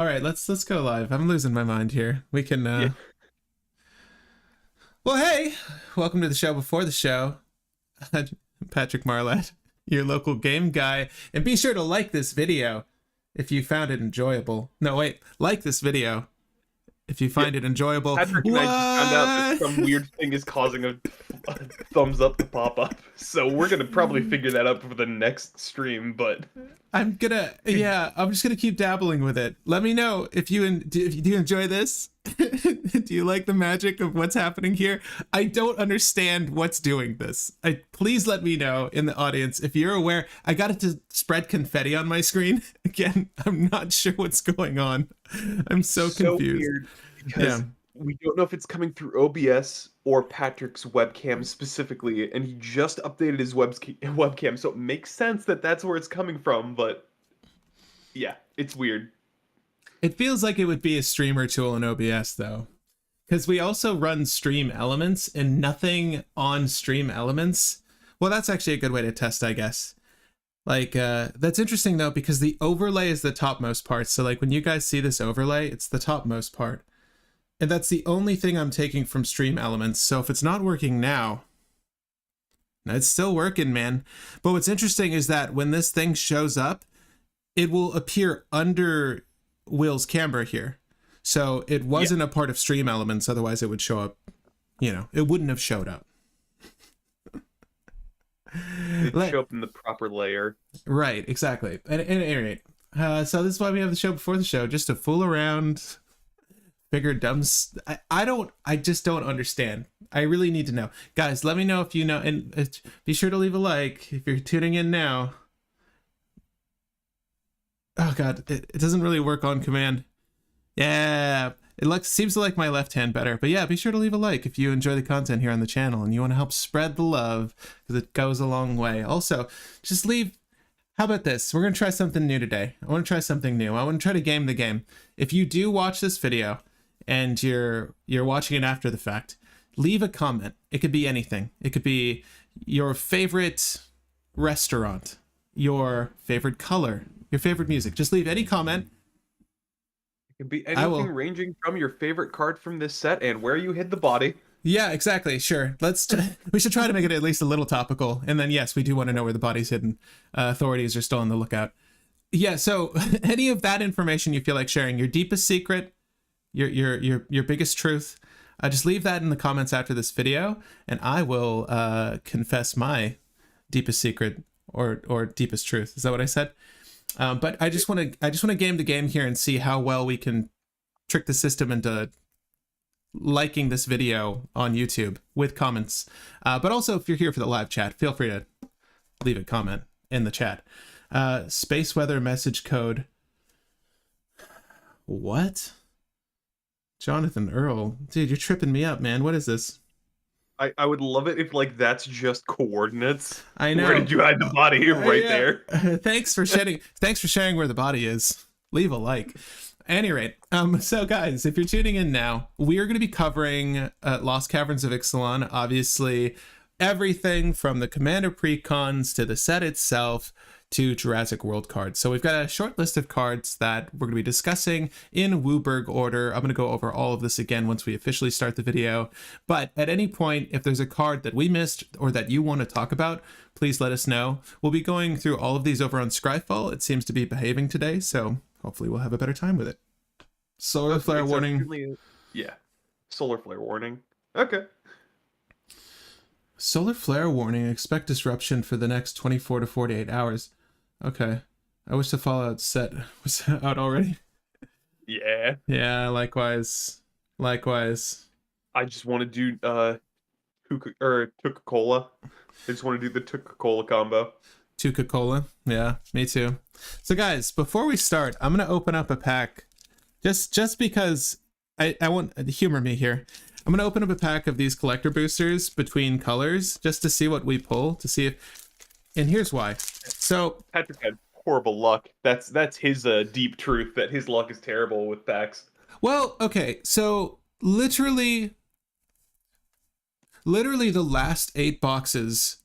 All right, let's go live. I'm losing my mind here. We can Yeah. Well, hey, welcome to the show before the show. Patrick Marlett, your local game guy, and be sure to like this video if you found it enjoyable. No, wait, like this video if you Yeah. find it enjoyable. Patrick and I just found out that some What? weird thing is causing a thumbs up to pop up. So we're gonna probably figure that out for the next stream, but I'm just gonna keep dabbling with it. Let me know if do you enjoy this. Do you like the magic of what's happening here? I don't understand what's doing this. Please let me know in the audience if you're aware. I got it to spread confetti on my screen again. I'm not sure what's going on. I'm so confused. weird because we don't know if it's coming through OBS or Patrick's webcam specifically, and he just updated his webcam, so it makes sense that that's where it's coming from, but yeah, it's weird. It feels like it would be a streamer tool in OBS though, because we also run Stream Elements and nothing on Stream Elements. Well, that's actually a good way to test, I guess. Like, that's interesting though, because the overlay is the topmost part. So like when you guys see this overlay, it's the topmost part. And that's the only thing I'm taking from Stream Elements. So if it's not working now, it's still working, man. But what's interesting is that when this thing shows up, it will appear under Will's camera here. So it wasn't a part of Stream Elements, otherwise it would show up, it wouldn't have showed up. It show up in the proper layer. Right, exactly. And at any rate, so this is why we have the show before the show, just to fool around, figure I just don't understand. I really need to know. Guys, let me know if you know, and be sure to leave a like if you're tuning in now. Oh god, it doesn't really work on command. Yeah, seems to like my left hand better. But yeah, be sure to leave a like if you enjoy the content here on the channel and you want to help spread the love, because it goes a long way. Also, just leave. How about this? We're gonna try something new today. I want to try something new. I want to try to game the game. If you do watch this video and you're watching it after the fact, leave a comment. It could be anything. It could be your favorite restaurant, your favorite color, your favorite music. Just leave any comment. It can be anything ranging from your favorite card from this set and where you hid the body. Yeah, exactly. Sure. We should try to make it at least a little topical. And then, yes, we do want to know where the body's hidden. Authorities are still on the lookout. Yeah. So any of that information you feel like sharing, your deepest secret, your biggest truth, just leave that in the comments after this video, and I will confess my deepest secret or deepest truth. Is that what I said? But I just want to game the game here and see how well we can trick the system into liking this video on YouTube with comments. But also, if you're here for the live chat, feel free to leave a comment in the chat. Space weather message code. What? Jonathan Earl. Dude, you're tripping me up, man. What is this? I would love it if that's just coordinates. I know. Where did you hide the body? Right there. Thanks for sharing where the body is. Leave a like. At any rate, so guys, if you're tuning in now, we are going to be covering Lost Caverns of Ixalan. Obviously, everything from the Commander Precons to the set itself to Jurassic World cards. So we've got a short list of cards that we're going to be discussing in Wooburg order. I'm going to go over all of this again once we officially start the video. But at any point, if there's a card that we missed or that you want to talk about, please let us know. We'll be going through all of these over on Scryfall. It seems to be behaving today, so hopefully we'll have a better time with it. Solar flare warning. Yeah. Solar flare warning. Okay. Solar flare warning. Expect disruption for the next 24 to 48 hours. Okay. I wish the Fallout set was out already. Yeah. Yeah, likewise. Likewise. I just want to do Coca-Cola. I just want to do the Coca-Cola combo. Coca-Cola. Yeah, me too. So guys, before we start, I'm going to open up a pack just because I want to humor me here. I'm going to open up a pack of these collector boosters between colors just to see what we pull, to see if, and here's why. So Patrick had horrible luck. That's his deep truth, that his luck is terrible with packs. Well, okay, so literally the last 8 boxes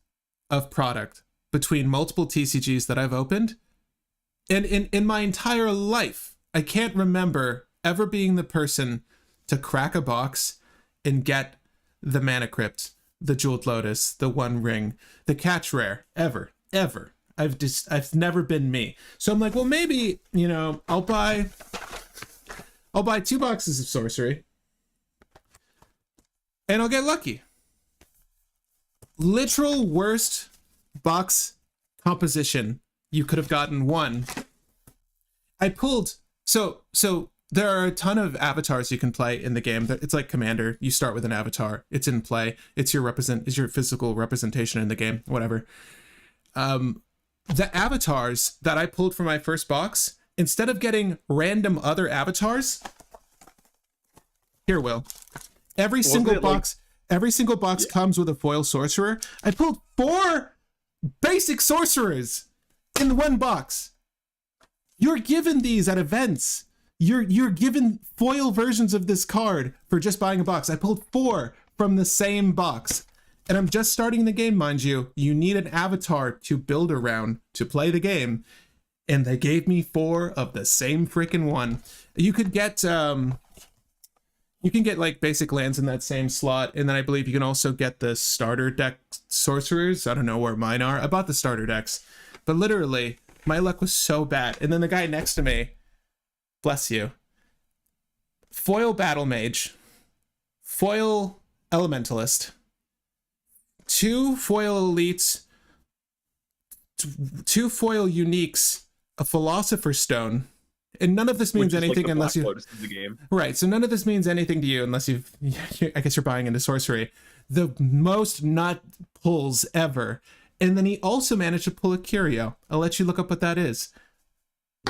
of product between multiple TCGs that I've opened, and in my entire life, I can't remember ever being the person to crack a box and get the Mana Crypt, the Jeweled Lotus, the One Ring, the Catch Rare, ever. I've never been me. So I'm like, well, maybe, you know, I'll buy 2 boxes of sorcery and I'll get lucky. Literal worst box composition you could have gotten. One, I pulled, so there are a ton of avatars you can play in the game. It's like Commander. You start with an avatar. It's in play. It's your physical representation in the game, whatever. The avatars that I pulled from my first box, instead of getting random other avatars, here, Will, every single box comes with a foil sorcerer. I pulled 4 basic sorcerers in one box. You're given these at events. You're given foil versions of this card for just buying a box. I pulled 4 from the same box. And I'm just starting the game, mind you. You need an avatar to build around to play the game. And they gave me 4 of the same freaking one. You can get like basic lands in that same slot. And then I believe you can also get the starter deck sorcerers. I don't know where mine are. I bought the starter decks. But literally, my luck was so bad. And then the guy next to me, bless you, foil battle mage, foil elementalist, 2 foil elites, 2 foil uniques, a philosopher's stone, and none of this means anything unless you right. So none of this means anything to you unless I guess you're buying into sorcery. The most nut pulls ever, and then he also managed to pull a curio. I'll let you look up what that is.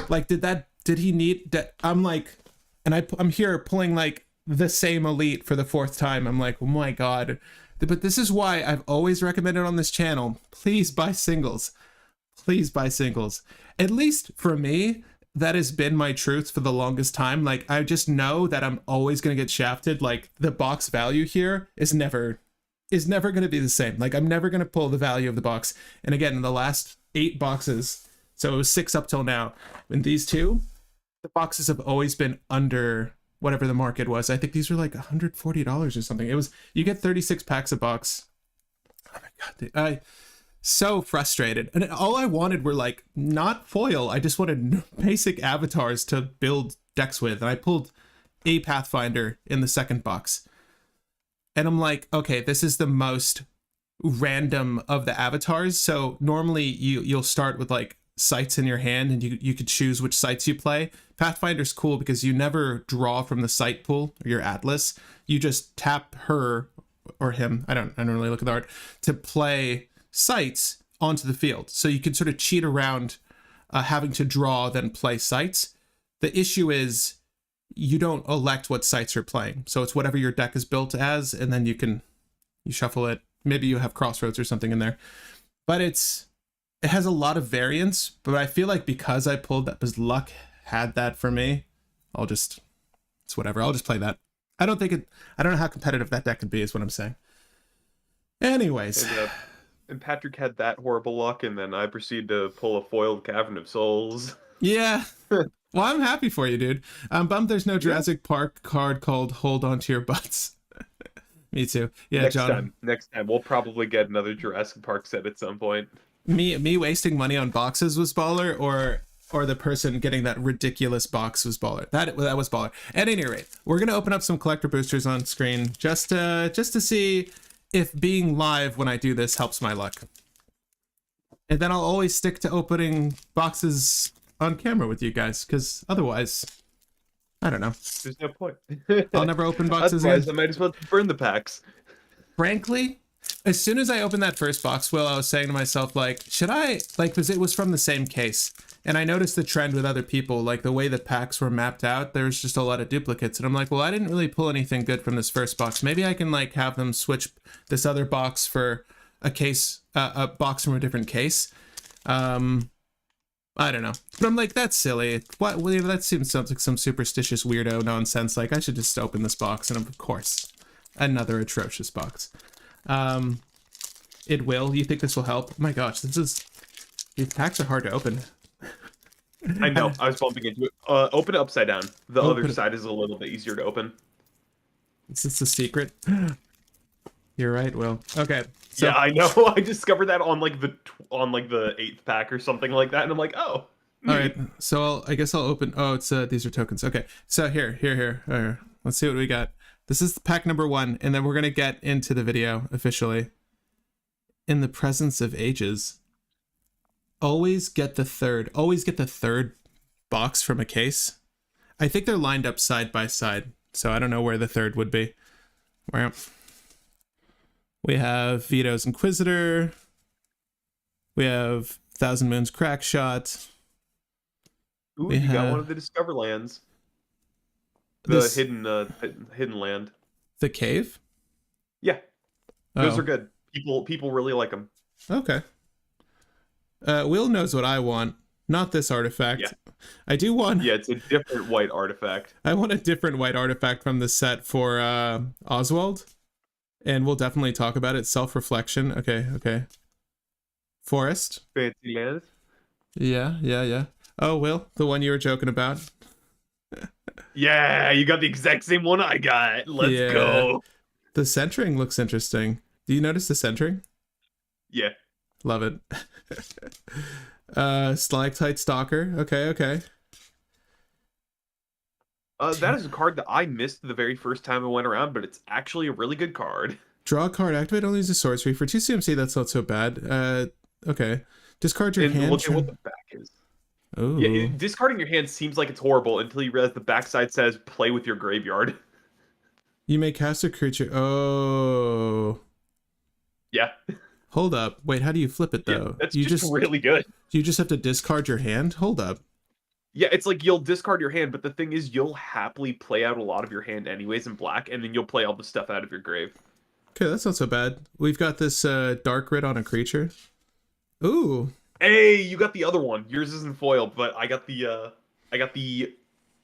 Like, did he need that? I'm like, and I'm here pulling like the same elite for the 4th time. I'm like, oh my god. But this is why I've always recommended on this channel, please buy singles. Please buy singles. At least for me, that has been my truth for the longest time. Like, I just know that I'm always going to get shafted. Like, the box value here is never going to be the same. Like, I'm never going to pull the value of the box. And again, in the last 8 boxes, so it was 6 up till now, in these 2, the boxes have always been under whatever the market was. I think these were like $140 or something. It was, you get 36 packs a box. Oh my god, dude. I so frustrated. And all I wanted were like not foil. I just wanted basic avatars to build decks with. And I pulled a Pathfinder in the second box. And I'm like, okay, this is the most random of the avatars. So normally you'll start with like sites in your hand and you could choose which sites you play. Pathfinder's cool because you never draw from the site pool or your atlas. You just tap her or him, I don't really look at the art, to play sites onto the field. So you can sort of cheat around having to draw then play sites. The issue is you don't elect what sites you're playing. So it's whatever your deck is built as, and then you shuffle it. Maybe you have Crossroads or something in there. But it has a lot of variance, but I feel like because I pulled that, because luck had that for me, it's whatever. I'll just play that. I don't know how competitive that deck could be is what I'm saying. Anyways. And Patrick had that horrible luck, and then I proceeded to pull a foiled Cavern of Souls. Yeah. Well, I'm happy for you, dude. I'm bummed there's no Jurassic Park card called Hold On to Your Butts. Me too. Yeah, John. Next time. We'll probably get another Jurassic Park set at some point. Me wasting money on boxes was baller, or the person getting that ridiculous box was baller. That was baller. At any rate, we're gonna open up some collector boosters on screen just to see if being live when I do this helps my luck. And then I'll always stick to opening boxes on camera with you guys, because otherwise, I don't know. There's no point. I'll never open boxes Otherwise, again. I might as well burn the packs. Frankly, as soon as I opened that first box, Will, I was saying to myself, like, should I, like, because it was from the same case. And I noticed the trend with other people, like the way the packs were mapped out, there was just a lot of duplicates. And I'm like, well, I didn't really pull anything good from this first box. Maybe I can like have them switch this other box for a box from a different case. I don't know. But I'm like, that's silly. What? Well, that seems like some superstitious weirdo nonsense. Like, I should just open this box. And of course, another atrocious box. It will. You think this will help? Oh my gosh, these packs are hard to open. I know. I was bumping into it. Open it upside down. The other Open it. side is a little bit easier to open. Is this a secret? You're right, Will. Okay, so Yeah, I know. I discovered that on like the eighth pack or something like that, and I'm like, oh. all Neat. right. So I guess I'll open. Oh, it's these are tokens. Okay, so here. Let's see what we got. This is pack number 1, and then we're gonna get into the video officially. In the presence of ages, always get the third. Always get the third box from a case. I think they're lined up side by side, so I don't know where the third would be. Where we have Vito's Inquisitor. We have Thousand Moons Crackshot. Ooh, We you got have- one of the Discoverlands. The This- hidden land. The cave? Yeah, those Oh, are good. People really like them. okay. Will knows what I want, not this artifact. Yeah. I do want. Yeah, it's a different white artifact. I want a different white artifact from the set for Oswald, and we'll definitely talk about it. Self-reflection. Okay. Forest. Fancy land. Yeah. Oh, Will, the one you were joking about. Yeah, you got the exact same one I got. Let's Yeah. go. The centering looks interesting. Do you notice the centering? Yeah. Love it. Stalactite Stalker. Okay. That is a card that I missed the very first time I went around, but it's actually a really good card. Draw a card, activate only as a sorcery. For 2 CMC, that's not so bad. Okay. Discard your And hand. look at what the back is. Ooh. Yeah, discarding your hand seems like it's horrible until you realize the backside says play with your graveyard. You may cast a creature. Oh. Yeah. Hold up. Wait, how do you flip it though? That's you just really good. you just have to discard your hand? Hold up. Yeah, it's like you'll discard your hand, but the thing is you'll happily play out a lot of your hand anyways in black, and then you'll play all the stuff out of your grave. Okay, that's not so bad. We've got this dark red on a creature. Ooh. Hey, you got the other one. Yours isn't foiled, but I got the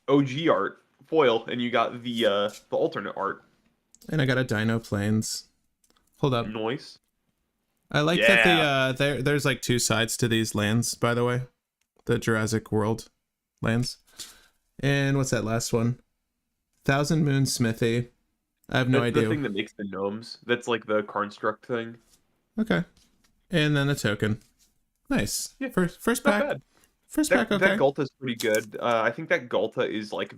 OG art foil, and you got the alternate art. And I got a Dino Plains. Hold up. Noise. I like that there's like 2 sides to these lands, by the way. The Jurassic World lands. And what's that last one? Thousand Moon Smithy. I have no That's idea. the thing that makes the gnomes. That's like the Karnstruct thing. Okay. And then a token. Nice. Yeah, First Not pack. bad. First That, pack, okay. that Gulta's pretty good. I think that Gulta is like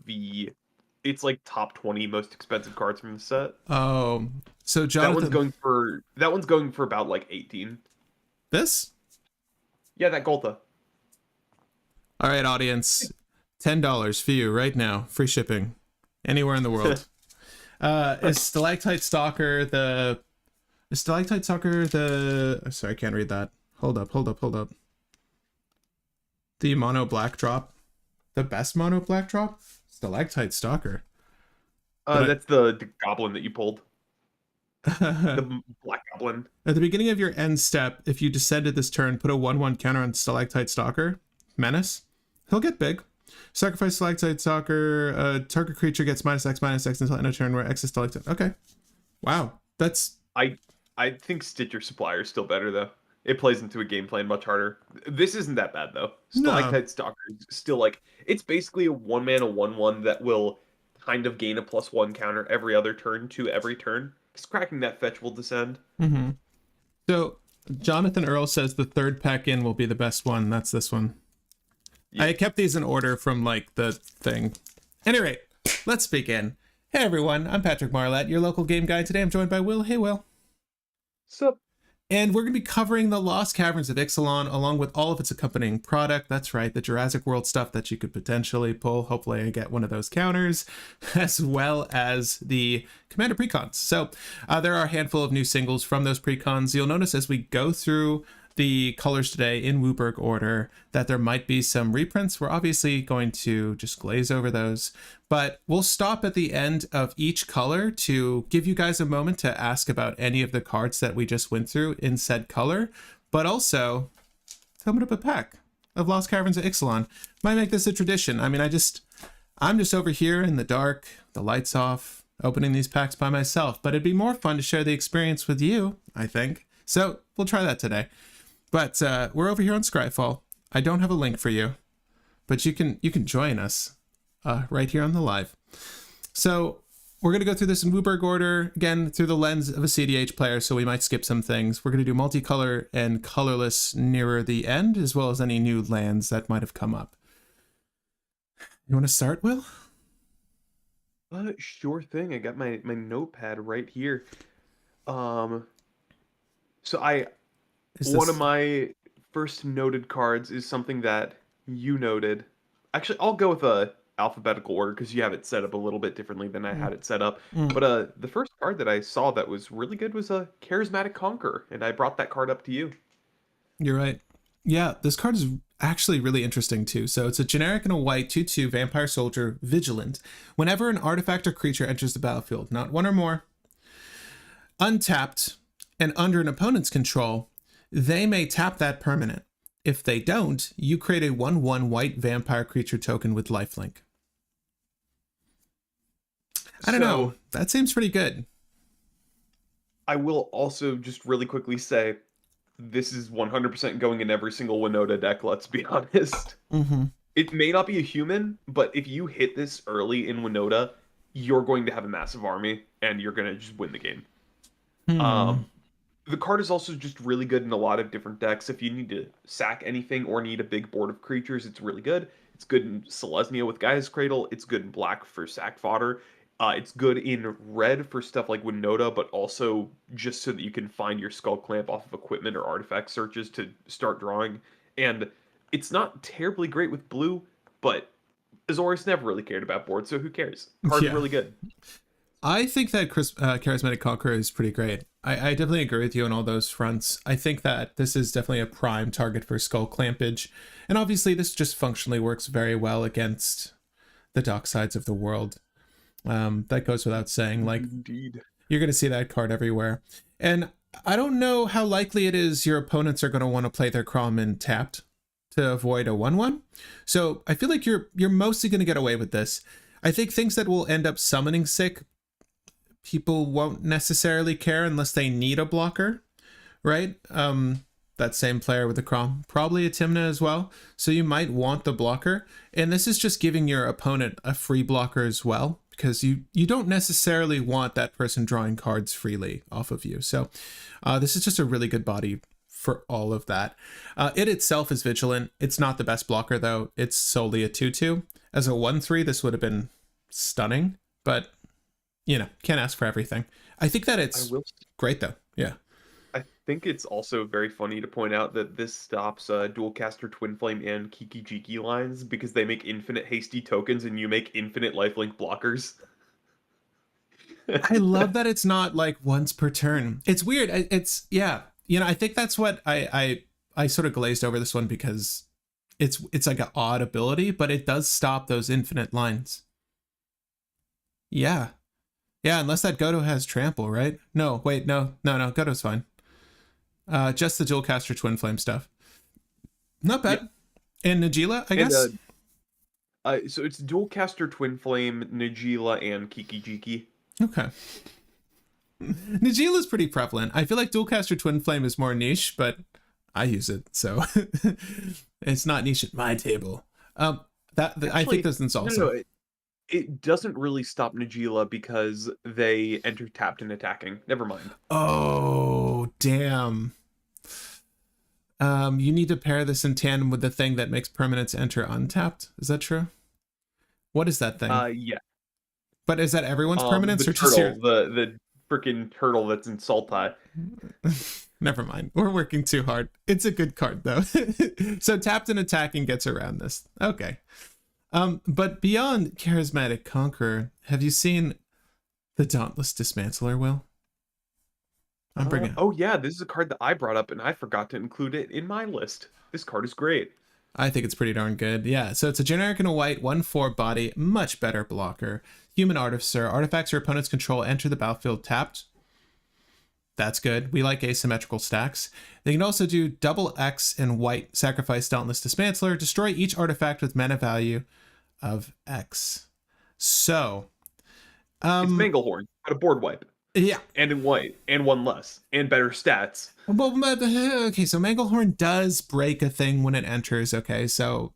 it's like top 20 most expensive cards from the set. Oh, so That Jonathan, one's going for about like 18. this? Yeah, that Gulta. All right, audience, $10 for you right now, free shipping, anywhere in the world. Is Stalactite Stalker the? Sorry, I can't read that. Hold up. The mono black drop, the best mono black drop, Stalactite Stalker. That's the goblin that you pulled. At The black goblin. the beginning of your end step, if you descended this turn, put a 1/1 counter on Stalactite Stalker. Menace. He'll get big. Sacrifice Stalactite Stalker. Target creature gets -X until end of turn where X is Stalactite. Okay. Wow. That's... I think Stitcher Supplier is still better though. It plays into a game plan much harder. This isn't that bad though. No. Stalactite Stalker is still like it's basically a 1-mana 1/1 that will kind of gain a +1 counter every other turn to every turn. Because cracking that fetch will descend. Mm-hmm. So, Jonathan Earl says the third pack in will be the best one. That's this one. Yeah. I kept these in order from, like, the thing. Any rate, let's begin. Hey, everyone. I'm Patrick Marlett, your local game guy. Today I'm joined by Will. Hey, Will. Sup? And we're going to be covering the Lost Caverns of Ixalan along with all of its accompanying product. That's right, the Jurassic World stuff that you could potentially pull. Hopefully I get one of those counters, as well as the Commander Precons. So there are a handful of new singles from those Precons. You'll notice as we go through the colors today in Wooburg order that there might be some reprints. We're obviously going to just glaze over those, but we'll stop at the end of each color to give you guys a moment to ask about any of the cards that we just went through in said color, but also to open up a pack of Lost Caverns of Ixalan. Might make this a tradition. I mean, I'm just over here in the dark, the lights off, opening these packs by myself, but it'd be more fun to share the experience with you, I think. So we'll try that today. But we're over here on Scryfall. I don't have a link for you, but you can join us right here on the live. So we're going to go through this in Wooburg order, again, through the lens of a CDH player, so we might skip some things. We're going to do multicolor and colorless nearer the end, as well as any new lands that might have come up. You want to start, Will? Sure thing. I got my notepad right here. So one of my first noted cards is something that you noted. Actually, I'll go with a alphabetical order because you have it set up a little bit differently than I had it set up. But the first card that I saw that was really good was a Charismatic Conqueror, and I brought that card up to you. You're right. Yeah, this card is actually really interesting too. So it's a generic and a white 2/2 Vampire Soldier Vigilant. Whenever an artifact or creature enters the battlefield, not one or more, untapped and under an opponent's control, they may tap that permanent. If they don't, you create a 1/1 white vampire creature token with lifelink. I don't know. That seems pretty good. I will also just really quickly say, this is 100% going in every single Winota deck, let's be honest. It may not be a human, but if you hit this early in Winota, you're going to have a massive army, and you're going to just win the game. The card is also just really good in a lot of different decks. If you need to sack anything or need a big board of creatures, it's really good. It's good in Selesnya with Gaia's Cradle. It's good in black for sack fodder. It's good in red for stuff like Winota, but also just so that you can find your Skull Clamp off of equipment or artifact searches to start drawing. And it's not terribly great with blue, but Azorius never really cared about board, so who cares? Card's really good. I think that Charismatic Conqueror is pretty great. I definitely agree with you on all those fronts. I think that this is definitely a prime target for Skull Clampage. And obviously this just functionally works very well against the Dock Sides of the World. That goes without saying. Like, Indeed. You're going to see that card everywhere. And I don't know how likely it is your opponents are going to want to play their Crawlman tapped to avoid a 1/1. So I feel like you're mostly going to get away with this. I think things that will end up summoning sick, people won't necessarily care unless they need a blocker, right? That same player with the Crom, probably a Timna as well. So you might want the blocker. And this is just giving your opponent a free blocker as well, because you don't necessarily want that person drawing cards freely off of you. So this is just a really good body for all of that. It itself is Vigilant. It's not the best blocker, though. It's solely a 2/2. As a 1/3, this would have been stunning, but you know, can't ask for everything. I think that it's great, though. Yeah. I think it's also very funny to point out that this stops Dualcaster, Twin Flame, and Kiki Jiki lines because they make infinite hasty tokens and you make infinite lifelink blockers. I love that it's not like once per turn. It's weird. It's, yeah. You know, I think that's what I sort of glazed over this one because it's like an odd ability, but it does stop those infinite lines. Yeah. Yeah, unless that Godo has trample, right? No, wait, no, Godo's fine. Just the Dualcaster Twin Flame stuff. Not bad. Yeah. And Najeela, I guess? So it's Dualcaster, Twin Flame, Najeela, and Kiki Jiki. Okay. Najeela's pretty prevalent. I feel like Dualcaster Twin Flame is more niche, but I use it, so it's not niche at my table. Actually, I think this is also... No, it doesn't really stop Najeela because they enter tapped and attacking. Never mind. Oh, damn. You need to pair this in tandem with the thing that makes permanents enter untapped. Is that true? What is that thing? Yeah. But is that everyone's permanents or turtle, just your... the freaking turtle that's in Sultai? Never mind. We're working too hard. It's a good card, though. So tapped and attacking gets around this. Okay. But beyond Charismatic Conqueror, have you seen the Dauntless Dismantler, Will? I'm bringing. Oh yeah, this is a card that I brought up and I forgot to include it in my list. This card is great. I think it's pretty darn good. Yeah, so it's a generic and a white 1/4 body, much better blocker. Human Artificer. Artifacts your opponent's control enter the battlefield tapped. That's good. We like asymmetrical stacks. They can also do double X and white, sacrifice Dauntless Dismantler, destroy each artifact with mana value of X. So it's Manglehorn, but a board wipe. Yeah. And in white, and one less, and better stats. Well, okay, so Manglehorn does break a thing when it enters, okay, so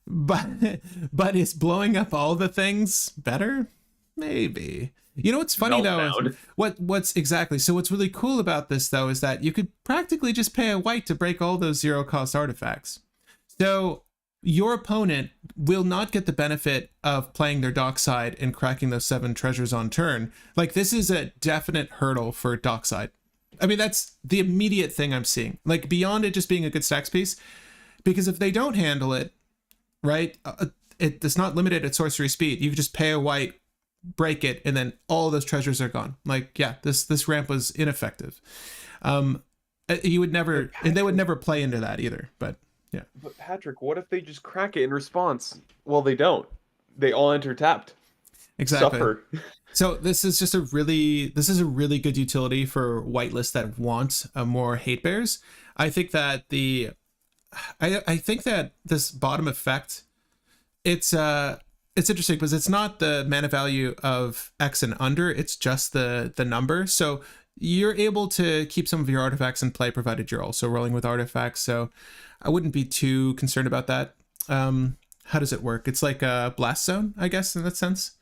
but but is blowing up all the things better? Maybe. You know what's funny though? Meltdown. What's exactly? So what's really cool about this though is that you could practically just pay a white to break all those zero cost artifacts. So your opponent will not get the benefit of playing their dockside and cracking those 7 treasures on turn. Like, this is a definite hurdle for dockside. I mean, that's the immediate thing I'm seeing. Like, beyond it just being a good stacks piece, because if they don't handle it, right, it's not limited at sorcery speed. You can just pay a white, break it, and then all those treasures are gone. Like, yeah, this ramp was ineffective. You would never, and they would never play into that either, but... yeah. But Patrick, what if they just crack it in response? Well, they don't. They all enter tapped. Exactly. Suffer. So this is a really good utility for whitelists that want more hate bears. I think that I think that this bottom effect, it's interesting because it's not the mana value of X and under, it's just the number. So you're able to keep some of your artifacts in play provided you're also rolling with artifacts. So I wouldn't be too concerned about that. How does it work? It's like a blast zone, I guess, in that sense.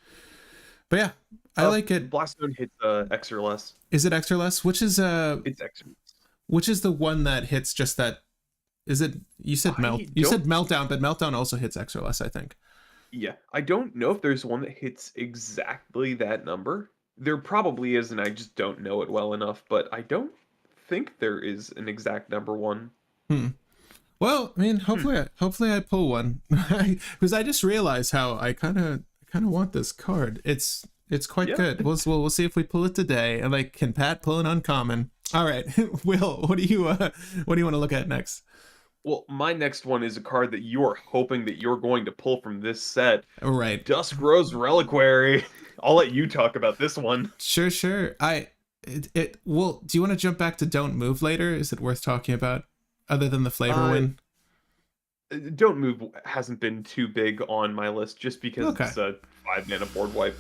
But yeah, I like it. Blast zone hits X or less. Is it X or less? Which is It's X or less. which is the one that hits just that? Is it? You said You said meltdown, but meltdown also hits X or less, I think. Yeah, I don't know if there's one that hits exactly that number. There probably is, and I just don't know it well enough. But I don't think there is an exact number one. Well, I mean, hopefully I pull one, because I just realized how I kind of want this card. It's quite good. We'll see if we pull it today. And like, can Pat pull an uncommon? All right, Will, what do you want to look at next? Well, my next one is a card that you are hoping that you're going to pull from this set. All right, Dusk Rose Reliquary. I'll let you talk about this one. Sure. Well, do you want to jump back to Don't Move later? Is it worth talking about, other than the flavor win? Don't Move hasn't been too big on my list just because it's a 5-mana board wipe.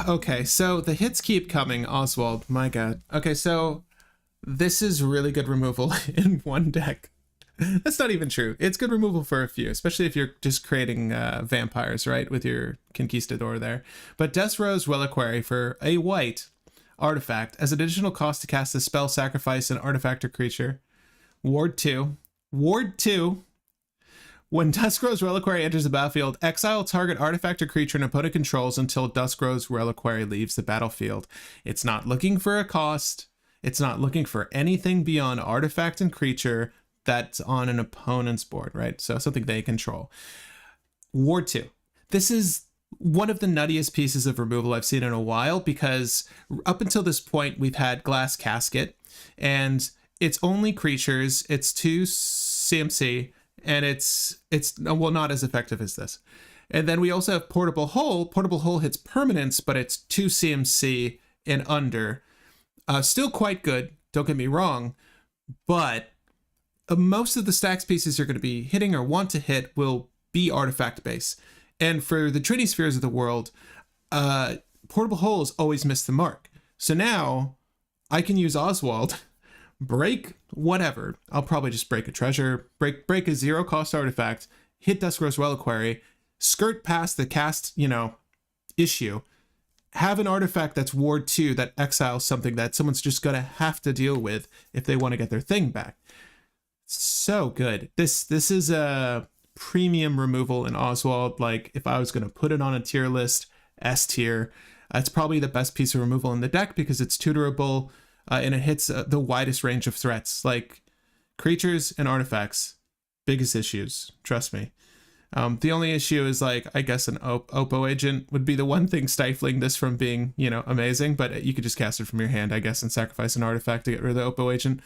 Okay, so the hits keep coming, Oswald. My God. Okay, so this is really good removal in one deck. That's not even true. It's good removal for a few, especially if you're just creating vampires, right, with your Conquistador there. But Death Rose Reliquary for a white artifact as an additional cost to cast a spell, sacrifice an artifact or creature. Ward 2. When Duskrose Reliquary enters the battlefield, exile target artifact or creature an opponent controls until Duskrose Reliquary leaves the battlefield. It's not looking for a cost. It's not looking for anything beyond artifact and creature that's on an opponent's board, right? So something they control. Ward 2. This is one of the nuttiest pieces of removal I've seen in a while, because up until this point, we've had Glass Casket, and it's only creatures, it's 2 CMC, and it's well, not as effective as this. And then we also have Portable Hole. Portable Hole hits permanence, but it's 2 CMC and under. Still quite good, don't get me wrong, but most of the stacks pieces you're going to be hitting or want to hit will be artifact base. And for the Trinity Spheres of the world, Portable Holes always miss the mark. So now I can use Oswald, break whatever. I'll probably just break a treasure, break a 0 cost artifact, hit Duskrose Reliquary, skirt past the cast, issue, have an artifact that's Ward 2 that exiles something that someone's just going to have to deal with if they want to get their thing back. So good. This is a premium removal in Oswald. Like, if I was going to put it on a tier list, S tier, it's probably the best piece of removal in the deck because it's tutorable and it hits the widest range of threats, like creatures and artifacts. Biggest issues, trust me. The only issue is, like, I guess an Oppo agent would be the one thing stifling this from being, amazing, but you could just cast it from your hand, I guess, and sacrifice an artifact to get rid of the Oppo agent.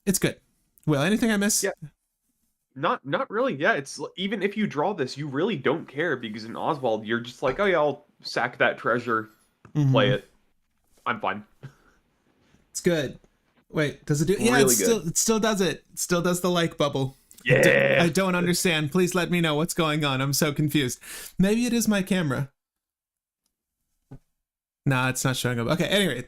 It's good. Well, anything I miss? Yeah. Not really. Yeah, it's even if you draw this, you really don't care because in Oswald, you're just like, oh yeah, I'll sack that treasure, play it. I'm fine. It's good. Wait, does it do? Yeah, really it still does it. It still does the like bubble. Yeah. I don't understand. Please let me know what's going on. I'm so confused. Maybe it is my camera. Nah, it's not showing up. Okay, anyway.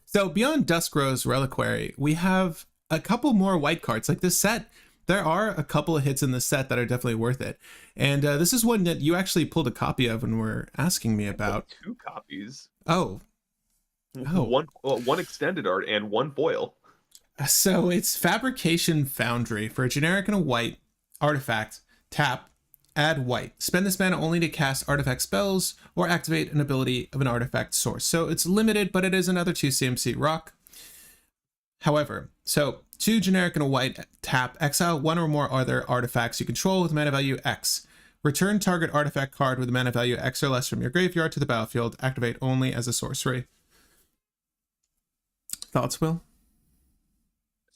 So beyond Duskrose Reliquary, we have a couple more white cards. Like, this set there are a couple of hits in the set that are definitely worth it. And this is one that you actually pulled a copy of and were asking me about. 2 copies. Oh, oh. One extended art and 1 foil. So it's Fabrication Foundry for a generic and a white artifact. Tap, add white. Spend this mana only to cast artifact spells or activate an ability of an artifact source. So it's limited, but it is another 2 CMC rock. However, so 2 generic and a white, tap, exile 1 or more other artifacts you control with mana value X. Return target artifact card with a mana value X or less from your graveyard to the battlefield. Activate only as a sorcery. Thoughts, Will?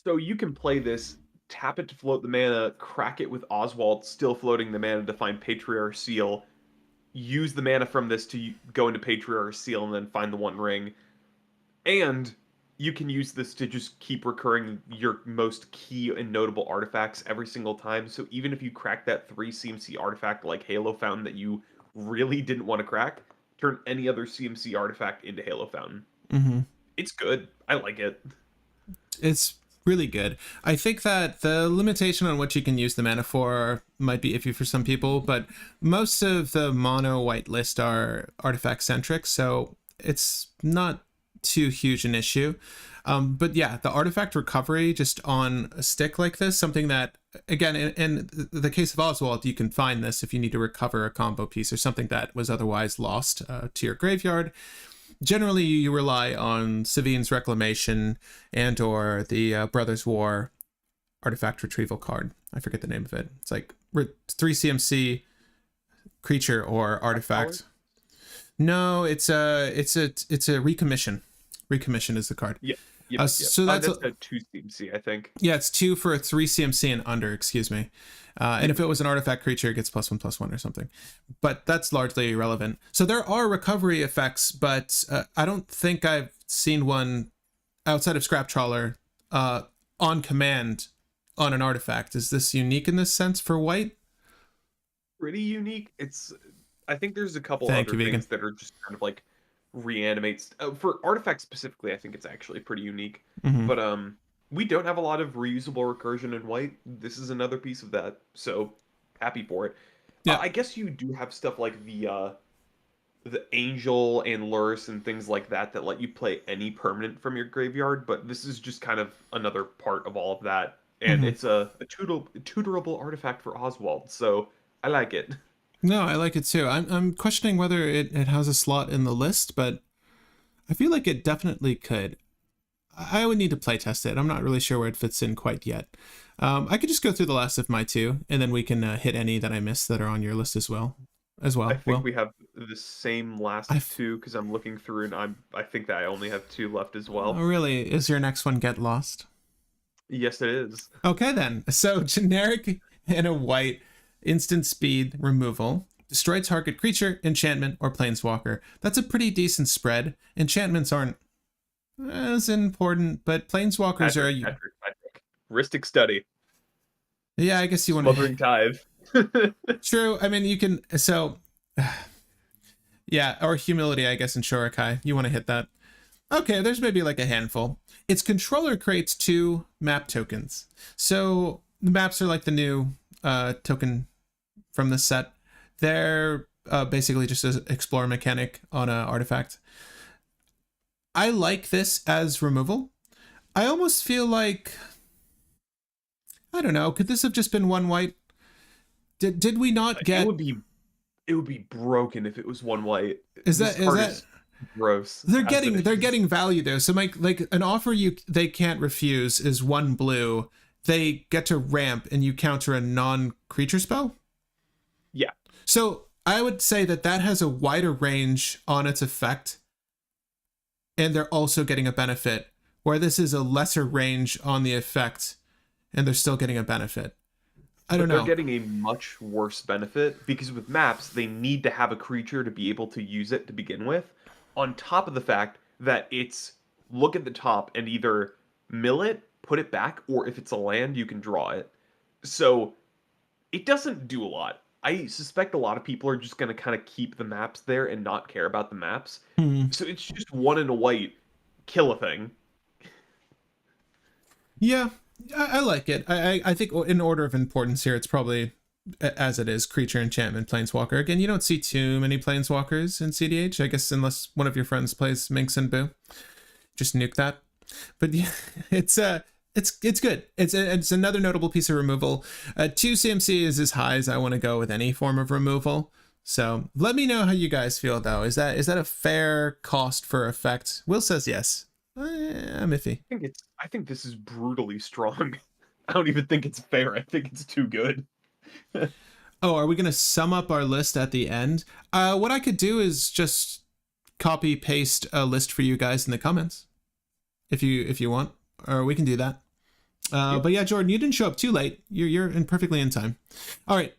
So you can play this, tap it to float the mana, crack it with Oswald, still floating the mana to find Patriarch Seal, use the mana from this to go into Patriarch Seal and then find the One Ring. And you can use this to just keep recurring your most key and notable artifacts every single time. So even if you crack that 3 CMC artifact like Halo Fountain that you really didn't want to crack, turn any other CMC artifact into Halo Fountain. Mm-hmm. It's good. I like it. It's really good. I think that the limitation on what you can use the mana for might be iffy for some people, but most of the mono white list are artifact centric, so it's not too huge an issue. But yeah, the artifact recovery just on a stick like this, something that, again, in the case of Oswald, you can find this if you need to recover a combo piece or something that was otherwise lost to your graveyard. Generally, you rely on Savine's Reclamation and or the Brothers War artifact retrieval card. I forget the name of it. It's like 3 CMC creature or artifact. No, it's a recommission. Recommission is the card. Yeah. Yep. So that's a 2 CMC, I think. Yeah, it's 2 for a 3 CMC and under, excuse me. And if it was an artifact creature, it gets +1/+1 or something. But that's largely irrelevant. So there are recovery effects, but I don't think I've seen one outside of Scrap Trawler on command on an artifact. Is this unique in this sense for white? Pretty unique. I think there's a couple other things that are just kind of like reanimates. For artifacts specifically, I think it's actually pretty unique. Mm-hmm. But we don't have a lot of reusable recursion in white. This is another piece of that, so happy for it. Yeah. I guess you do have stuff like the Angel and Lurrus and things like that that let you play any permanent from your graveyard, but this is just kind of another part of all of that. And it's a tutorable artifact for Oswald, so I like it. No, I like it too. I'm questioning whether it has a slot in the list, but I feel like it definitely could. I would need to play test it. I'm not really sure where it fits in quite yet. I could just go through the last of my 2, and then we can hit any that I missed that are on your list as well. I think we have the same last 2 because I'm looking through, and I think that I only have 2 left as well. Oh, really? Is your next one Get Lost? Yes, it is. Okay, then. So generic and a white, instant speed removal. Destroy target creature, enchantment, or planeswalker. That's a pretty decent spread. Enchantments aren't as important, but planeswalkers are... Patrick. Ristic Study. Yeah, I guess you want to... Smothering Tithe. True. I mean, you can... So... Yeah, or Humility, I guess, in Shorakai. You want to hit that. Okay, there's maybe like a handful. Its controller creates 2 map tokens. So the maps are like the new token from this set. They're basically just an explore mechanic on an artifact. I like this as removal. I almost feel like, I don't know, could this have just been 1 white? Did we not get... It would be broken if it was 1 white. Is that gross? They're getting value though. So like an offer they can't refuse is 1 blue. They get to ramp and you counter a non-creature spell? Yeah. So I would say that has a wider range on its effect, and they're also getting a benefit, where this is a lesser range on the effect, and they're still getting a benefit. I don't know. They're getting a much worse benefit, because with maps, they need to have a creature to be able to use it to begin with, on top of the fact that it's look at the top and either mill it, put it back, or if it's a land, you can draw it. So it doesn't do a lot. I suspect a lot of people are just going to kind of keep the maps there and not care about the maps. So it's just 1 and a white, kill a thing. Yeah, I like it. I think in order of importance here, it's probably as it is creature, enchantment, planeswalker. Again, you don't see too many planeswalkers in CDH, I guess, unless one of your friends plays Minx and Boo. Just nuke that. But yeah, it's good. It's another notable piece of removal. 2 CMC is as high as I want to go with any form of removal. So let me know how you guys feel, though. Is that a fair cost for effect? Will says yes. I'm iffy. I think this is brutally strong. I don't even think it's fair. I think it's too good. Oh, are we gonna sum up our list at the end? What I could do is just copy paste a list for you guys in the comments, if you want, or we can do that. But yeah, Jordan, you didn't show up too late. You're perfectly in time. All right.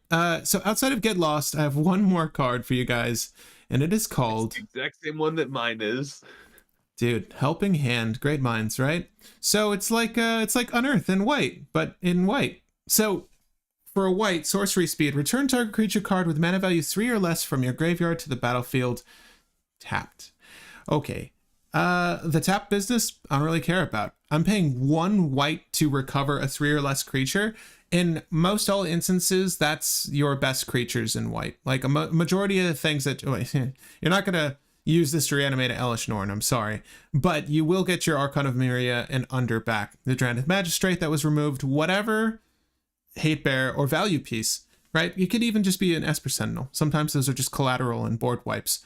So outside of Get Lost, I have one more card for you guys, and it is called It's the exact same one that mine is. Dude, Helping Hand. Great minds, right? So it's like Unearth in white, but in white. So for a white sorcery speed, return target creature card with mana value 3 or less from your graveyard to the battlefield, tapped. Okay. The tap business, I don't really care about. I'm paying 1 white to recover a 3 or less creature. In most all instances, that's your best creatures in white. Like a majority of the things that you're not gonna use this to reanimate an Elish Norn, I'm sorry, but you will get your Archon of Myria and Under back. The Drannith Magistrate that was removed, whatever Hate Bear or value piece, right? You could even just be an Esper Sentinel. Sometimes those are just collateral and board wipes,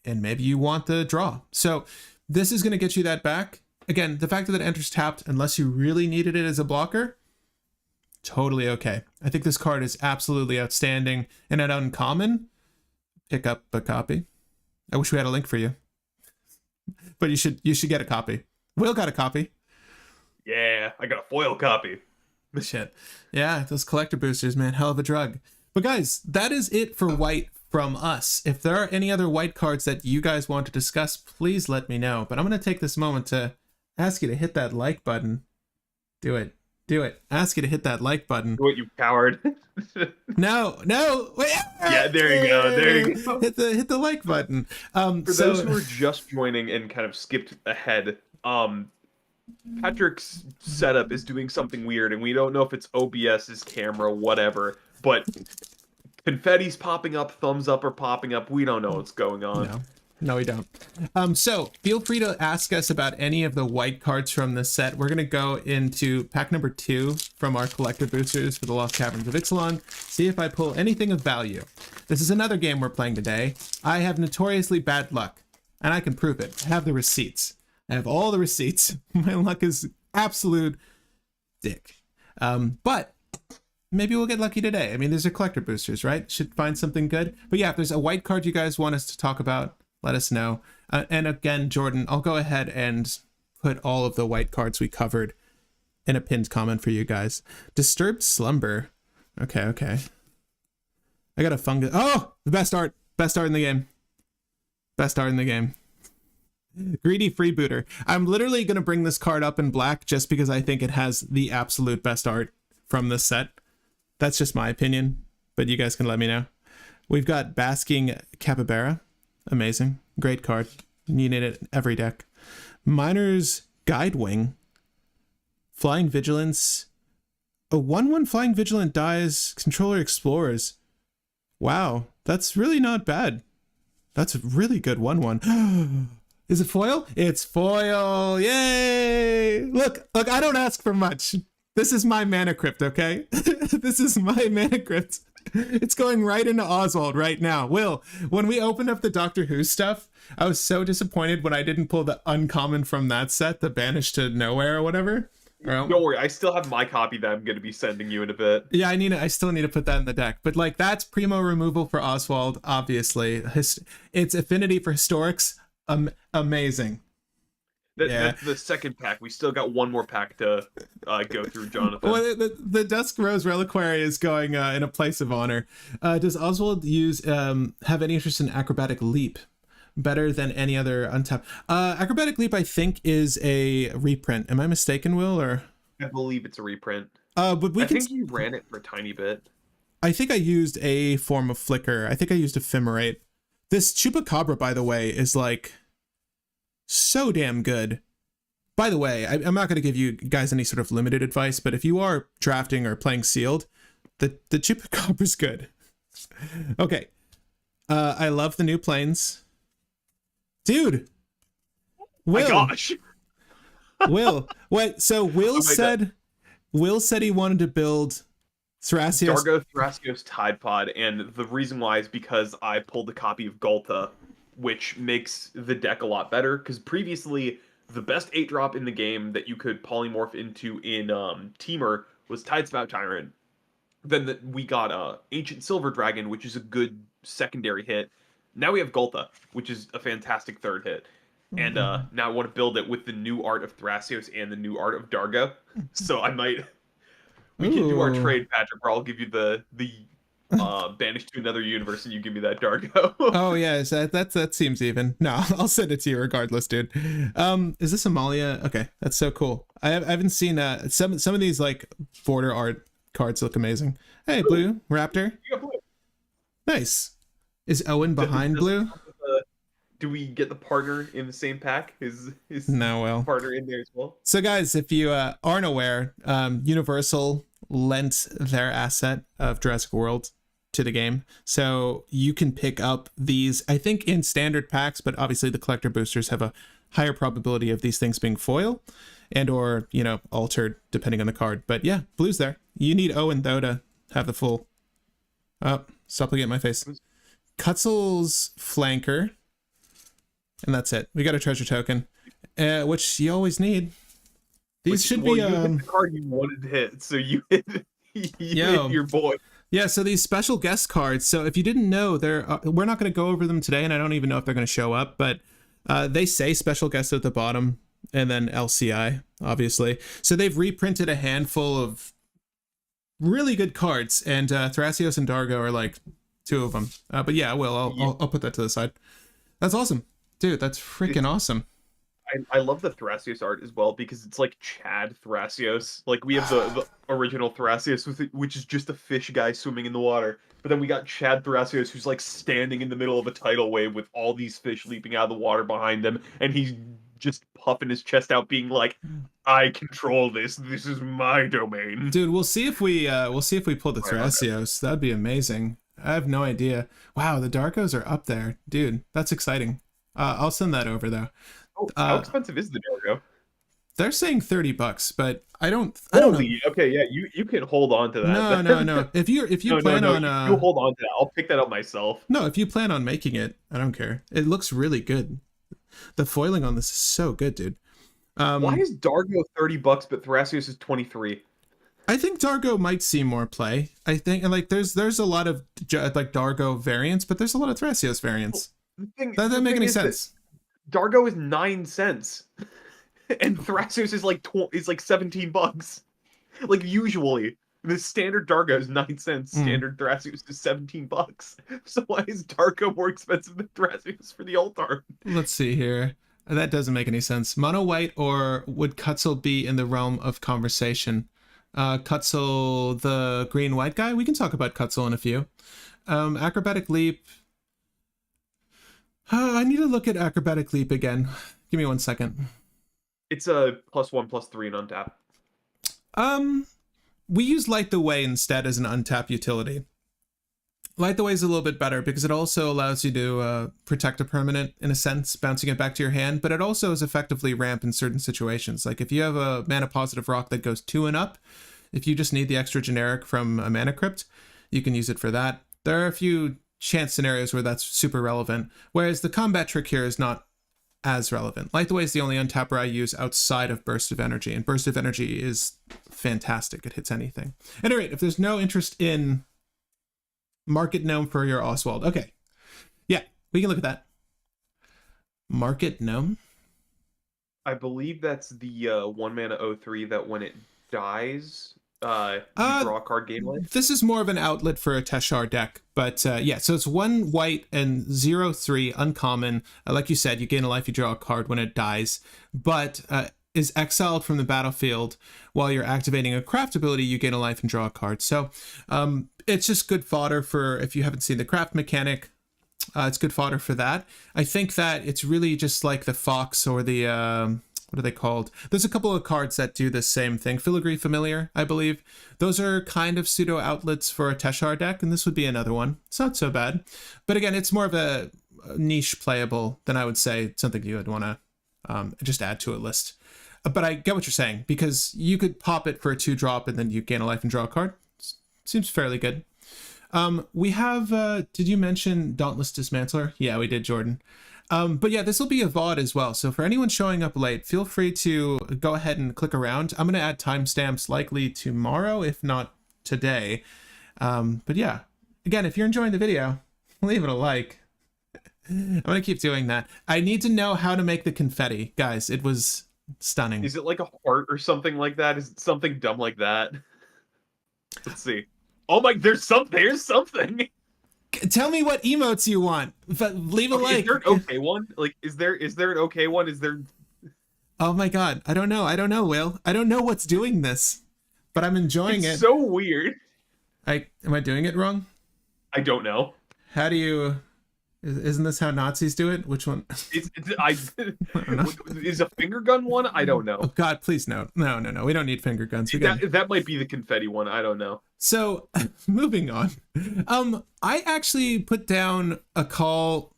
and maybe you want the draw. So this is going to get you that back. Again, the fact that it enters tapped, unless you really needed it as a blocker, totally okay. I think this card is absolutely outstanding, and at uncommon, pick up a copy. I wish we had a link for you, but you should get a copy. Will got a copy. Yeah, I got a foil copy. Shit. Yeah, those collector boosters, man, hell of a drug. But guys, that is it for white from us. If there are any other white cards that you guys want to discuss, please let me know. But I'm going to take this moment to ask you to hit that like button. Do it. Ask you to hit that like button. Do it, you coward. No. Wait. Yeah, there you go. Hit the like button. For those who are just joining and kind of skipped ahead, Patrick's setup is doing something weird, and we don't know if it's OBS's camera, whatever, but confetti's popping up, thumbs up are popping up. We don't know what's going on. No, we don't. So feel free to ask us about any of the white cards from this set. We're going to go into pack number 2 from our collector boosters for the Lost Caverns of Ixalan. See if I pull anything of value. This is another game we're playing today. I have notoriously bad luck, and I can prove it. I have the receipts. I have all the receipts. My luck is absolute dick. But maybe we'll get lucky today. I mean, there's a collector boosters, right? Should find something good. But yeah, if there's a white card you guys want us to talk about, let us know. And again, Jordan, I'll go ahead and put all of the white cards we covered in a pinned comment for you guys. Disturbed Slumber. Okay. I got a fungus. Oh, the best art in the game. Best art in the game. Greedy Freebooter. I'm literally going to bring this card up in black just because I think it has the absolute best art from this set. That's just my opinion, but you guys can let me know. We've got Basking Capybara. Amazing. Great card. Needed it in every deck. Miner's Guidewing. Flying Vigilance. A 1/1 Flying Vigilant dies. Controller explores. Wow. That's really not bad. That's a really good 1/1. Is it foil? It's foil. Yay! Look, I don't ask for much. This is my mana crypt, okay? This is my mana crypt. It's going right into Oswald right now. Will, when we opened up the Doctor Who stuff, I was so disappointed when I didn't pull the uncommon from that set, the Banished to Nowhere or whatever. Don't worry, I still have my copy that I'm going to be sending you in a bit. Yeah, I still need to put that in the deck. But like, that's primo removal for Oswald, obviously. Its affinity for historics, amazing. That's the second pack. We still got one more pack to go through, Jonathan. Well, the Dusk Rose Reliquary is going in a place of honor. Does Oswald have any interest in Acrobatic Leap? Better than any other untap. Acrobatic Leap, I think, is a reprint. Am I mistaken, Will? Or I believe it's a reprint. But I think you ran it for a tiny bit. I think I used a form of Flicker. I think I used Ephemerate. This Chupacabra, by the way, is like so damn good. By the way, I'm not going to give you guys any sort of limited advice, but if you are drafting or playing sealed, the cheaper copper's good. Okay. I love the new planes. Dude. My Will. gosh. Will. Wait, so Will said he wanted to build Thrasios. Dargo Thrasios Tide Pod, and the reason why is because I pulled a copy of Gulta, which makes the deck a lot better, because previously the best 8-drop in the game that you could polymorph into in Teamer was Tidespout Tyrant. Then we got Ancient Silver Dragon, which is a good secondary hit. Now we have Gulta, which is a fantastic third hit. And now I want to build it with the new art of Thrasios and the new art of Dargo. So I might... We can do our trade, Patrick, where I'll give you the Banished to Another Universe, and you give me that Dargo. Oh yeah, that seems even. No, I'll send it to you regardless, dude. Is this Amalia? Okay, that's so cool. I haven't seen some of these like border art cards look amazing. Hey, Blue Raptor. You got Blue. Nice. Is Owen behind Blue? Do we get the partner in the same pack? Is no, well, partner in there as well? So guys, if you aren't aware, Universal lent their asset of Jurassic World to the game, so you can pick up these, I think, in standard packs, but obviously the collector boosters have a higher probability of these things being foil and or, you know, altered depending on the card. But yeah, Blue's there. You need Owen though to have the full. Oh, stop looking at my face. Cutzel's flanker. And that's it. We got a treasure token, which you always need. These should be. You hit the card you wanted to hit, so you hit hit your boy. Yeah. So these special guest cards. So if you didn't know, we're not going to go over them today, and I don't even know if they're going to show up. But they say special guest at the bottom, and then LCI, obviously. So they've reprinted a handful of really good cards, and Thrasios and Dargo are like two of them. But yeah, I'll put that to the side. That's awesome. Dude, that's freaking awesome. I love the Thrasios art as well, because it's like Chad Thrasios. Like, we have the original Thrasios, which is just a fish guy swimming in the water. But then we got Chad Thrasios, who's like standing in the middle of a tidal wave with all these fish leaping out of the water behind him. And he's just puffing his chest out, being like, I control this. This is my domain. Dude, we'll see if we pull the Thrasios. That'd be amazing. I have no idea. Wow, the Darkos are up there. Dude, that's exciting. I'll send that over though. Oh, how expensive is the Dargo? They're saying $30, but I don't know. Okay, yeah, you can hold on to that. No. If you plan on you hold on to that. I'll pick that up myself. No, if you plan on making it, I don't care. It looks really good. The foiling on this is so good, dude. Why is Dargo $30 but Thrasios is $23? I think Dargo might see more play. I think, and like there's a lot of like Dargo variants, but there's a lot of Thrasios variants. That doesn't make any sense. Dargo is 9 cents, and Thrasios is like $17. Like, usually the standard Dargo is 9 cents. Standard Thrasios is $17. So why is Dargo more expensive than Thrasios for the alt art? Let's see here. That doesn't make any sense. Mono white, or would Cutzel be in the realm of conversation? Cutzel, the green white guy. We can talk about Cutzel in a few. Acrobatic leap. I need to look at Acrobatic Leap again. Give me 1 second. It's a +1/+3 and untap. We use Light the Way instead as an untap utility. Light the Way is a little bit better because it also allows you to protect a permanent, in a sense, bouncing it back to your hand, but it also is effectively ramp in certain situations. Like if you have a mana positive rock that goes 2 and up, if you just need the extra generic from a mana crypt, you can use it for that. There are a few chance scenarios where that's super relevant, whereas the combat trick here is not as relevant. Light the Way is the only untapper I use outside of Burst of Energy, and Burst of Energy is fantastic. It hits anything. At any rate, if there's no interest in Market Gnome for your Oswald, okay, yeah, we can look at that. Market Gnome? I believe that's the 1 mana 0/3 that when it dies, you draw a card game life. This is more of an outlet for a Teshar deck, but yeah, so it's 1 white and 0/3 uncommon. Like you said, you gain a life, you draw a card when it dies, but is exiled from the battlefield. While you're activating a craft ability, you gain a life and draw a card. So it's just good fodder for, if you haven't seen the craft mechanic, it's good fodder for that. I think that it's really just like the Fox or the what are they called? There's a couple of cards that do the same thing. Filigree Familiar, I believe. Those are kind of pseudo outlets for a Teshar deck, and this would be another one. It's not so bad. But again, it's more of a niche playable than I would say something you would want to just add to a list. But I get what you're saying, because you could pop it for a 2-drop and then you gain a life and draw a card. Seems fairly good. We have, did you mention Dauntless Dismantler? Yeah, we did, Jordan. But yeah, this will be a VOD as well. So for anyone showing up late, feel free to go ahead and click around. I'm going to add timestamps likely tomorrow, if not today. But yeah, again, if you're enjoying the video, leave it a like. I'm going to keep doing that. I need to know how to make the confetti. Guys, it was stunning. Is it like a heart or something like that? Is it something dumb like that? Let's see. Oh my, there's something. Tell me what emotes you want. Leave a like. Is there an okay one? Like, is there an okay one? Is there? Oh my god, I don't know, Will. I don't know what's doing this, but I'm enjoying it. It's so weird. Am I doing it wrong? I don't know. How do you? Isn't this how Nazis do it? Which one? I don't know. Is a finger gun one? I don't know. Oh God, please no. We don't need finger guns. That might be the confetti one. I don't know. So, moving on. I actually put down a call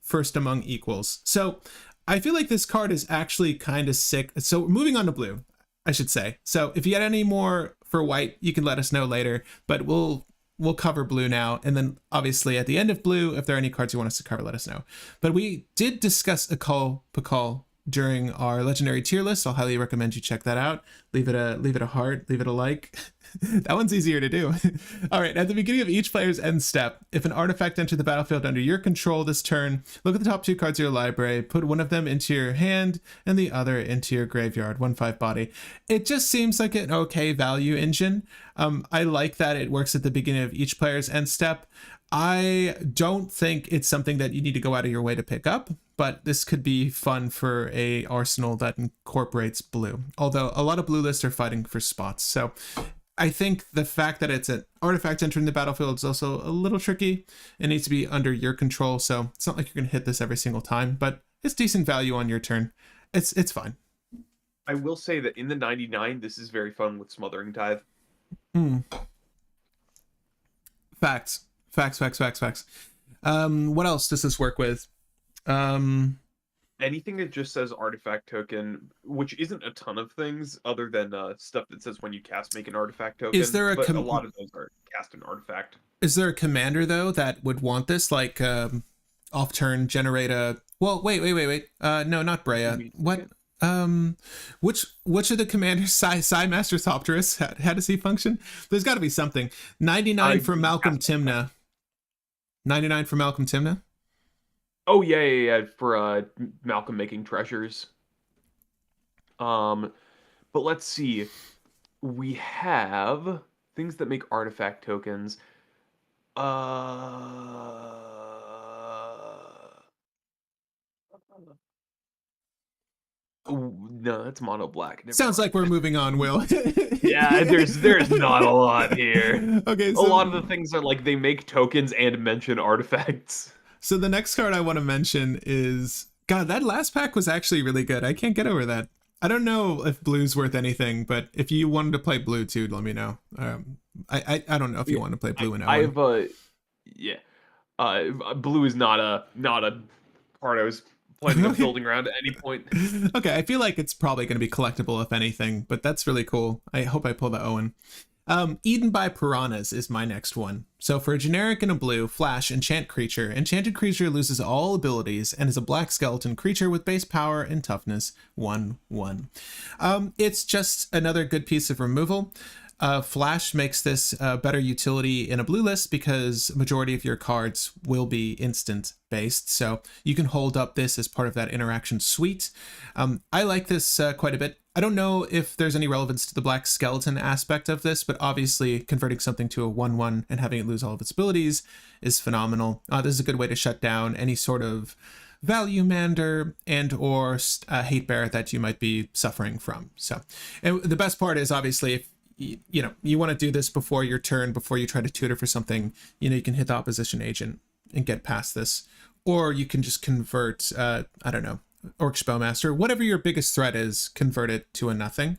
first among equals. So, I feel like this card is actually kind of sick. So, moving on to blue, I should say. So, if you get any more for white, you can let us know later. But we'll cover blue now, and then obviously at the end of blue, if there are any cards you want us to cover, let us know. But we did discuss a call during our legendary tier list. I'll highly recommend you check that out. Leave it a heart, leave it a like. That one's easier to do. All right, at the beginning of each player's end step, if an artifact entered the battlefield under your control this turn, look at the top 2 cards of your library, put one of them into your hand and the other into your graveyard, 1/5 body. It just seems like an okay value engine. I like that it works at the beginning of each player's end step. I don't think it's something that you need to go out of your way to pick up, but this could be fun for a arsenal that incorporates blue. Although a lot of blue lists are fighting for spots. So I think the fact that it's an artifact entering the battlefield is also a little tricky. It needs to be under your control, so it's not like you're going to hit this every single time, but it's decent value on your turn. It's fine. I will say that in the 99, this is very fun with Smothering Tithe. Facts. What else does this work with? Anything that just says artifact token, which isn't a ton of things other than stuff that says when you cast make an artifact token. Is there a lot of those are cast an artifact. Is there a commander though that would want this, like off turn generate a? Well, wait. No, not Brea. What? Which of the commanders? Master Thopterus. How does he function? There's got to be something. 99 for Malcolm Timna. 99 for Malcolm Timna. Oh yeah, for Malcolm making treasures. But let's see. We have things that make artifact tokens. No, that's mono black. Sounds like we're moving on, Will. Yeah, there's not a lot here. Okay, so a lot of the things are like they make tokens and mention artifacts. So the next card I want to mention is, God, that last pack was actually really good. I can't get over that. I don't know if blue's worth anything, but if you wanted to play blue too, let me know. I don't know if you want to play blue now. Blue is not a part I was planning on building around at any point. Okay, I feel like it's probably going to be collectible if anything, but that's really cool. I hope I pull the Owen. Eaten by Piranhas is my next one. So for a generic and a blue, flash, enchant creature. Enchanted creature loses all abilities and is a black skeleton creature with base power and toughness 1/1. It's just another good piece of removal. Flash makes this better utility in a blue list because majority of your cards will be instant based. So you can hold up this as part of that interaction suite. I like this quite a bit. I don't know if there's any relevance to the black skeleton aspect of this, but obviously converting something to a 1/1 and having it lose all of its abilities is phenomenal. This is a good way to shut down any sort of value mander and or hate bear that you might be suffering from. So, and the best part is obviously if you want to do this before your turn, before you try to tutor for something, you can hit the opposition agent and get past this, or you can just convert, I don't know, Orcish Bowmaster, whatever your biggest threat is, convert it to a nothing.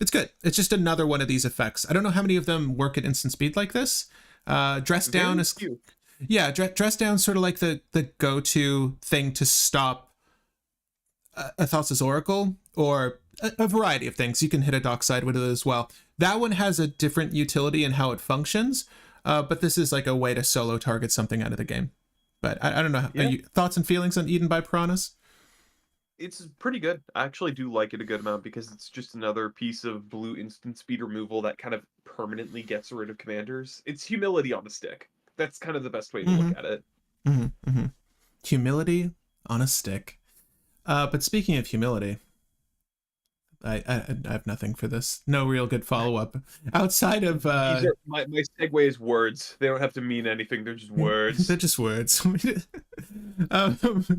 It's good. It's just another one of these effects. I don't know how many of them work at instant speed like this. Dress down is few. Yeah, dress down sort of like the go-to thing to stop Athos' Oracle, or a variety of things. You can hit a dockside with it as well. That one has a different utility in how it functions, but this is like a way to solo target something out of the game. But I don't know. Yeah. Thoughts and feelings on Eden by Piranhas? It's pretty good. I actually do like it a good amount because it's just another piece of blue instant speed removal that kind of permanently gets rid of commanders. It's humility on a stick. That's kind of the best way to look at it. Humility on a stick. But speaking of humility, I have nothing for this. No real good follow-up outside of my segue is words. They don't have to mean anything. They're just words. They're just words.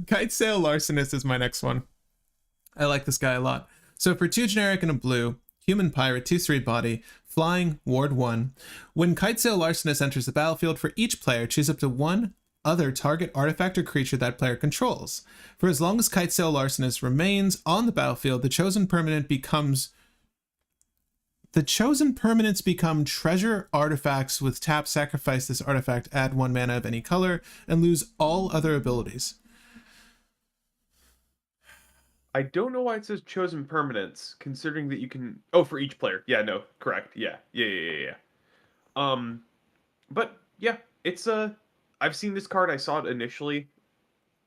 Kite Sail Larcenist is my next one. I like this guy a lot. So for 2 generic and a blue, human pirate, 2/3 body, flying, ward 1. When Kite Sail Larcenist enters the battlefield, for each player, choose up to 1 other target artifact or creature that player controls. For as long as Kite Sail Larcenist remains on the battlefield, the chosen permanents become treasure artifacts with tap, sacrifice this artifact, add 1 mana of any color, and lose all other abilities. I don't know why it says chosen permanents, considering that you can... Oh, for each player. Yeah, no, correct. Yeah. But yeah, it's I've seen this card. I saw it initially.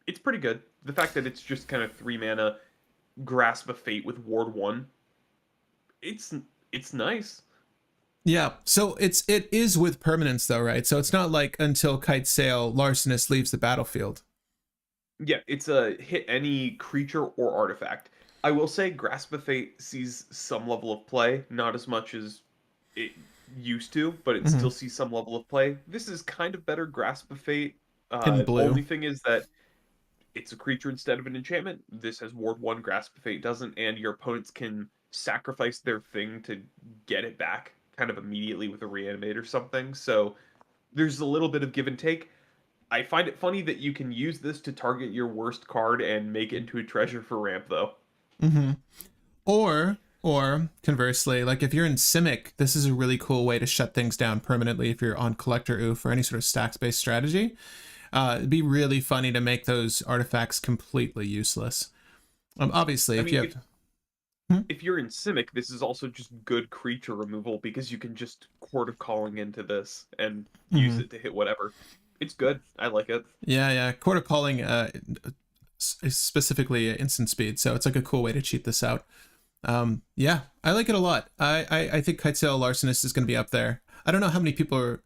It's pretty good. The fact that it's just kind of 3 mana, Grasp of Fate with ward 1. It's nice. Yeah, so it is with permanence though, right? So it's not like until Kite Sail Larcenist leaves the battlefield. Yeah, it's a hit any creature or artifact. I will say Grasp of Fate sees some level of play, not as much as it used to, but it still sees some level of play. This is kind of better Grasp of Fate. In blue. Only thing is that it's a creature instead of an enchantment. This has ward 1, Grasp of Fate doesn't, and your opponents can sacrifice their thing to get it back kind of immediately with a reanimate or something. So there's a little bit of give and take. I find it funny that you can use this to target your worst card and make it into a treasure for ramp, though. Or conversely, like if you're in Simic, this is a really cool way to shut things down permanently if you're on Collector Oof or any sort of stacks-based strategy. It'd be really funny to make those artifacts completely useless. Obviously, if you're in Simic, this is also just good creature removal because you can just Court of Calling into this and use it to hit whatever. It's good. I like it. Yeah. Court of Calling is specifically instant speed, so it's like a cool way to cheat this out. Yeah, I like it a lot. I think Kite Sail Larcenist is going to be up there. I don't know how many people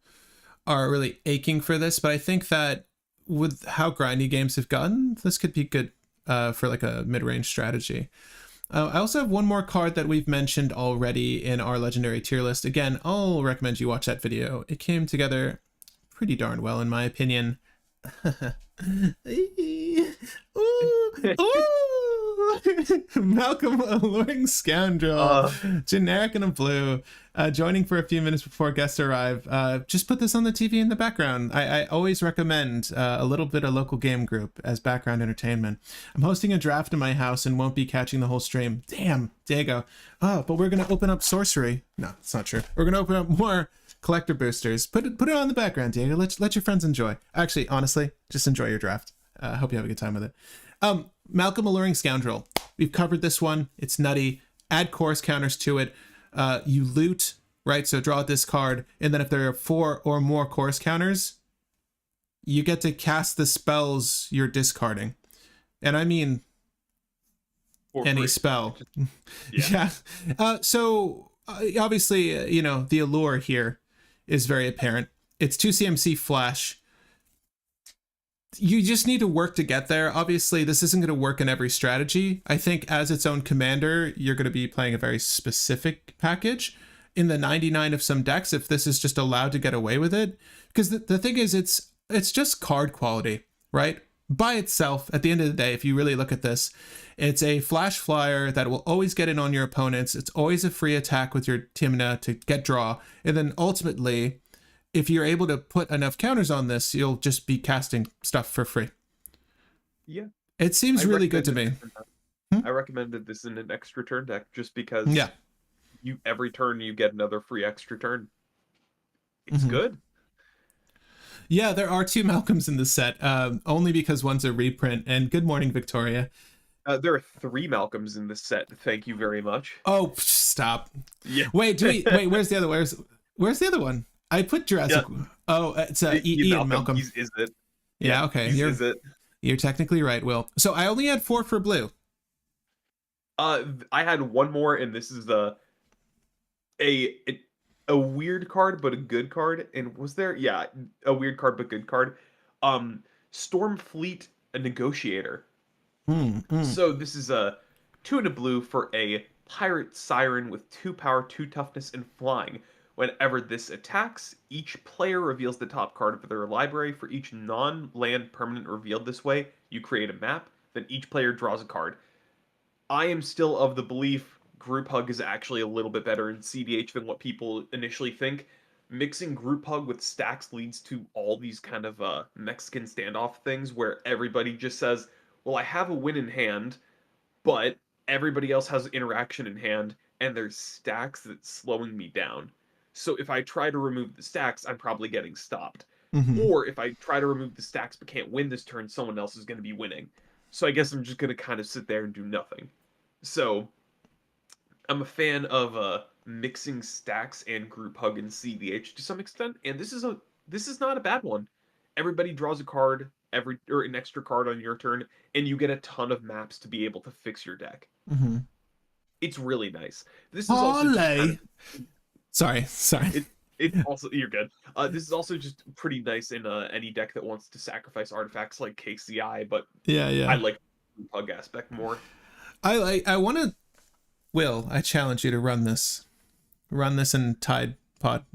are really aching for this, but I think that with how grindy games have gotten, this could be good for like a mid-range strategy. I also have one more card that we've mentioned already in our legendary tier list. Again, I'll recommend you watch that video. It came together pretty darn well, in my opinion. Malcolm, Alluring Scoundrel, generic and a blue, joining for a few minutes before guests arrive. Just put this on the TV in the background. I always recommend a little bit of local game group as background entertainment. I'm hosting a draft in my house and won't be catching the whole stream. Damn, Diego. Oh, but we're going to open up sorcery. No, it's not true. We're going to open up more collector boosters. Put it on the background, Diego. Let your friends enjoy. Actually, honestly, just enjoy your draft. Hope you have a good time with it. Malcolm, Alluring Scoundrel. We've covered this one. It's nutty. Add chorus counters to it. You loot, right? So draw this card, and then if there are 4 or more chorus counters, you get to cast the spells you're discarding. And I mean any spell. Yeah. So obviously, the allure here is very apparent. It's 2 CMC flash. You just need to work to get there. Obviously, this isn't going to work in every strategy. I think as its own commander, you're going to be playing a very specific package. In the 99 of some decks, if this is just allowed to get away with it. Because the thing is, it's just card quality, right? By itself, at the end of the day, if you really look at this, it's a flash flyer that will always get in on your opponents. It's always a free attack with your Timna to get draw. And then ultimately, if you're able to put enough counters on this, you'll just be casting stuff for free. Yeah. It seems I really good to recommended me. this Hmm? I recommended this in an extra turn deck just Yeah. because you every turn you get another free extra turn. It's Hmm. good. Yeah, there are two Malcolms in the set, only because one's a reprint. And good morning, Victoria. There are 3 Malcolms in this set. Thank you very much. Oh, stop. Yeah. Wait, do we wait? Where's the other? Where's the other one? I put Yeah. Jurassic. Oh, it's Ian Malcolm. Malcolm. He's is it. Yeah. Yeah, okay. He's is it. You're technically right, Will. So I only had 4 for blue. I had one more, and this is a a weird card but a good card. And was there? Yeah, a weird card but good card. Stormfleet, a negotiator. Mm. So this is a 2 and a blue for a pirate siren with 2 power, 2 toughness, and flying. Whenever this attacks, each player reveals the top card of their library. For each non-land permanent revealed this way, you create a map. Then each player draws a card. I am still of the belief Group Hug is actually a little bit better in CDH than what people initially think. Mixing Group Hug with stacks leads to all these kind of Mexican standoff things where everybody just says, well, I have a win in hand, but everybody else has interaction in hand, and there's stacks that's slowing me down. So if I try to remove the stacks, I'm probably getting stopped. Hmm. Or if I try to remove the stacks but can't win this turn, someone else is going to be winning. So I guess I'm just going to kind of sit there and do nothing. So I'm a fan of mixing stacks and group hug and CDH to some extent, and this is not a bad one. Everybody draws a card or an extra card on your turn, and you get a ton of maps to be able to fix your deck. Hmm. It's really nice. This is also just kind of, Sorry. it also you're good. This is also just pretty nice in any deck that wants to sacrifice artifacts like KCI, but I Yeah. like the hug aspect more. I want to. Will, I challenge you to run this. Run this in Tide Pod.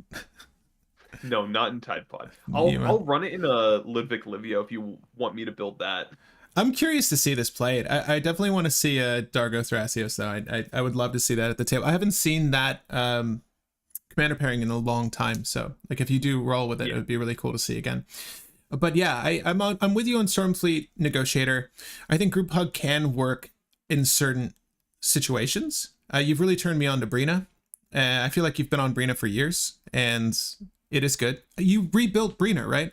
No, not in Tide Pod. You I'll run it in a Lidvik Livio if you want me to build that. I'm curious to see this played. I definitely want to see a Dargo Thrasios though. I would love to see that at the table. I haven't seen that commander pairing in a long time. So like if you do roll with it, Yeah. it would be really cool to see again. But yeah, I'm with you on Stormfleet Negotiator. I think Group Hug can work in certain situations. You've really turned me on to Brina. I feel like you've been on Brina for years, and it is good. You rebuilt Brina, right?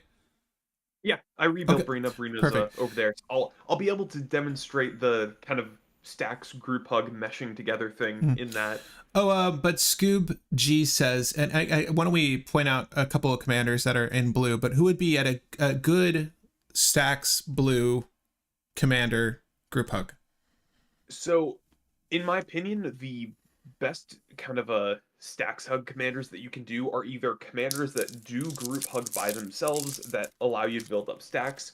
Yeah, I rebuilt Okay, Brina. Brina's perfect. over there. I'll be able to demonstrate the kind of stacks group hug meshing together thing in that. Oh, but Scoob G says, and why don't we point out a couple of commanders that are in blue, but who would be at a good stacks blue commander group hug? So, in my opinion, the best kind of stacks hug commanders that you can do are either commanders that do group hug by themselves that allow you to build up stacks,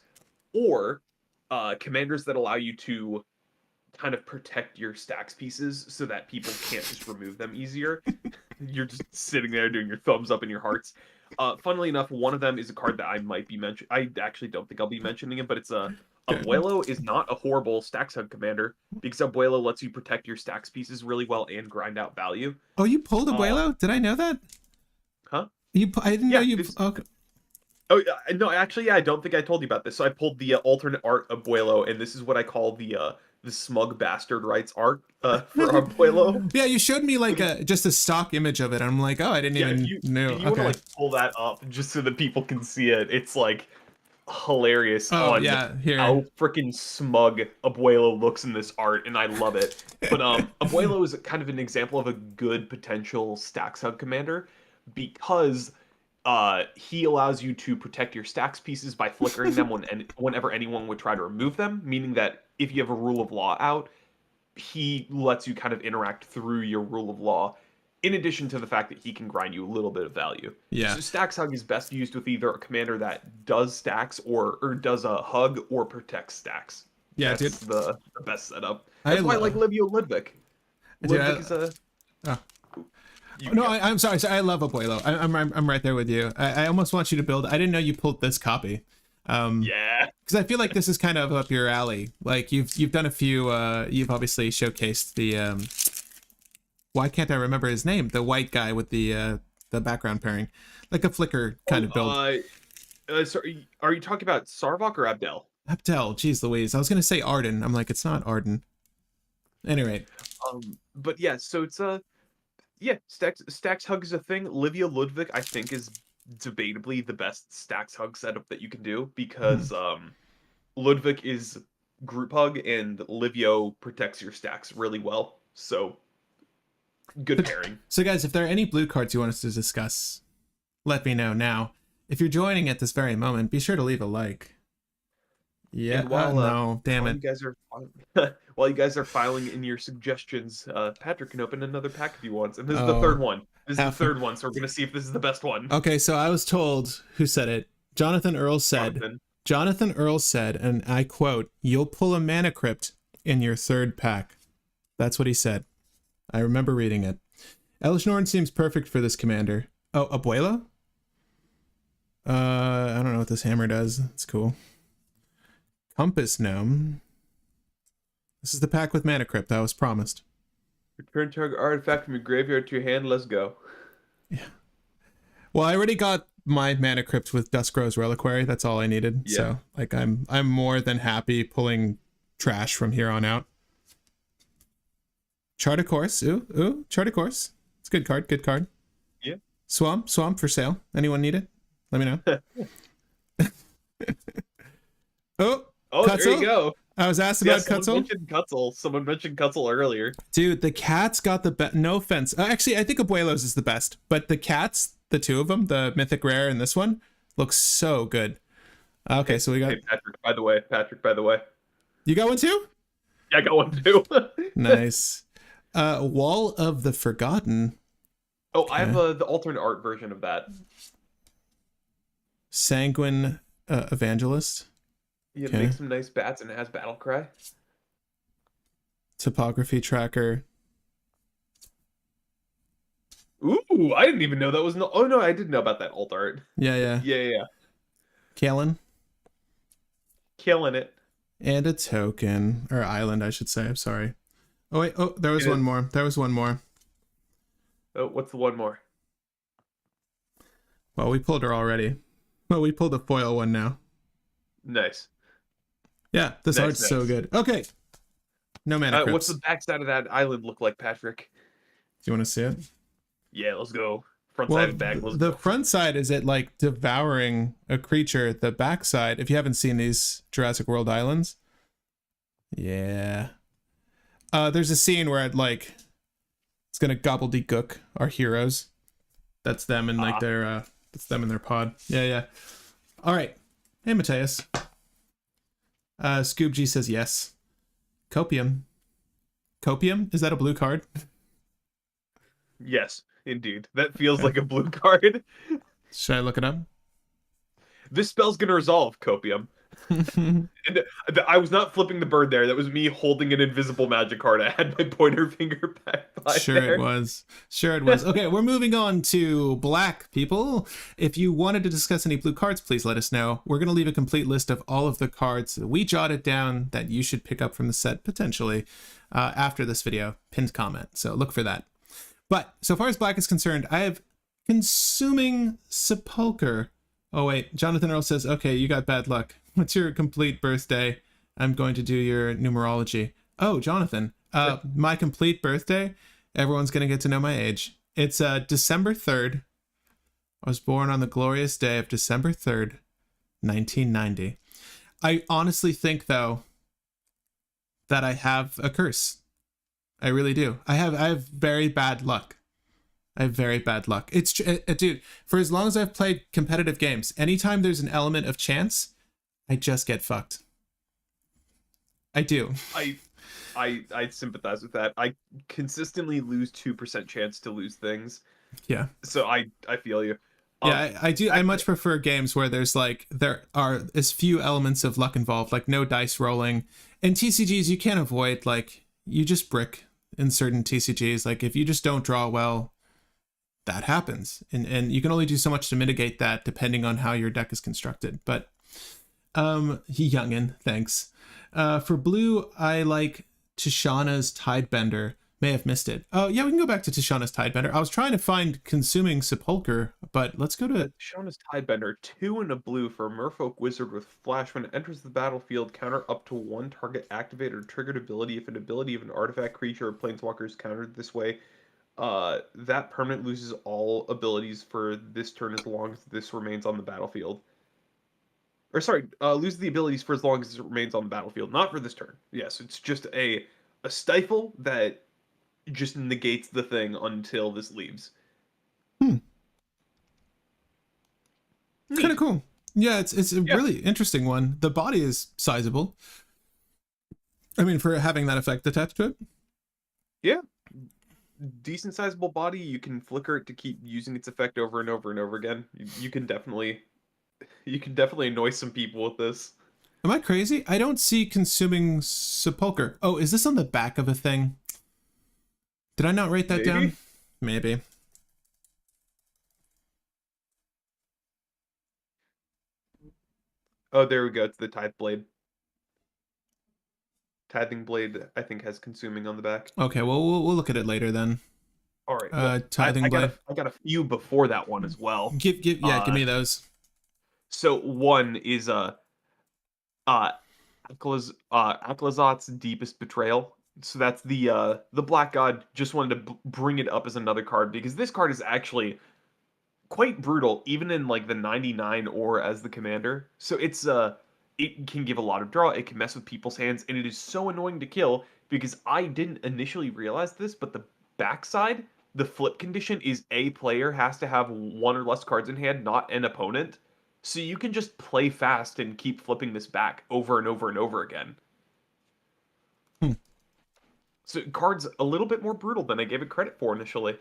or commanders that allow you to kind of protect your stacks pieces so that people can't just remove them easier. You're just sitting there doing your thumbs up and your hearts. Funnily enough, one of them is a card that I might be mentioning. I actually don't think I'll be mentioning it, but it's a Abuelo is not a horrible stacks hug commander because Abuelo lets you protect your stacks pieces really well and grind out value. Oh, you pulled Uh, Abuelo? Did I know that? huh? I didn't know Yeah. you. Okay. Oh no, actually, yeah, I don't think I told you about this. So I pulled the alternate art Abuelo, and this is what I call the smug bastard rights art for Abuelo. Yeah, you showed me like just a stock image of it. I'm like, oh, I didn't Yeah, even know. if you want to Okay. like pull that up just so that people can see it, it's like hilarious Oh on yeah, here. how freaking smug Abuelo looks in this art, and I love it. But Abuelo is kind of an example of a good potential stacks hug commander because he allows you to protect your stacks pieces by flickering them whenever anyone would try to remove them, meaning that if you have a rule of law out, he lets you kind of interact through your rule of law, in addition to the fact that he can grind you a little bit of value. Yeah. So stacks hug is best used with either a commander that does stacks or does a hug or protects stacks. Yeah, That's dude. the best setup. I That's why I like love- Livio Lidvik. Dude, Lidvik is a... Oh. You- No, yeah. I'm sorry. I love Abuelo. I'm right there with you. I almost want you to build. I didn't know you pulled this copy. Yeah. Because I feel like this is kind of up your alley. Like you've done a few. You've obviously showcased the. Why can't I remember his name? The white guy with the background pairing, like a flicker kind of build. Sorry, are you talking about Sarvok or Abdel? Abdel, geez Louise. I was gonna say Arden. I'm like, it's not Arden. At any rate. But yeah, so it's yeah, Stacks Hug is a thing. Livia Ludwig, I think, is debatably the best Stacks Hug setup that you can do because Ludwig is group hug and Livio protects your stacks really well. So good pairing. So guys, if there are any blue cards you want us to discuss, let me know now. If you're joining at this very moment, be sure to leave a like. Yeah, no, damn it. You guys are while you guys are filing in your suggestions, Patrick can open another pack if he wants. And this is the third one. This is the third one, so we're gonna see if this is the best one. Okay, so I was told, who said it? Jonathan Earl said, Jonathan Earl said, and I quote, "You'll pull a mana crypt in your third pack." That's what he said. I remember reading it. Elishnorn seems perfect for this commander. Oh, Abuelo? I don't know what this hammer does. It's cool. Compass Gnome. This is the pack with Mana Crypt I was promised. Return target artifact from your graveyard to your hand. Let's go. Yeah. Well, I already got my Mana Crypt with Duskrow's Reliquary. That's all I needed. Yeah. So, like, I'm more than happy pulling trash from here on out. Chart of Course. Ooh, Chart of Course. It's a good card. Good card. Yeah. Swamp for sale. Anyone need it? Let me know. Oh, Kutzel? There you go. I was asked about Kutzel. Someone mentioned Kutzel earlier. Dude, the cats got the best. No offense. Actually, I think Abuelo's is the best. But the cats, the two of them, the Mythic Rare and this one, looks so good. Okay, so we got... Hey, Patrick, by the way. You got one too? Yeah, I got one too. Nice. Wall of the Forgotten. Oh, okay. I have the alternate art version of that. Sanguine Evangelist. Yeah, okay. Makes some nice bats and it has Battle Cry. Topography Tracker. Ooh, I didn't even know that was no. Oh no, I did know about that alt art. Yeah. Kalen. Killing it. And a token. Or island, I should say. I'm sorry. Oh wait, there was one more. There was one more. Oh, what's the one more? Well, we pulled her already. Well, we pulled the foil one now. Nice. Yeah, this art's so good. Okay. No mana crypts. What's the backside of that island look like, Patrick? Do you want to see it? Yeah, let's go. Front side and back. The front side is it like devouring a creature. The back side, if you haven't seen these Jurassic World islands. Yeah. There's a scene where it's gonna gobbledygook our heroes. That's them in like their that's them in their pod. Yeah. All right. Hey, Mateus. Scoob G says yes. Copium. Copium? Is that a blue card? Yes, indeed. That feels like a blue card. Should I look it up? This spell's gonna resolve Copium. And I was not flipping the bird there. That was me holding an invisible magic card. I had my pointer finger back by Sure it was. Okay, we're moving on to black, people. If you wanted to discuss any blue cards, please let us know. We're going to leave a complete list of all of the cards that we jotted down that you should pick up from the set, potentially, after this video. Pinned comment, so look for that. But so far as black is concerned, I have Consuming Sepulcher. Oh wait, Jonathan Earl says, okay, you got bad luck. What's your complete birthday? I'm going to do your numerology. Oh, Jonathan, my complete birthday, everyone's going to get to know my age. It's December 3rd. I was born on the glorious day of December 3rd, 1990. I honestly think, though, that I have a curse. I really do. I have very bad luck. It's dude, for as long as I've played competitive games, anytime there's an element of chance, I just get fucked. I do. I sympathize with that. I consistently lose 2% chance to lose things. Yeah. So I feel you. Yeah, I do. I much prefer games where there are as few elements of luck involved, like no dice rolling. In TCGs, you can't avoid, you just brick in certain TCGs. Like, if you just don't draw well, that happens. And you can only do so much to mitigate that depending on how your deck is constructed. But, youngin, thanks. For blue, I like Tishana's Tidebender May have missed it. Oh, yeah, we can go back to Tishana's Tidebender. I was trying to find Consuming Sepulcher, but let's go to... Shauna's Tidebender, 2 and a blue for a Merfolk Wizard with Flash. When it enters the battlefield, counter up to 1 target activated or triggered ability. If an ability of an artifact, creature, or planeswalker is countered this way, that permanent loses all abilities for this turn as long as this remains on the battlefield. Or sorry, loses the abilities for as long as it remains on the battlefield. Not for this turn. Yes, it's just a stifle that just negates the thing until this leaves. Kind Neat. of cool. Yeah, it's a Yeah. really interesting one. The body is sizable. I mean, for having that effect attached to it. Yeah. Decent sizable body. You can flicker it to keep using its effect over and over and over again. You can definitely annoy some people with this. Am I crazy? I don't see Consuming Sepulcher. Oh, is this on the back of a thing? Did I not write that down? Maybe. Oh, there we go. It's the Tithe Blade. Tithing Blade, I think, has Consuming on the back. Okay, well, we'll look at it later then. All right. Well, Tithing Blade. I got a few before that one as well. Give me those. So one is Aklazot's Deepest Betrayal. So that's the Black God. Just wanted to bring it up as another card because this card is actually quite brutal, even in like the 99 or as the commander. So it's it can give a lot of draw, it can mess with people's hands, and it is so annoying to kill because I didn't initially realize this, but the backside, the flip condition is a player has to have 1 or less cards in hand, not an opponent. So you can just play fast and keep flipping this back over and over and over again. So card's a little bit more brutal than I gave it credit for initially.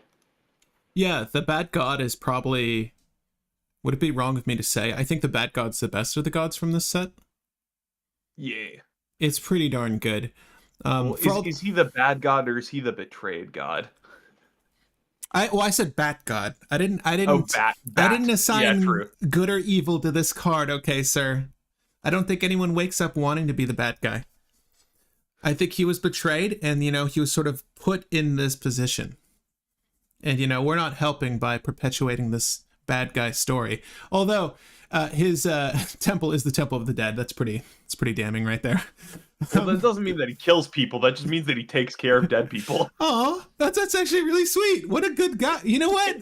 Yeah, the Bad God is probably... Would it be wrong of me to say? I think the Bad God's the best of the gods from this set. Yeah. It's pretty darn good. Well, is he the bad god or is he the betrayed god? I said Bat God. I didn't Oh, bat. I didn't assign true. good or evil to this card, okay, sir. I don't think anyone wakes up wanting to be the bad guy. I think he was betrayed and, he was sort of put in this position. And, we're not helping by perpetuating this bad guy story. Although his temple is the Temple of the Dead. It's pretty damning right there. Well, that doesn't mean that he kills people. That just means that he takes care of dead people. Oh, that's actually really sweet. What a good guy. You know what?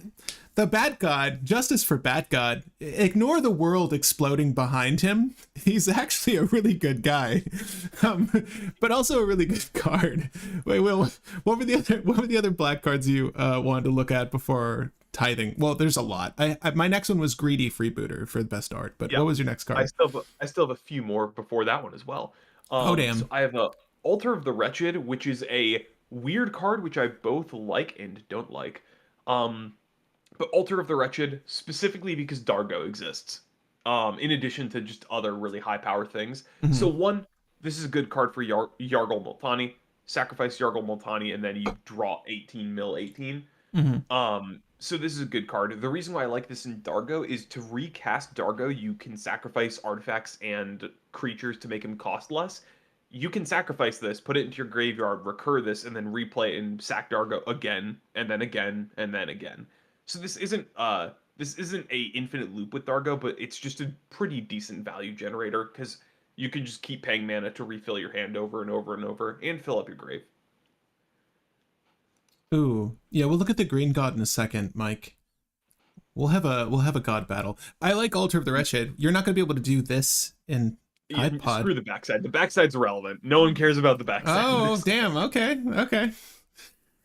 The Bad God, justice for Bad God, ignore the world exploding behind him. He's actually a really good guy, but also a really good card. Wait, Will, what were the other black cards you wanted to look at before Tithing? Well, there's a lot. My next one was Greedy Freebooter for the best art, but What was your next card? I still have a few more before that one as well. Oh, damn. So I have a Altar of the Wretched, which is a weird card which I both like and don't like. But Altar of the Wretched, specifically because Dargo exists, in addition to just other really high power things. Mm-hmm. So one, this is a good card for Yargle Multani. Sacrifice Yargle Multani, and then you draw 18 mil 18. Mm-hmm. So this is a good card. The reason why I like this in Dargo is to recast Dargo, you can sacrifice artifacts and creatures to make him cost less. You can sacrifice this, put it into your graveyard, recur this, and then replay it and sack Dargo again, and then again, and then again. So this isn't a infinite loop with Dargo, but it's just a pretty decent value generator because you can just keep paying mana to refill your hand over and over and over and fill up your grave. Ooh, yeah, we'll look at the Green God in a second, Mike. We'll have a god battle. I like Altar of the Wretched. You're not going to be able to do this in Tide Pod. Screw the backside. The backside's irrelevant. No one cares about the backside. Oh, damn. Okay.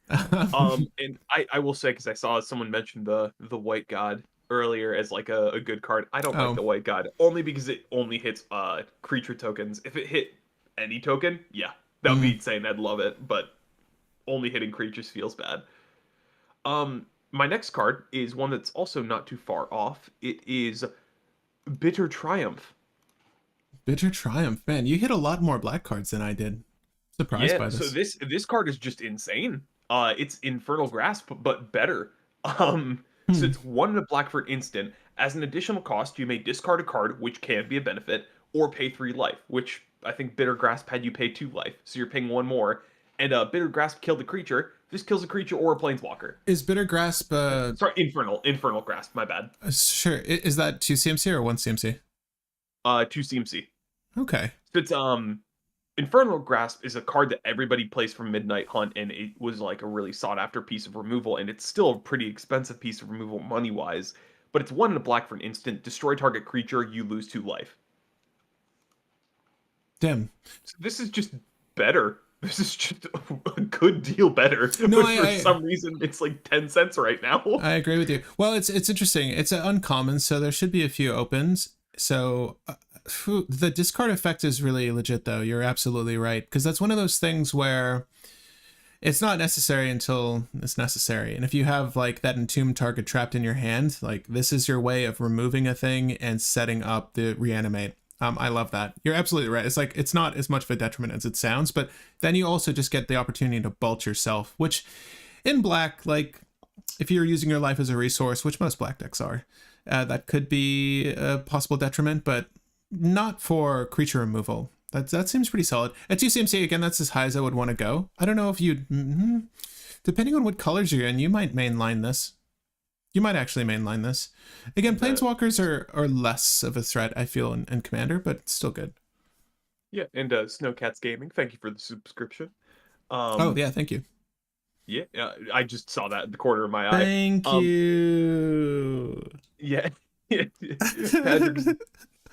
And I will say, because I saw someone mention the White God earlier as like a good card. I don't like the White God only because it only hits creature tokens. If it hit any token, yeah, that would be insane. I'd love it, but only hitting creatures feels bad. My next card is one that's also not too far off. It is Bitter Triumph. Bitter Triumph, man, you hit a lot more black cards than I did. Surprised by this. So this card is just insane. It's Infernal Grasp, but better. So it's 1 in a black for an instant. As an additional cost, you may discard a card, which can be a benefit, or pay 3 life, which I think Bitter Grasp had you pay 2 life. So you're paying 1 more. And Bitter Grasp killed the creature. Just kills a creature or a planeswalker. Is Bitter Grasp Sorry, Infernal Grasp, my bad. Sure. Is that 2 CMC or 1 CMC? 2 CMC. Okay. So it's Infernal Grasp is a card that everybody plays from Midnight Hunt, and it was like a really sought after piece of removal, and it's still a pretty expensive piece of removal money wise. But it's 1 in a black for an instant. Destroy target creature, you lose 2 life. Damn. So this is just better. This is just a good deal better. No, but for some reason, it's like 10 cents right now. I agree with you. Well, it's interesting. It's an uncommon, so there should be a few opens. So the discard effect is really legit, though. You're absolutely right. Because that's one of those things where it's not necessary until it's necessary. And if you have like that entombed target trapped in your hand, like this is your way of removing a thing and setting up the reanimate. I love that. You're absolutely right. It's like, it's not as much of a detriment as it sounds, but then you also just get the opportunity to bulk yourself, which in black, like if you're using your life as a resource, which most black decks are, that could be a possible detriment, but not for creature removal. That seems pretty solid. At 2 CMC, again, that's as high as I would want to go. I don't know if you'd, depending on what colors you're in, you might mainline this. You might actually mainline this. Again, planeswalkers are less of a threat, I feel, in Commander, but still good. Yeah, and Snowcats Gaming, thank you for the subscription. Oh, yeah, thank you. Yeah, I just saw that in the corner of my eye. Thank you. Yeah. Patrick's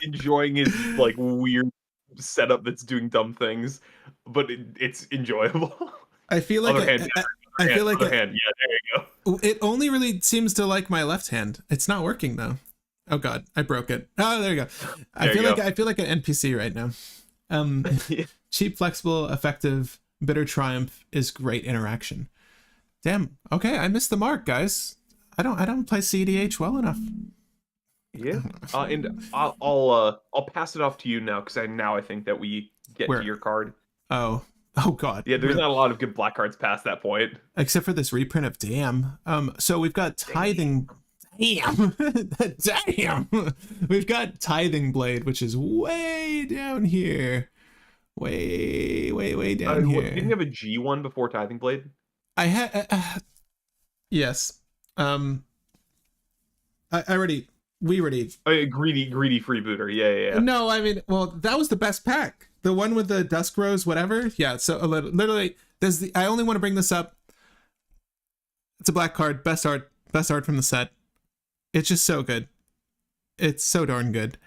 enjoying his, like, weird setup that's doing dumb things, but it's enjoyable. I feel like yeah, there you go. It only really seems to like my left hand. It's not working though. Oh god, I broke it. Oh, there you go. I feel like an NPC right now. Cheap, flexible, effective, bitter triumph is great interaction. Damn. Okay, I missed the mark, guys. I don't play CDH well enough. Yeah. And I'll pass it off to you now because I think that we get to your card. Oh god. Yeah, there's not a lot of good black cards past that point. Except for this reprint of Damn. So we've got Tithing. Damn. Damn. We've got Tithing Blade, which is way down here. Way down here. Didn't you have a G one before Tithing Blade? I had yes. We already greedy freebooter. Yeah. No, I mean, well, that was the best pack. The one with the Dusk Rose, whatever. Yeah, so literally, I only want to bring this up. It's a black card, best art from the set. It's just so good. It's so darn good.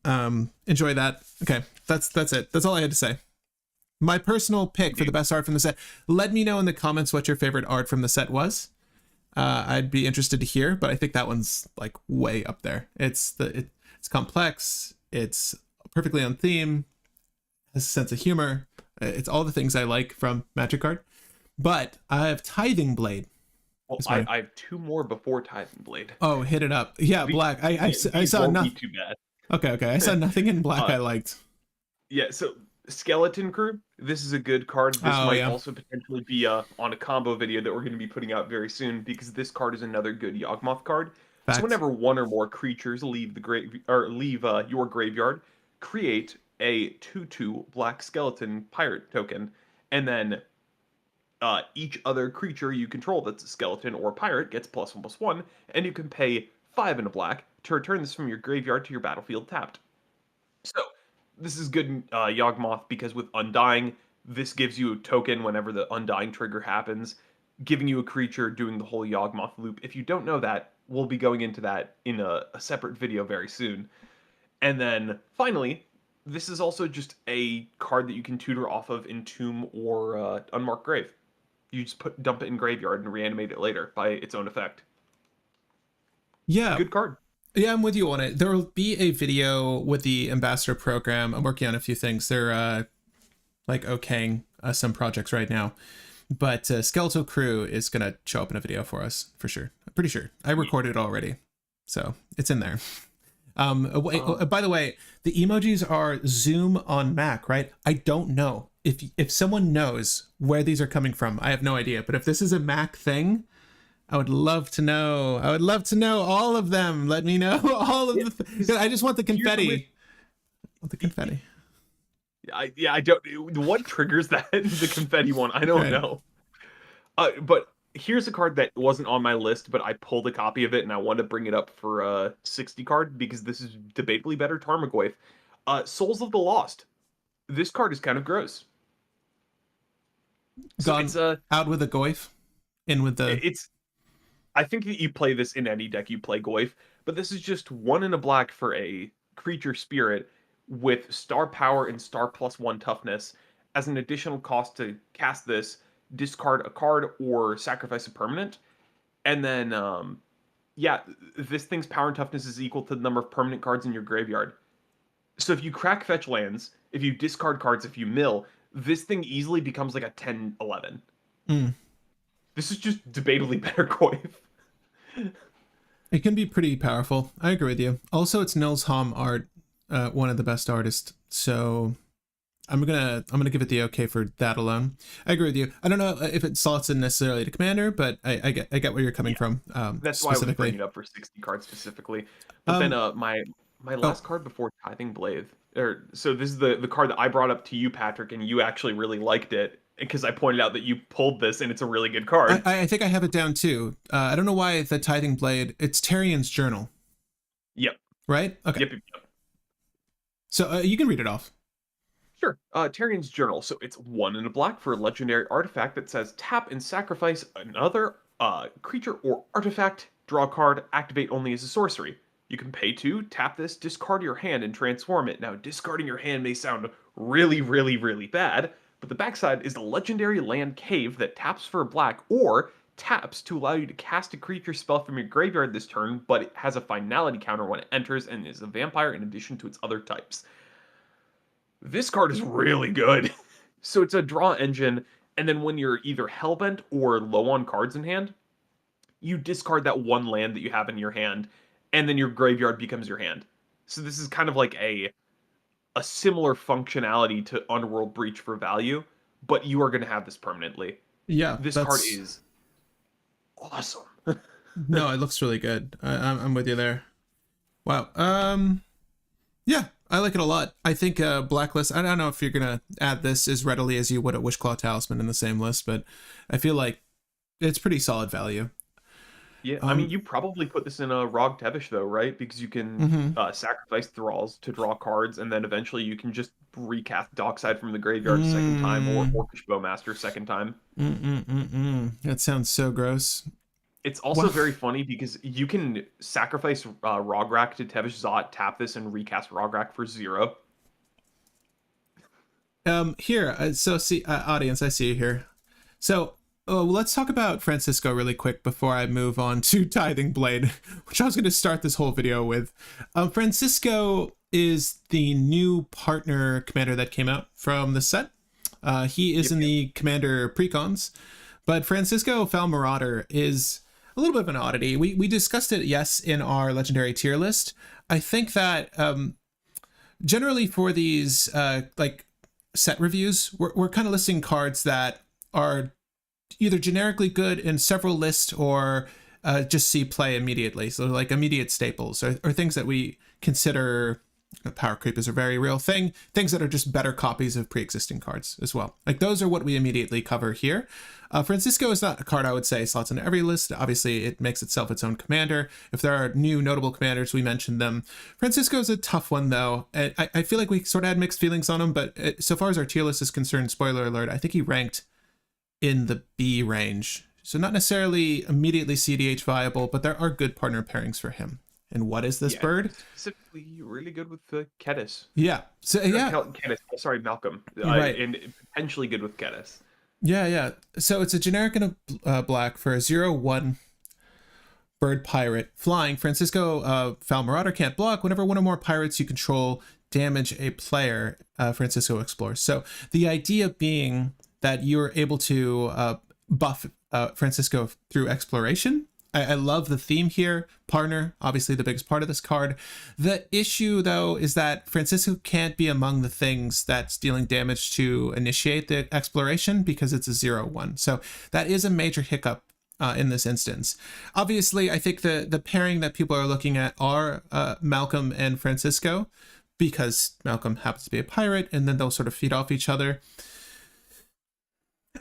Enjoy that. Okay, that's it. That's all I had to say. My personal pick for the best art from the set. Let me know in the comments what your favorite art from the set was. I'd be interested to hear, but I think that one's like way up there. It's complex. It's perfectly on theme. Has a sense of humor. It's all the things I like from Magic card. But I have Tithing Blade. Well, I have 2 more before Tithing Blade. Oh, hit it up. Yeah, black. I saw nothing. Too bad. Okay. I saw nothing in black I liked. Yeah, so Skeleton Crew. This is a good card. This might also potentially be on a combo video that we're going to be putting out very soon because this card is another good Yawgmoth card. Fact. So whenever 1 or more creatures leave your graveyard, create a 2/2 black skeleton pirate token, and then each other creature you control that's a skeleton or pirate gets +1/+1, and you can pay 5 in a black to return this from your graveyard to your battlefield tapped. So this is good Yawgmoth because with Undying, this gives you a token whenever the Undying trigger happens, giving you a creature doing the whole Yawgmoth loop. If you don't know that, we'll be going into that in a separate video very soon. And then finally, this is also just a card that you can tutor off of Entomb or Unmarked Grave. You just dump it in graveyard and reanimate it later by its own effect. Yeah. Good card. Yeah, I'm with you on it. There will be a video with the Ambassador program. I'm working on a few things. They're like okaying some projects right now. But Skeletal Crew is going to show up in a video for us, for sure. I'm pretty sure. I recorded it already. So it's in there. By the way, the emojis are Zoom on Mac, right? I don't know. If someone knows where these are coming from, I have no idea. But if this is a Mac thing, I would love to know. I would love to know all of them. Let me know all of the. I just want the confetti. I don't. What triggers that? The confetti one? I don't know. But here's a card that wasn't on my list, but I pulled a copy of it and I wanted to bring it up for a 60 card because this is debatably better Tarmogoyf. Souls of the Lost. This card is kind of gross. So Gone it's a out with a Goyf, in with the. it's I think that you play this in any deck you play Goyf, but this is just 1 in a black for a creature spirit with star power and star +1 toughness. As an additional cost to cast this, discard a card or sacrifice a permanent. And then yeah, this thing's power and toughness is equal to the number of permanent cards in your graveyard. So if you crack fetch lands, if you discard cards, if you mill, this thing easily becomes like a 10/11. Mm. This is just debatably better Coif. It can be pretty powerful. I agree with you. Also, it's Nils Holm art, one of the best artists. So I'm gonna give it the okay for that alone. I agree with you. I don't know if it slots in necessarily to commander, but I get where you're coming from. That's why I was bringing it up for 60 cards specifically. But then my last card before Tithing Blade, so this is the card that I brought up to you, Patrick, and you actually really liked it because I pointed out that you pulled this and it's a really good card. I think I have it down too. I don't know why the Tithing Blade. It's Tarian's Journal. Yep. Right. Okay. Yep. So you can read it off. Sure. Tarian's Journal. So it's 1 in a black for a legendary artifact that says tap and sacrifice another creature or artifact, draw a card, activate only as a sorcery. You can pay 2, tap this, discard your hand, and transform it. Now, discarding your hand may sound really, really, really bad, but the backside is the legendary land Cave that taps for a black or taps to allow you to cast a creature spell from your graveyard this turn, but it has a finality counter when it enters and is a vampire in addition to its other types. This card is really good. So it's a draw engine, and then when you're either hellbent or low on cards in hand, you discard that 1 land that you have in your hand, and then your graveyard becomes your hand. So this is kind of like a similar functionality to Underworld Breach for value, but you are going to have this permanently. Yeah, this card is awesome. No, it looks really good. I'm with you there. Wow. Yeah, I like it a lot. I think Blacklist, I don't know if you're going to add this as readily as you would a Wishclaw Talisman in the same list, but I feel like it's pretty solid value. Yeah, I mean, you probably put this in a Rog Tevish, though, right? Because you can sacrifice thralls to draw cards, and then eventually you can just recast Dockside from the graveyard a second time, or Orcish Bowmaster second time. That sounds so gross. It's also very funny because you can sacrifice Rograk to Tevish Zot, tap this, and recast Rograk for 0. Here, so see, audience, I see you here. So, let's talk about Francisco really quick before I move on to Tithing Blade, which I was going to start this whole video with. Francisco is the new partner commander that came out from the set. He is in the commander Precons, but Francisco Foul Marauder is a little bit of an oddity. We discussed it, yes, in our legendary tier list. I think that generally for these like set reviews, we're kind of listing cards that are either generically good in several lists or just see play immediately. So like immediate staples or things that we consider power creep is a very real thing. Things that are just better copies of pre-existing cards as well. Like those are what we immediately cover here. Francisco is not a card I would say slots into every list. Obviously, it makes itself its own commander. If there are new notable commanders, we mentioned them. Francisco is a tough one, though. And I feel like we sort of had mixed feelings on him, but so far as our tier list is concerned, spoiler alert, I think he ranked in the B range. So not necessarily immediately CDH viable, but there are good partner pairings for him. And what is this bird? Specifically, really good with Kedis. Yeah. So yeah. Kedis. Sorry, Malcolm. Right. And potentially good with Kedis. Yeah. So it's a generic and a black for a 0/1 bird pirate flying. Francisco Foul Marauder can't block. Whenever one or more pirates you control damage a player, Francisco explores. So the idea being that you're able to buff Francisco through exploration. I love the theme here. Partner, obviously the biggest part of this card. The issue, though, is that Francisco can't be among the things that's dealing damage to initiate the exploration because it's a 0/1. So that is a major hiccup in this instance. Obviously, I think the pairing that people are looking at are Malcolm and Francisco, because Malcolm happens to be a pirate, and then they'll sort of feed off each other.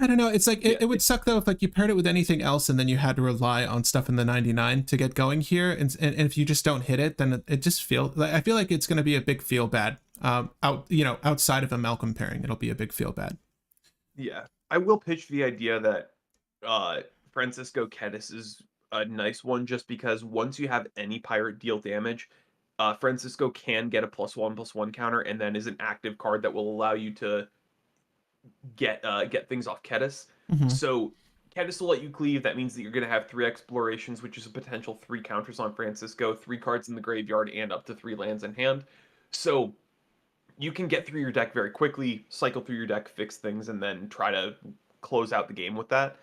I don't know. It's like Yeah, it would suck though if like you paired it with anything else and then you had to rely on stuff in the 99 to get going here, and if you just don't hit it, then it just feel like, I feel like it's going to be a big feel bad. Outside of a Malcolm pairing, it'll be a big feel bad. yeah. I will pitch the idea that Francisco Kedis is a nice one just because once you have any pirate deal damage, Francisco can get a +1/+1 counter and then is an active card that will allow you to get things off Kedis. Mm-hmm. So Kedis will let you cleave. That means that you're going to have 3 explorations, which is a potential 3 counters on Francisco, 3 cards in the graveyard, and up to 3 lands in hand. So you can get through your deck very quickly, cycle through your deck, fix things, and then try to close out the game with that.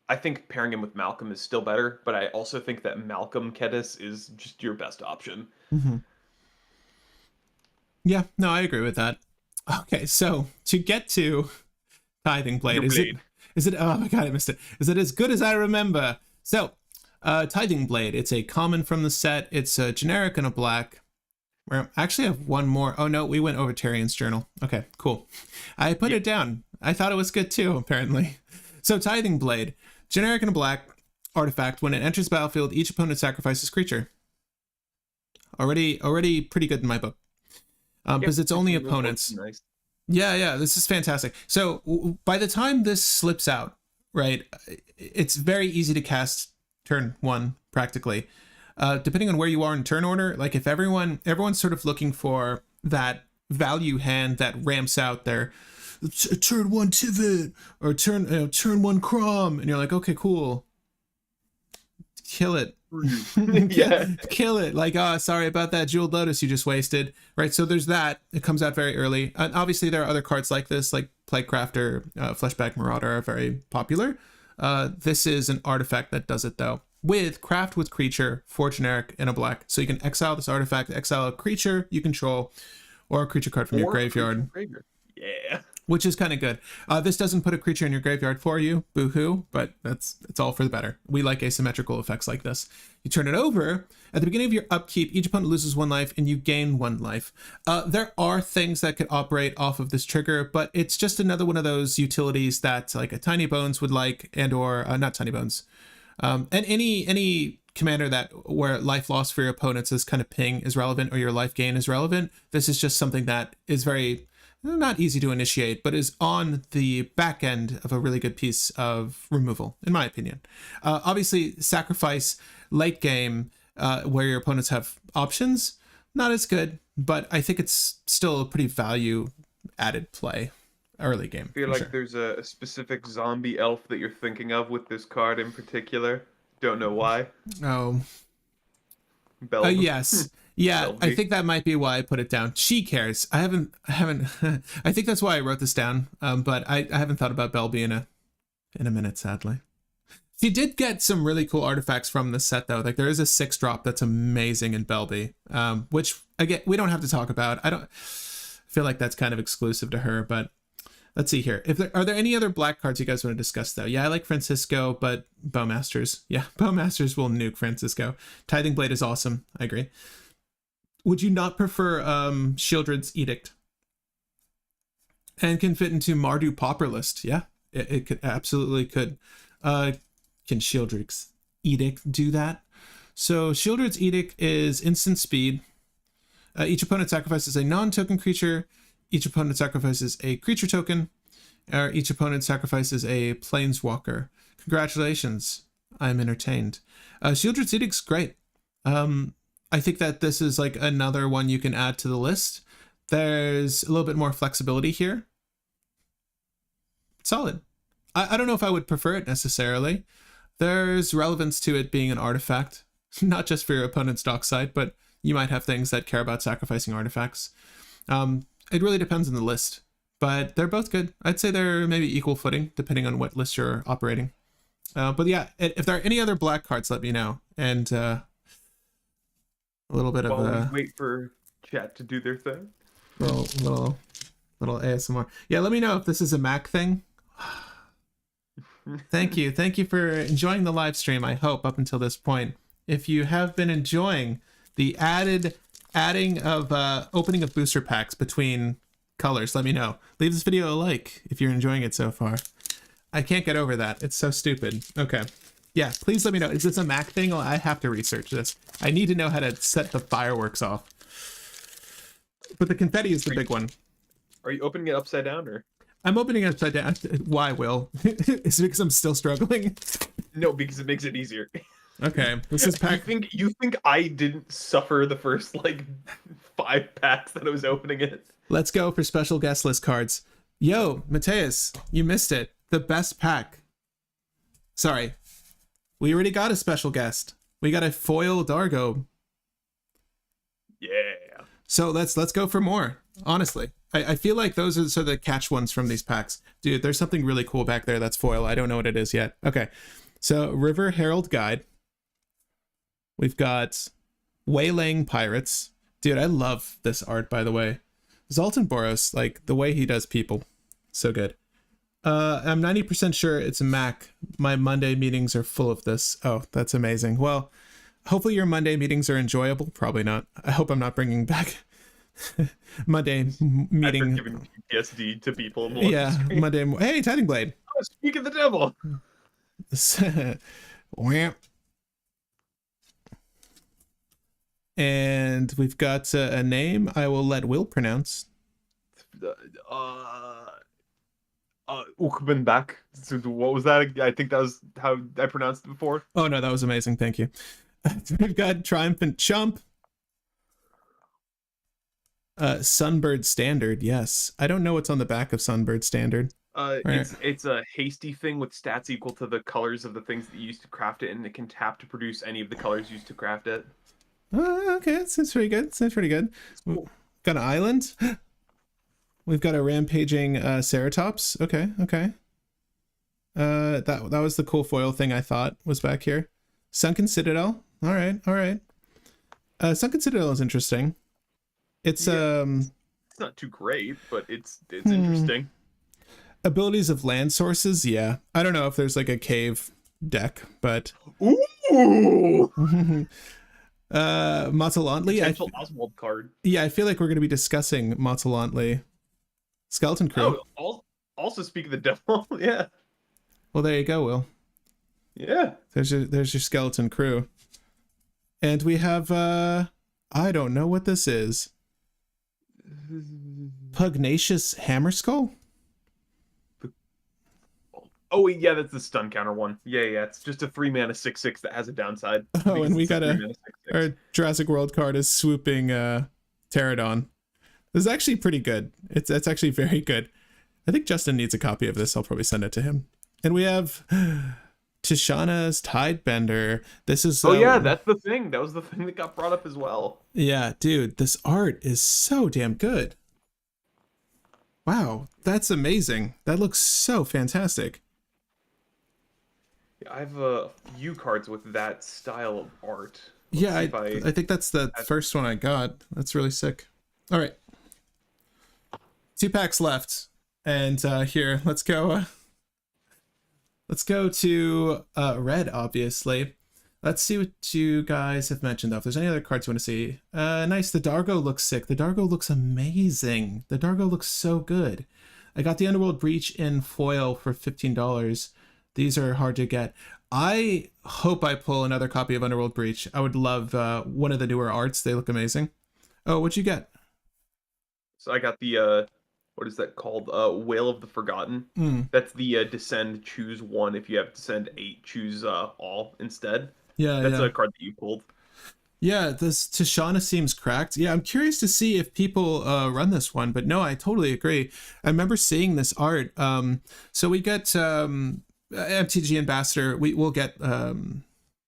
I think pairing him with Malcolm is still better, but I also think that Malcolm Kedis is just your best option. Mm-hmm. Yeah, no, I agree with that. Okay, so to get to Tithing Blade, is it? Oh my god, I missed it. Is it as good as I remember? So, Tithing Blade. It's a common from the set. It's a generic and a black. I actually have one more. Oh no, we went over Tyrion's Journal. Okay, cool. I put it down. I thought it was good too, apparently. So Tithing Blade, generic and a black artifact. When it enters the battlefield, each opponent sacrifices creature. Already pretty good in my book. Because it's only opponents. Nice. Yeah, this is fantastic. So by the time this slips out, right, it's very easy to cast turn 1 practically. Depending on where you are in turn order, like if everyone's sort of looking for that value hand that ramps out their turn 1 Tivit or turn 1 Crom, and you're like, okay, cool, kill it. Yeah, kill it. Like, sorry about that Jeweled Lotus you just wasted, right? So there's that. It comes out very early, and obviously there are other cards like this, like Playcrafter, Fleshback Marauder are very popular. This is an artifact that does it though, with craft with creature for generic and a black, so you can exile this artifact, exile a creature you control, or a creature card from your graveyard. Yeah, which is kind of good. This doesn't put a creature in your graveyard for you, boo-hoo, but it's all for the better. We like asymmetrical effects like this. You turn it over, at the beginning of your upkeep, each opponent loses 1 life and you gain 1 life. There are things that could operate off of this trigger, but it's just another one of those utilities that like a Tiny Bones would like, and or not Tiny Bones. And any commander where life loss for your opponents is kind of ping is relevant, or your life gain is relevant. This is just something that is very not easy to initiate, but is on the back end of a really good piece of removal, in my opinion. Obviously, sacrifice late game where your opponents have options, not as good, but I think it's still a pretty value added play early game. I feel like there's a specific zombie elf that you're thinking of with this card in particular. Don't know why. Oh. Bell. Yes. Yeah, I think that might be why I put it down. She cares. I haven't I think that's why I wrote this down. But I haven't thought about Belby in a minute, sadly. She did get some really cool artifacts from this set though. Like there is a 6-drop that's amazing in Belby. Which again we don't have to talk about. I feel like that's kind of exclusive to her, but let's see here. Are there any other black cards you guys want to discuss though? Yeah, I like Francisco, but Bowmasters. Yeah, Bowmasters will nuke Francisco. Tithing Blade is awesome. I agree. Would you not prefer Shieldred's Edict? And can fit into Mardu Pauper list. Yeah, it could absolutely could. Can Shieldred's Edict do that? So Shieldred's Edict is instant speed. Each opponent sacrifices a non-token creature. Each opponent sacrifices a creature token. Or each opponent sacrifices a planeswalker. Congratulations. I'm entertained. Shieldred's Edict's great. I think that this is like another one you can add to the list. There's a little bit more flexibility here. Solid. I don't know if I would prefer it necessarily. There's relevance to it being an artifact, not just for your opponent's dockside, but you might have things that care about sacrificing artifacts. It really depends on the list, but they're both good. I'd say they're maybe equal footing, depending on what list you're operating. But yeah, if there are any other black cards, let me know. And a little bit While of we wait for chat to do their thing. Little ASMR. Yeah, let me know if this is a Mac thing. Thank you for enjoying the live stream, I hope, up until this point. If you have been enjoying the adding of opening of booster packs between colors, let me know. Leave this video a like if you're enjoying it so far. I can't get over that. It's so stupid. Okay. Yeah, please let me know. Is this a Mac thing? Well, I have to research this. I need to know how to set the fireworks off. But the confetti is the big one. Are you opening it upside down, or? I'm opening it upside down. Why, Will? Is it because I'm still struggling? No, because it makes it easier. Okay, this is pack. You think I didn't suffer the first like 5 packs that I was opening it? Let's go for special guest list cards. Yo, Mateus, you missed it. The best pack. Sorry, we already got a special guest. We got a foil Dargo. Yeah. So let's go for more. Honestly, I feel like those are sort of the catch ones from these packs. Dude, there's something really cool back there that's foil. I don't know what it is yet. Okay, so River Herald Guide. We've got Waylaying Pirates. Dude, I love this art, by the way. Zoltan Boros, like the way he does people, so good. I'm 90% sure it's a Mac. My Monday meetings are full of this. Oh, that's amazing. Well, hopefully your Monday meetings are enjoyable. Probably not. I hope I'm not bringing back Monday meeting. I've been giving PTSD to people. Yeah, Monday. Hey, Tiding Blade. Oh, speak of the devil. Wham. And we've got a name I will let Will pronounce. Ukbenbak. So what was that? I think that was how I pronounced it before. Oh no, that was amazing. Thank you. We've got Triumphant Chump. Sunbird Standard. Yes. I don't know what's on the back of Sunbird Standard. It's a hasty thing with stats equal to the colors of the things that you use to craft it, and it can tap to produce any of the colors used to craft it. Okay, that seems pretty good. Sounds pretty good. Cool. Got an island. We've got a rampaging Ceratops. Okay. That was the cool foil thing I thought was back here. Sunken Citadel. All right. Sunken Citadel is interesting. It's It's not too great, but it's interesting. Abilities of land sources. Yeah, I don't know if there's like a cave deck, but Ooh. Motzalantli. Potential Oswald card. Yeah, I feel like we're going to be discussing Motzalantli. Skeleton Crew. Oh, also speak of the devil. Yeah. Well, there you go, Will. Yeah. There's your Skeleton Crew. And we have I don't know what this is. Pugnacious Hammerskull? Oh wait, yeah, that's the stun counter one. Yeah, it's just a 3-mana 6/6 that has a downside. Oh, and we got our Jurassic World card is swooping Pterodon. This is actually pretty good. It's actually very good. I think Justin needs a copy of this. I'll probably send it to him. And we have Tishana's Tidebender. This is yeah, that's the thing. That was the thing that got brought up as well. Yeah, dude, this art is so damn good. Wow, that's amazing. That looks so fantastic. Yeah, I have a few cards with that style of art. I think that's the first one I got. That's really sick. All right. 2 packs left. And here, let's go. Let's go to red, obviously. Let's see what you guys have mentioned, though. If there's any other cards you want to see. Nice. The Dargo looks sick. The Dargo looks amazing. The Dargo looks so good. I got the Underworld Breach in foil for $15. These are hard to get. I hope I pull another copy of Underworld Breach. I would love one of the newer arts. They look amazing. Oh, what'd you get? So I got the what is that called? Whale of the Forgotten. That's the descend, choose 1. If you have descend 8, choose all instead. Yeah, that's a card that you pulled. Yeah, this Tishana seems cracked. Yeah, I'm curious to see if people run this one, but no, I totally agree. I remember seeing this art. So we get MTG Ambassador. We'll get.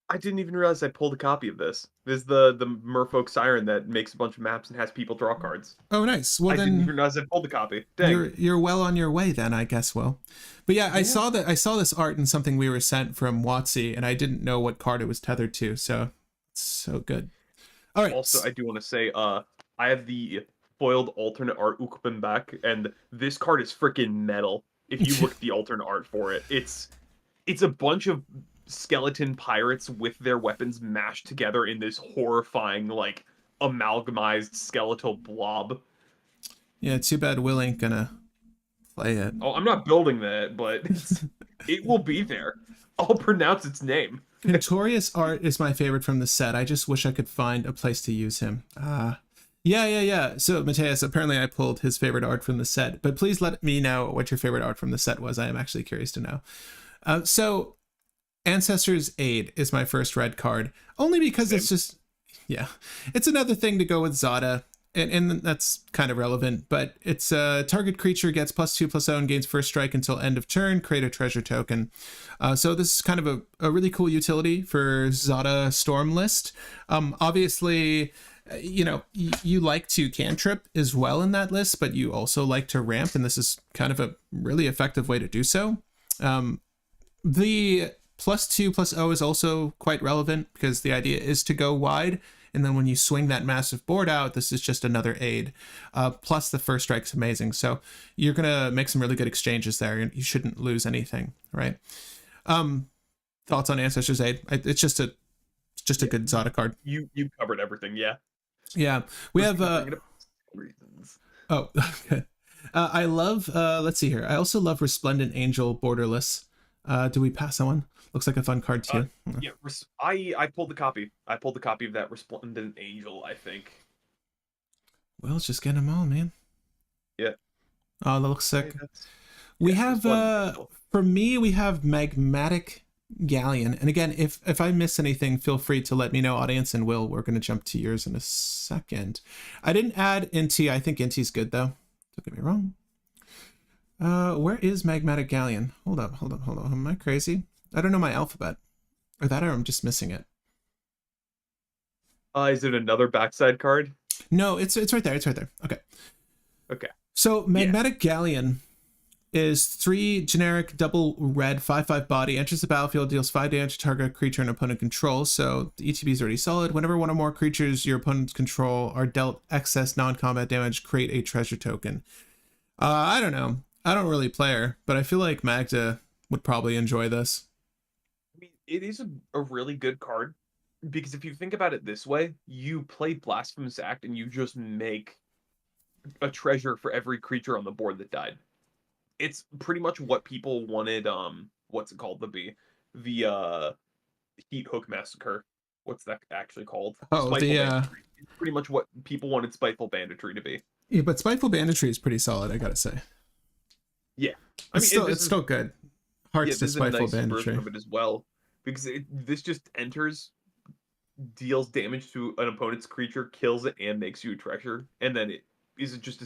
I didn't even realize I pulled a copy of this. This is the Merfolk Siren that makes a bunch of maps and has people draw cards. Oh, nice. Well, I then didn't even realize I pulled the copy. Dang. You're well on your way then, I guess. Well, but yeah, I saw this art in something we were sent from WotC, and I didn't know what card it was tethered to. So it's so good. All right. Also, I do want to say, I have the foiled alternate art Ukbenbak, and this card is freaking metal. If you look at the alternate art for it, it's a bunch of skeleton pirates with their weapons mashed together in this horrifying, like, amalgamized skeletal blob. Yeah, too bad Will ain't gonna play it. Oh, I'm not building that, but It will be there. I'll pronounce its name. Contorious art is my favorite from the set. I just wish I could find a place to use him. Yeah. So, Mateus, apparently I pulled his favorite art from the set, but please let me know what your favorite art from the set was. I am actually curious to know. So, Ancestor's Aid is my first red card, only because it's just, yeah, it's another thing to go with Zada. And that's kind of relevant, but it's a target creature gets +2/+0 and gains first strike until end of turn, create a treasure token. So this is kind of a really cool utility for Zada Storm list. Obviously, you like to cantrip as well in that list, but you also like to ramp, and this is kind of a really effective way to do so. The +2/+0 is also quite relevant because the idea is to go wide. And then when you swing that massive board out, this is just another aid. Plus the first strike's amazing. So you're going to make some really good exchanges there. And you shouldn't lose anything, right? Thoughts on Ancestor's Aid? It's just a good Zada card. You covered everything, yeah. Yeah. We have... reasons. Oh, okay. I love... let's see here. I also love Resplendent Angel Borderless. Do we pass that one? Looks like a fun card too. Yeah, I pulled the copy. I pulled the copy of that Resplendent Angel, I think. Well, let's just get them all, man. Yeah. Oh, that looks sick. We have, for me, we have Magmatic Galleon. And again, if I miss anything, feel free to let me know, audience, and we're going to jump to yours in a second. I didn't add Inti. I think Inti's good, though. Don't get me wrong. Where is Magmatic Galleon? Hold up. Am I crazy? I don't know my alphabet. Or I'm just missing it. Is it another backside card? No, it's right there. Okay. So Magmatic Galleon is 3 generic double red 5/5 body, enters the battlefield, deals 5 damage to target creature and opponent control. So the ETB is already solid. Whenever one or more creatures your opponents control are dealt excess non-combat damage, create a treasure token. I don't know. I don't really play her, but I feel like Magda would probably enjoy this. I mean, it is a really good card, because if you think about it this way, you play Blasphemous Act and you just make a treasure for every creature on the board that died. It's pretty much what people wanted, what's it called to be? The Heat Hook Massacre. What's that actually called? Oh, Banditry. It's pretty much what people wanted Spiteful Banditry to be. Yeah, but Spiteful Banditry is pretty solid, I gotta say. Yeah. It's still good. Hearts to Spiteful Banditry. Of it as well, because this just enters, deals damage to an opponent's creature, kills it, and makes you a treasure, and then it is just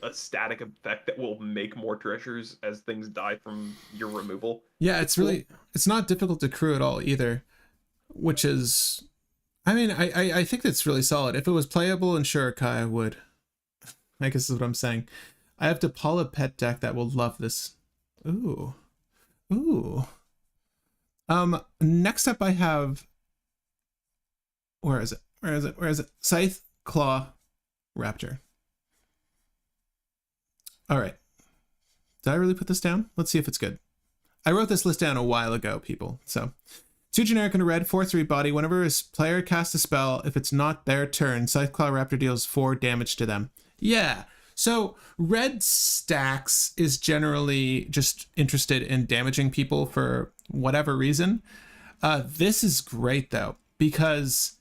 a static effect that will make more treasures as things die from your removal. Yeah, it's not difficult to crew at all either, which is, I mean, I think that's really solid. If it was playable in Shurikai, I would. I guess is what I'm saying. I have Depala pet deck that will love this. Ooh. Next up I have, where is it? Scythe Claw Raptor. All right. Did I really put this down? Let's see if it's good. I wrote this list down a while ago, people. So 2 generic and a red, 4/3 body. Whenever a player casts a spell, if it's not their turn, Scythe Claw Raptor deals 4 damage to them. Yeah. So red stacks is generally just interested in damaging people for whatever reason. This is great though, because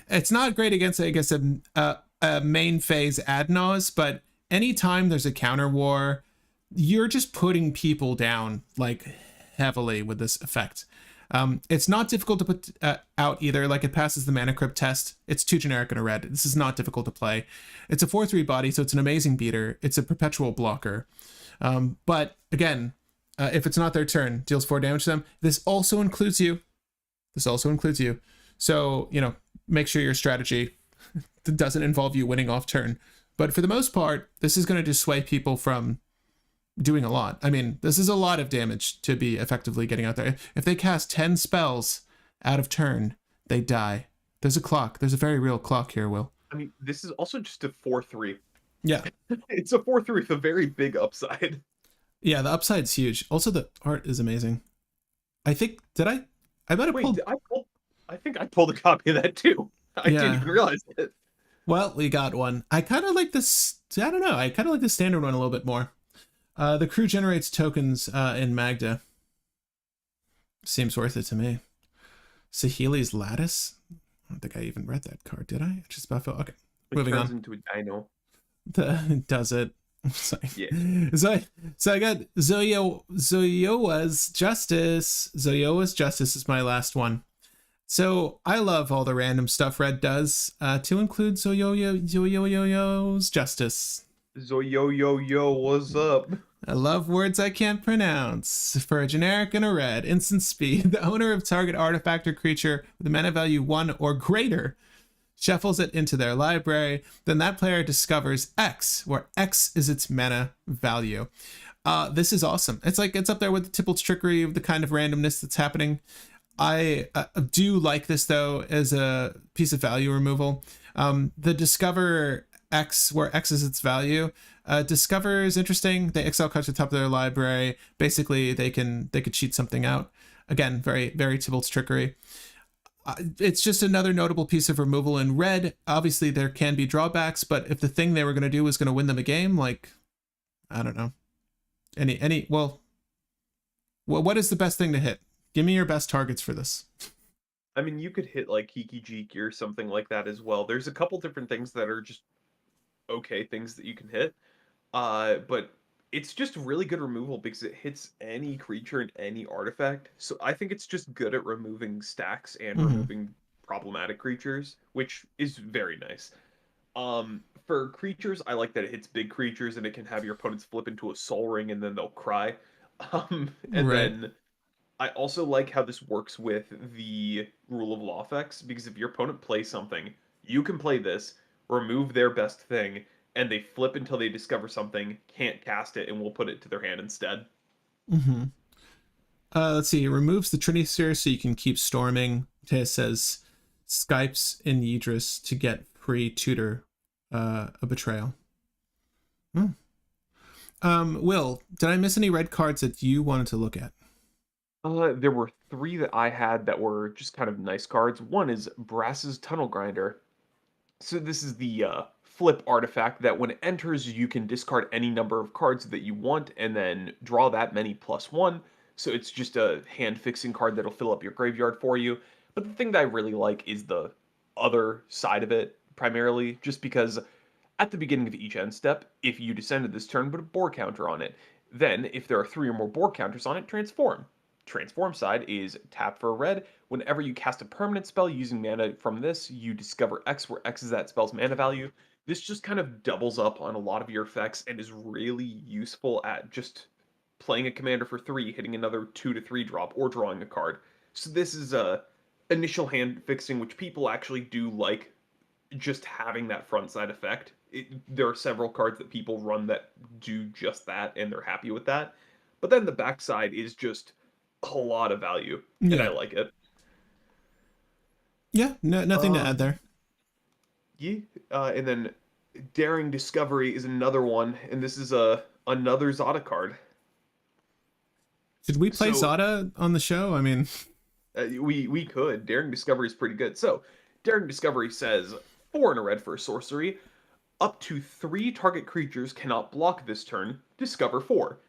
it's not great against, I guess, a main phase Adnos, but anytime there's a counter war, you're just putting people down like heavily with this effect. It's not difficult to put out either. Like, it passes the Mana Crypt test. It's 2 generic and a red. This is not difficult to play. It's a 4/3 body, so it's an amazing beater. It's a perpetual blocker. But again, if it's not their turn, deals 4 damage to them. This also includes you. So, make sure your strategy doesn't involve you winning off turn. But for the most part, this is going to dissuade people from doing a lot. I mean, this is a lot of damage to be effectively getting out there. If they cast 10 spells out of turn, they die. There's a clock. There's a very real clock here, Will. I mean, this is also just a 4/3. Yeah. It's a 4/3 with a very big upside. Yeah, the upside's huge. Also, the art is amazing. I think, I might have pulled... I think I pulled a copy of that too. I didn't even realize it. Well, we got one. I kind of like this, I don't know, I kind of like the standard one a little bit more. The crew generates tokens in Magda. Seems worth it to me. Sahili's Lattice? I don't think I even read that card, did I? Just Buffalo. Okay, It moving turns on. into a dino. Does it? Sorry. Yeah. So I got Zoyoa's Justice. Zoyoa's Justice is my last one. So I love all the random stuff Red does, to include Zoyo's Justice. Yo, what's up? I love words I can't pronounce. For a generic and a red, instant speed. The owner of target artifact or creature with a mana value 1 or greater shuffles it into their library. Then that player discovers X, where X is its mana value. This is awesome. It's up there with the Tipple's Trickery of the kind of randomness that's happening. I do like this, though, as a piece of value removal. The Discover X, where X is its value. Discover is interesting. They exile cards to the top of their library. Basically, they could cheat something out. Again, very, very Tipple's Trickery. It's just another notable piece of removal in red. Obviously, there can be drawbacks, but if the thing they were going to do was going to win them a game, like, I don't know. Well, what is the best thing to hit? Give me your best targets for this. I mean, you could hit like Kiki Jiki or something like that as well. There's a couple different things that are just okay things that you can hit. But it's just really good removal because it hits any creature and any artifact. So I think it's just good at removing stacks and removing problematic creatures, which is very nice. For creatures, I like that it hits big creatures and it can have your opponents flip into a Soul Ring and then they'll cry. And Right. then I also like how this works with the rule of law effects, because if your opponent plays something, you can play this, remove their best thing, and they flip until they discover something, can't cast it, and we'll put it to their hand instead. Let's see. It removes the Trinity Sphere so you can keep storming. It says Skypes in Yidris to get free tutor a betrayal. Will, did I miss any red cards that you wanted to look at? There were 3 that I had that were just kind of nice cards. One is Brass's Tunnel Grinder. So this is the flip artifact that when it enters, you can discard any number of cards that you want and then draw that many +1. So it's just a hand-fixing card that'll fill up your graveyard for you. But the thing that I really like is the other side of it, primarily, just because at the beginning of each end step, if you descended this turn, put a board counter on it. Then, if there are 3 or more board counters on it, transform. Transform side is tap for a red. Whenever you cast a permanent spell using mana from this, you discover X, where X is that spell's mana value. This just kind of doubles up on a lot of your effects and is really useful at just playing a commander for 3, hitting another 2 to 3 drop, or drawing a card. So this is a initial hand fixing, which people actually do like, just having that front side effect. There are several cards that people run that do just that, and they're happy with that. But then the backside is just a lot of value, and I Yeah. like it. Yeah, no, nothing to add Um, there. yeah, and then Daring Discovery is another one, and this is another Zada card. Should we play So Zada on the show? I mean, we could. Daring Discovery is pretty good. So Daring Discovery says 4 and a red for a sorcery. Up to 3 target creatures cannot block this turn. Discover 4.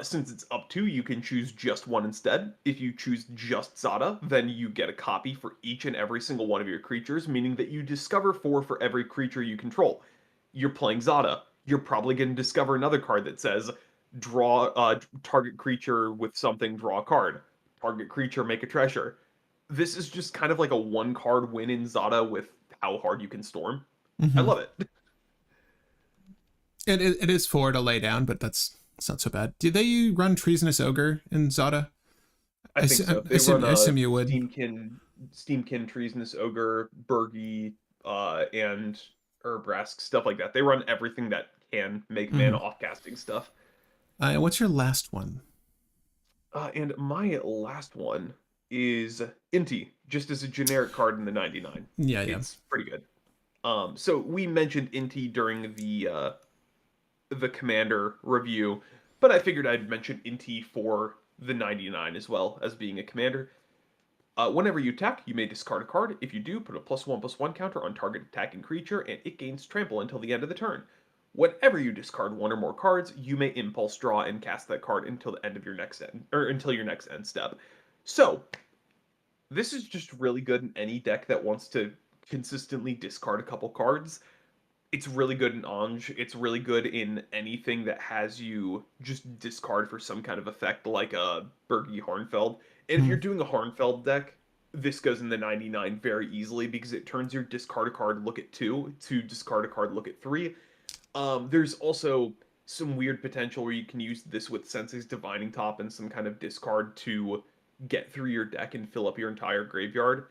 Since it's up to, you can choose just one instead. If you choose just Zada, then you get a copy for each and every single one of your creatures, meaning that you discover 4 for every creature you control. You're playing Zada. You're probably going to discover another card that says, draw target creature with something, draw a card. Target creature, make a treasure. This is just kind of like a 1-card win in Zada with how hard you can storm. I love it. it is 4 to lay down, but it's not so bad. Do they run Treasonous Ogre in Zada? I think so. I They run assume you would. Steamkin, Treasonous Ogre, Bergie, and Urbrask, stuff like that. They run everything that can make mana off casting stuff. What's your last one? And my last one is Inti, just as a generic card in the 99. Yeah. It's pretty good. So we mentioned Inti during the Commander review, but I figured I'd mention Inti for the 99 as well as being a commander. Whenever you attack, you may discard a card. If you do, put a +1/+1 counter on target attacking creature, and it gains trample until the end of the turn. Whenever you discard one or more cards, you may impulse draw and cast that card until the end of your next end, or until your next end step. So this is just really good in any deck that wants to consistently discard a couple cards. It's really good in Anj. It's really good in anything that has you just discard for some kind of effect, like a Bergie Hornfeld. And if Hmm. you're doing a Hornfeld deck, this goes in the 99 very easily because it turns your discard a card look at 2 to discard a card look at 3. There's also some weird potential where you can use this with Sensei's Divining Top and some kind of discard to get through your deck and fill up your entire graveyard.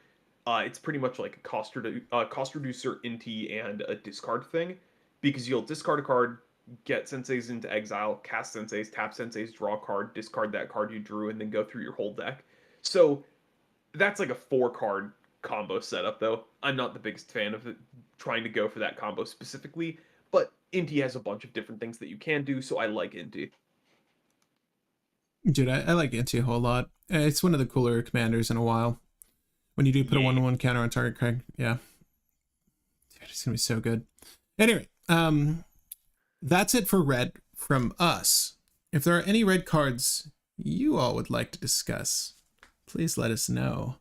It's pretty much like a cost reducer, Inti, and a discard thing, because you'll discard a card, get Sensei's into exile, cast Sensei's, tap Sensei's, draw a card, discard that card you drew, and then go through your whole deck. So that's like a 4-card combo setup, though. I'm not the biggest fan of it, trying to go for that combo specifically, but Inti has a bunch of different things that you can do, so I like Inti. Dude, I like Inti a whole lot. It's one of the cooler commanders in a while. When you do put a 1/1 counter on target card, yeah. Dude, it's gonna be so good. Anyway, that's it for red from us. If there are any red cards you all would like to discuss, please let us know.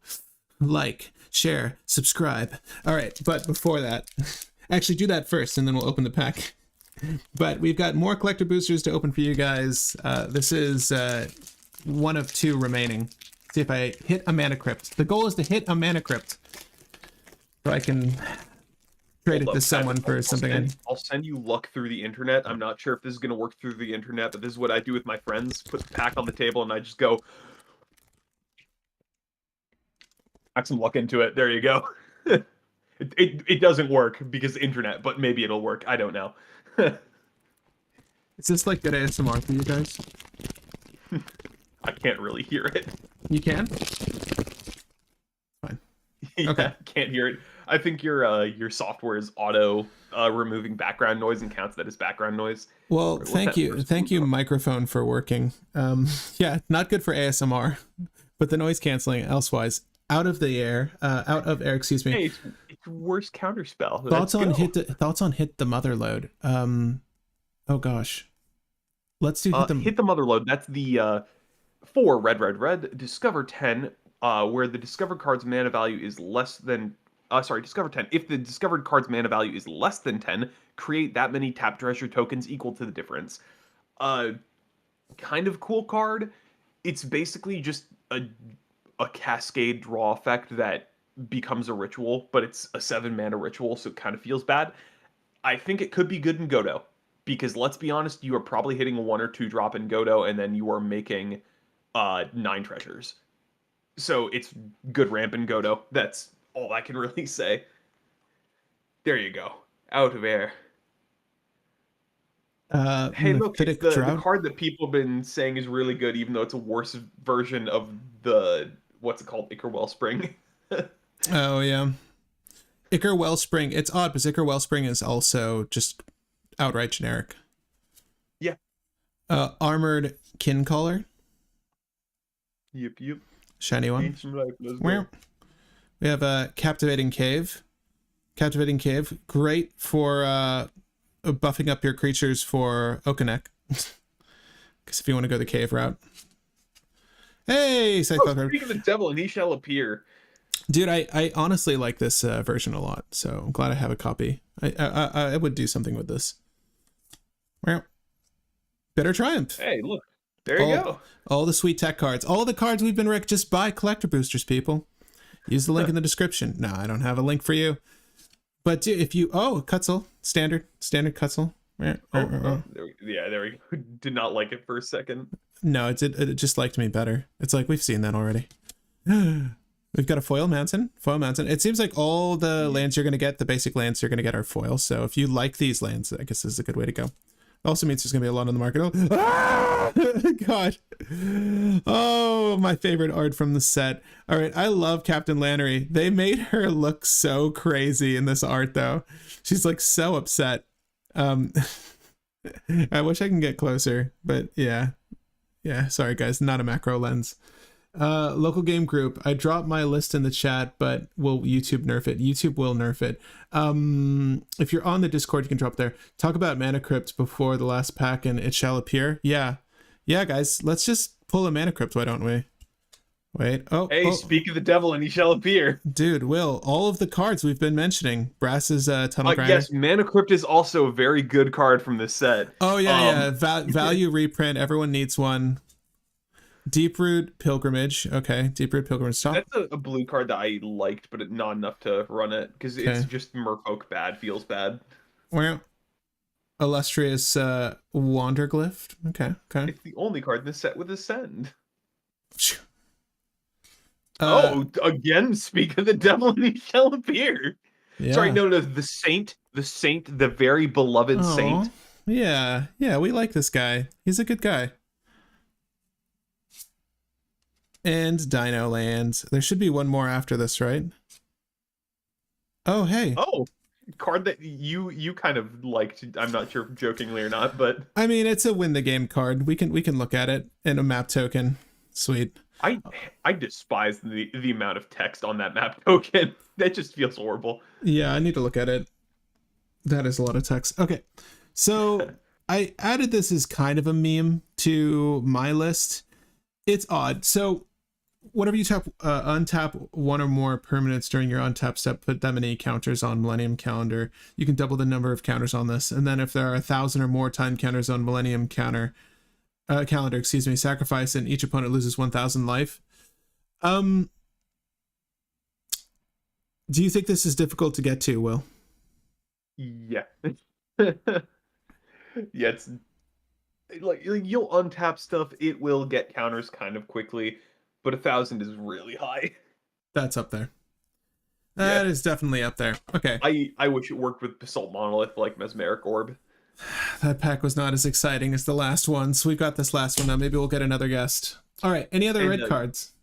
Like, share, subscribe. All right, but before that, actually do that first and then we'll open the pack. But we've got more collector boosters to open for you guys. This is one of 2 remaining. See if I hit a mana crypt. The goal is to hit a mana crypt, so I can trade it to someone for something. I'll send you luck through the internet. I'm not sure if this is going to work through the internet, but this is what I do with my friends. Put the pack on the table and I just go, pack some luck into it. There you go. It doesn't work because the internet, but maybe it'll work. I don't know. Is this like good ASMR for you guys? I can't really hear it. You can? Fine. Yeah, Okay. can't hear it. I think your software is auto removing background noise and counts that as background noise. Well, thank you, microphone, for working. Yeah, not good for ASMR, but the noise canceling elsewise out of air. Excuse me. Hey, it's worse counterspell. Thoughts on hit the mother load. Oh gosh, let's do hit the mother load. That's the 4 red discover 10, where the discovered card's mana value is less than discover 10. If the discovered card's mana value is less than 10, create that many tap treasure tokens equal to the difference. Kind of cool card. It's basically just a cascade draw effect that becomes a ritual, but it's a 7 mana ritual, so it kind of feels bad. I think it could be good in Godo, because let's be honest, you are probably hitting a 1 or 2 drop in Godo, and then you are making 9 treasures. So it's good ramp in Godo. That's all I can really say. There you go. Out of air. Hey, look, it's the card that people have been saying is really good, even though it's a worse version of the, what's it called, Ichor Wellspring. Oh, yeah. Ichor Wellspring. It's odd, because Ichor Wellspring is also just outright generic. Yeah. Armored Kincaller. Yep. Shiny one. Life, we have a Captivating Cave. Captivating Cave. Great for buffing up your creatures for Okonek. Because if you want to go the cave route. Hey, Cyclops. Speak of the devil, and he shall appear. Dude, I honestly like this version a lot, so I'm glad I have a copy. I would do something with this. Well, Bitter Triumph. Hey, look. There you go. All the sweet tech cards. All the cards we've been Rick. Just buy collector boosters, people. Use the link in the description. No, I don't have a link for you. But dude, if you... Oh, Cutzel. Standard Cutzel. There we go. Did not like it for a second. No, it just liked me better. It's like, we've seen that already. We've got a foil mountain. It seems like all the lands you're going to get, the basic lands you're going to get, are foil. So if you like these lands, I guess this is a good way to go. Also means there's going to be a lot on the market. Oh, ah! God. Oh, my favorite art from the set. All right, I love Captain Lannery. They made her look so crazy in this art, though. She's like so upset. I wish I can get closer, but yeah. Yeah, sorry guys, not a macro lens. Local game group. I dropped my list in the chat, but will YouTube nerf it? YouTube will nerf it. If you're on the Discord, you can drop there. Talk about Mana Crypt before the last pack and it shall appear. Yeah. Yeah, guys. Let's just pull a Mana Crypt, why don't we? Wait. Oh, Hey, speak of the devil and he shall appear. dude, Will, all of the cards we've been mentioning. Brass's Tunnel Grinder. Yes, Mana Crypt is also a very good card from this set. Oh, yeah, yeah. Value reprint. Everyone needs one. Deeproot Pilgrimage. Okay, Deeproot Pilgrimage. Stop. That's a blue card that I liked, but not enough to run it because it's just Merfolk bad, feels bad. Well, Illustrious Wanderglyph. Okay, okay. It's the only card in this set with Ascend. Again, speak of the devil and he shall appear. Yeah. Sorry, no, the saint, the very beloved saint. Yeah, yeah, we like this guy. He's a good guy. And Dino Land. There should be one more after this, right? Oh, hey. Oh, card that you kind of liked. I'm not sure jokingly or not, but I mean, it's a win the game card. We can look at it in a map token. Sweet. I despise the amount of text on that map token. That just feels horrible. Yeah, I need to look at it. That is a lot of text. Okay. So I added this as kind of a meme to my list. It's odd. So whenever you untap one or more permanents during your untap step, put that many counters on Millennium Calendar. You can double the number of counters on this. And then if there are 1,000 or more time counters on Millennium Calendar, sacrifice, and each opponent loses 1,000 life. Do you think this is difficult to get to, Will? Yeah. Yeah, it's like you'll untap stuff, it will get counters kind of quickly, but 1,000 is really high. That's up there. That is definitely up there. Okay. I wish it worked with Basalt Monolith like Mesmeric Orb. That pack was not as exciting as the last one, so we've got this last one now. Maybe we'll get another guest. All right, any other red cards?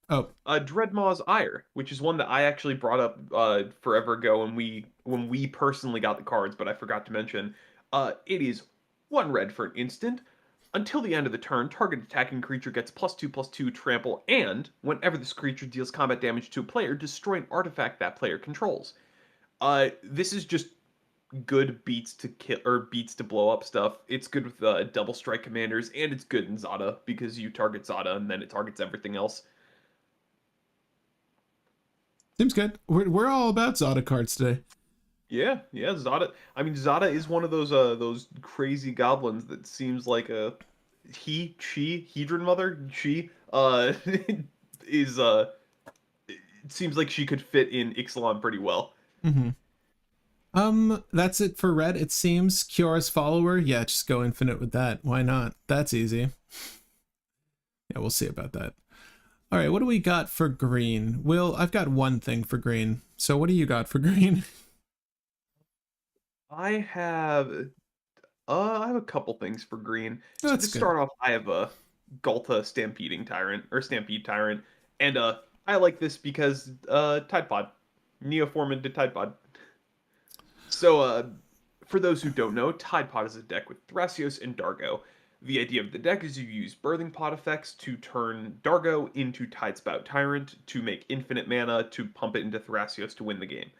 Oh, Dreadmaw's Ire, which is one that I actually brought up forever ago when we personally got the cards, but I forgot to mention. It is 1 red for an instant. Until the end of the turn, target attacking creature gets +2/+2 trample, and whenever this creature deals combat damage to a player, destroy an artifact that player controls. This is just good beats to kill or beats to blow up stuff. It's good with double strike commanders, and it's good in Zada because you target Zada and then it targets everything else. Seems good. We're all about Zada cards today. Yeah, Zada. I mean, Zada is one of those crazy goblins that seems like a Hedron Mother. She is it seems like she could fit in Ixalan pretty well. Mm-hmm. That's it for red, it seems. Kiara's follower, yeah, just go infinite with that. Why not? That's easy. Yeah, we'll see about that. All right, what do we got for green? Will, I've got one thing for green. So what do you got for green? I have a couple things for green. So to start off, I have a Ghalta Stampede Tyrant, and I like this because Tide Pod, Neoform into Tide Pod. So for those who don't know, Tide Pod is a deck with Thrasios and Dargo. The idea of the deck is you use Birthing Pod effects to turn Dargo into Tidespout Tyrant to make infinite mana to pump it into Thrasios to win the game.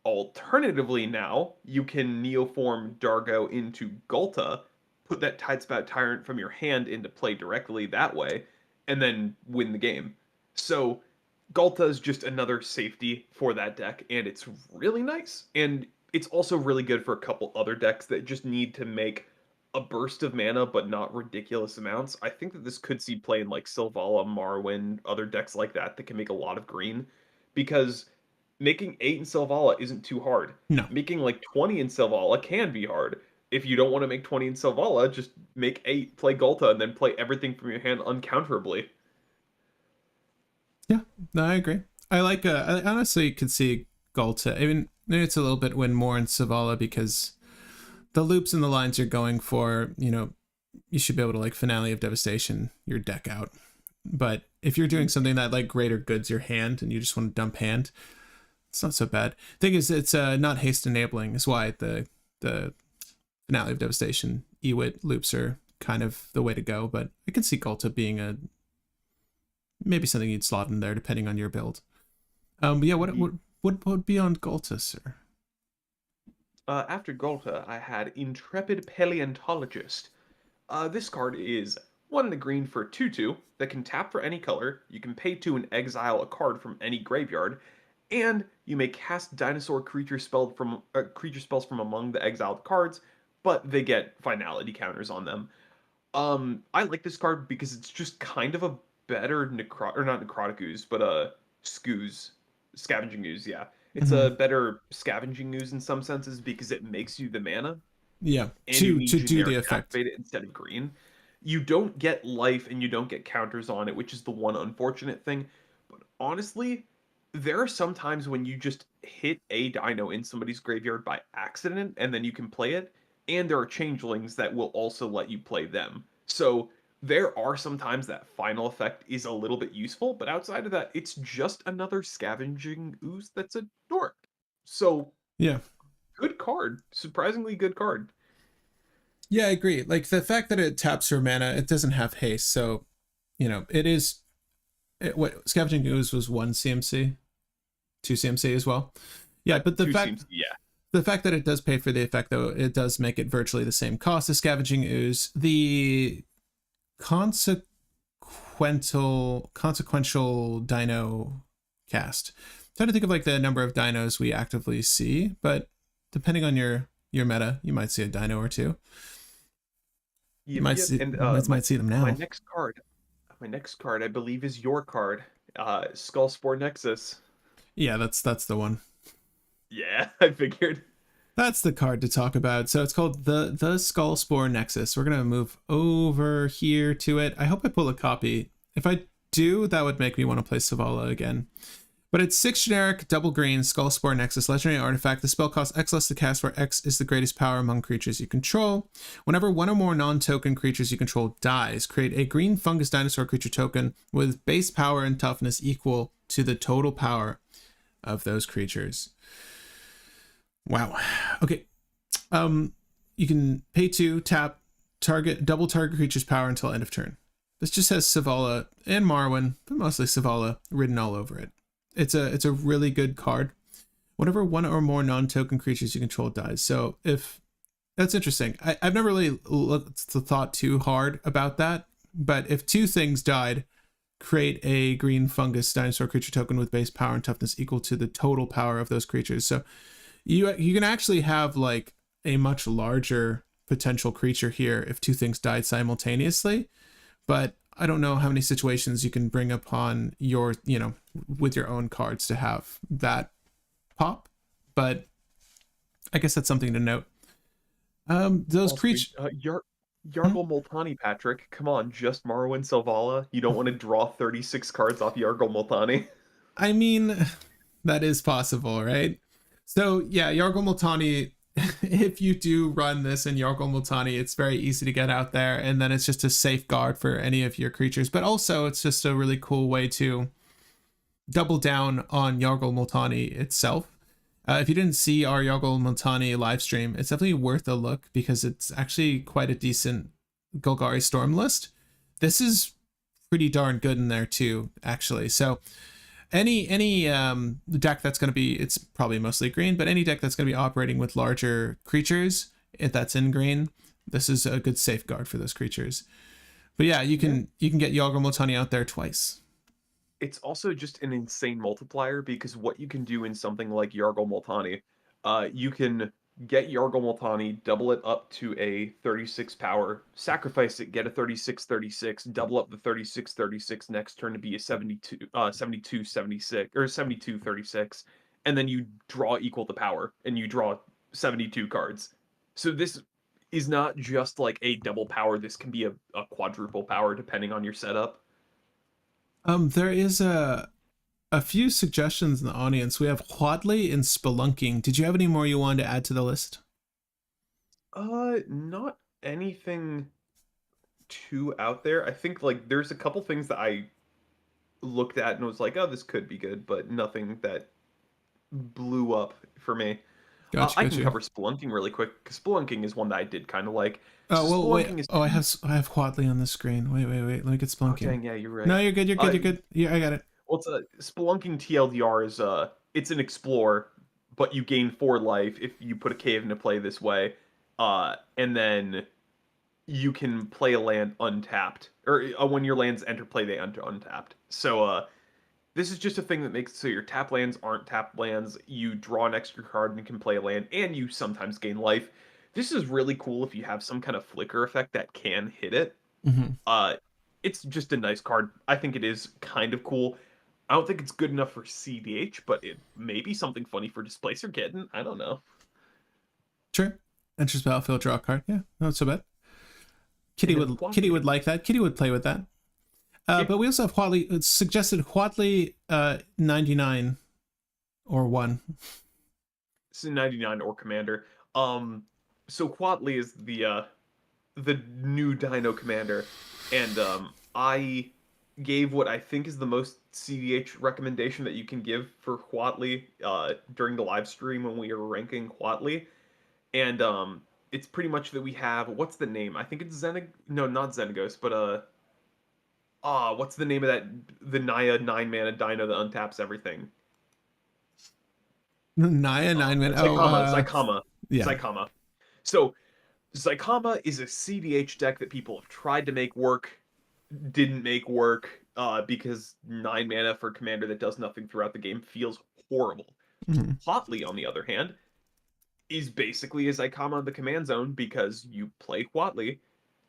Alternatively now, you can Neoform Dargo into Ghalta, put that Tidespout Tyrant from your hand into play directly that way, and then win the game. So Ghalta is just another safety for that deck, and it's really nice. And it's also really good for a couple other decks that just need to make a burst of mana, but not ridiculous amounts. I think that this could see play in like Sylvala, Marwyn, other decks like that can make a lot of green, because making 8 in Sylvala isn't too hard. No. Making like 20 in Sylvala can be hard. If you don't want to make 20 in Sylvala, just make 8, play Ghalta, and then play everything from your hand uncounterably. Yeah, no, I agree. I like, I honestly could see Ghalta. I mean, maybe it's a little bit win more in Sylvala because the loops and the lines you're going for, you know, you should be able to like Finale of Devastation your deck out. But if you're doing something that like greater goods your hand and you just want to dump hand, it's not so bad. Thing is, it's not haste enabling is why the Finale of Devastation Ewit loops are kind of the way to go. But I can see Ghalta being a maybe something you'd slot in there depending on your build. But yeah, what would be on Golta, sir? After Golta, I had Intrepid Paleontologist. This card is 1 in the green for 2/2 that can tap for any color. You can pay 2 and exile a card from any graveyard, and you may cast dinosaur creature spells from among the exiled cards, but they get finality counters on them. I like this card because it's just kind of a better or not necrotic ooze, but scooze, scavenging ooze. Yeah, it's Mm-hmm. a better scavenging ooze in some senses because it makes you the mana, Yeah, and you need to do the generic to effect. activate it instead of green. You don't get life and you don't get counters on it, which is the one unfortunate thing. But honestly, there are some times when you just hit a dino in somebody's graveyard by accident and then you can play it, and there are changelings that will also let you play them. So there are some times that final effect is a little bit useful, but outside of that, it's just another scavenging ooze that's a dork. So Yeah. good card, surprisingly good card. Yeah, I agree. Like the fact that it taps your mana, it doesn't have haste, so it is what Scavenging Ooze was 1 CMC, 2 CMC as well. Yeah, but Two seems, yeah. the fact that it does pay for the effect, though, it does make it virtually the same cost as Scavenging Ooze. The consequential dino cast. I'm trying to think of like the number of dinos we actively see, but depending on your meta, you might see a dino or two. You Yep, might yep. see And might see them my now. next card, I believe, is your card. Skullspore Nexus. Yeah, that's the one. Yeah, I figured. That's the card to talk about. So it's called the Skull Spore Nexus. We're gonna move over here to it. I hope I pull a copy. If I do, that would make me want to play Savala again. But it's 6 generic, double green, Skull Spore Nexus, legendary artifact. The spell costs X less to cast, where X is the greatest power among creatures you control. Whenever one or more non-token creatures you control dies, create a green fungus dinosaur creature token with base power and toughness equal to the total power of those creatures. Wow. Okay. You can pay 2, tap, double target creature's power until end of turn. This just has Savala and Marwyn, but mostly Savala, written all over it. It's a really good card. Whenever one or more non-token creatures you control dies. So if that's interesting. I've never really thought too hard about that. But if 2 things died, create a green fungus dinosaur creature token with base power and toughness equal to the total power of those creatures. So you can actually have like a much larger potential creature here if 2 things died simultaneously. But I don't know how many situations you can bring upon your, with your own cards to have that pop. But I guess that's something to note. Those Also, creatures. Yargle Multani, Patrick. Come on, just Marwyn Selvala. You don't want to draw 36 cards off Yargle Multani. I mean, that is possible, right? So yeah, Yargle Multani. If you do run this in Yargle Multani, it's very easy to get out there, and then it's just a safeguard for any of your creatures. But also, it's just a really cool way to double down on Yargle Multani itself. If you didn't see our Yargle Multani live stream, it's definitely worth a look because it's actually quite a decent Golgari Storm list. This is pretty darn good in there too, actually. So any deck that's going to be, it's probably mostly green, but any deck that's going to be operating with larger creatures, if that's in green, this is a good safeguard for those creatures. But yeah, you can get Yargle Multani out there twice. It's also just an insane multiplier because what you can do in something like Yargle Multani, you can get Yargle Multani, double it up to a 36 power, sacrifice it, get a 36/36, double up the 36/36 next turn to be a 72/76 or 72/36, and then you draw equal the power and you draw 72 cards. So this is not just like a double power, this can be a quadruple power depending on your setup. There is a few suggestions in the audience. We have Huadley and Spelunking. Did you have any more you wanted to add to the list? Not anything too out there. I think like there's a couple things that I looked at and was like, oh, this could be good, but nothing that blew up for me. Gotcha, I can gotcha. cover Spelunking really quick, because Spelunking is one that I did kind of like. Oh, So well, wait. Spelunking is... Oh, I have Quatley on the screen. Wait. Let me get Oh, Splunking. dang, yeah, you're No, right. you're good. You're good. Uh, You're good. Yeah, I got it. well, Spelunking TLDR is, it's an Explore, but you gain 4 life if you put a cave into play this way. And then you can play a land untapped, or when your lands enter play, they enter untapped. So, this is just a thing that makes it so your tap lands aren't tap lands. You draw an extra card and can play a land, and you sometimes gain life. This is really cool if you have some kind of flicker effect that can hit it. Hmm. Uh, it's just a nice card. I think it is kind of cool. I don't think it's good enough for CDH, but it may be something funny for Displacer Kitten. I don't know. Sure. Enters battlefield, draw a card. Yeah, not so bad. Kitty And then would Quadley. Kitty would like that. Kitty would play with that. Yeah. But we also have Quatley. It's suggested Quatley 99 or 1. It's a 99 or Commander. So Quatley is the new Dino Commander, and I gave what I think is the most CDH recommendation that you can give for Quatley during the live stream when we are ranking Quatley, and it's pretty much that we have, what's the name? I think it's no, not Xenagos, but what's the name of the Naya 9-mana Dino that untaps everything? Naya 9-man. Zycama. Yeah. Zycama. So Zycama is a CDH deck that people have tried to make work, didn't make work, because 9 mana for commander that does nothing throughout the game feels horrible. Mm-hmm. Quatley, on the other hand, is basically a Zycama on the command zone, because you play Quatley,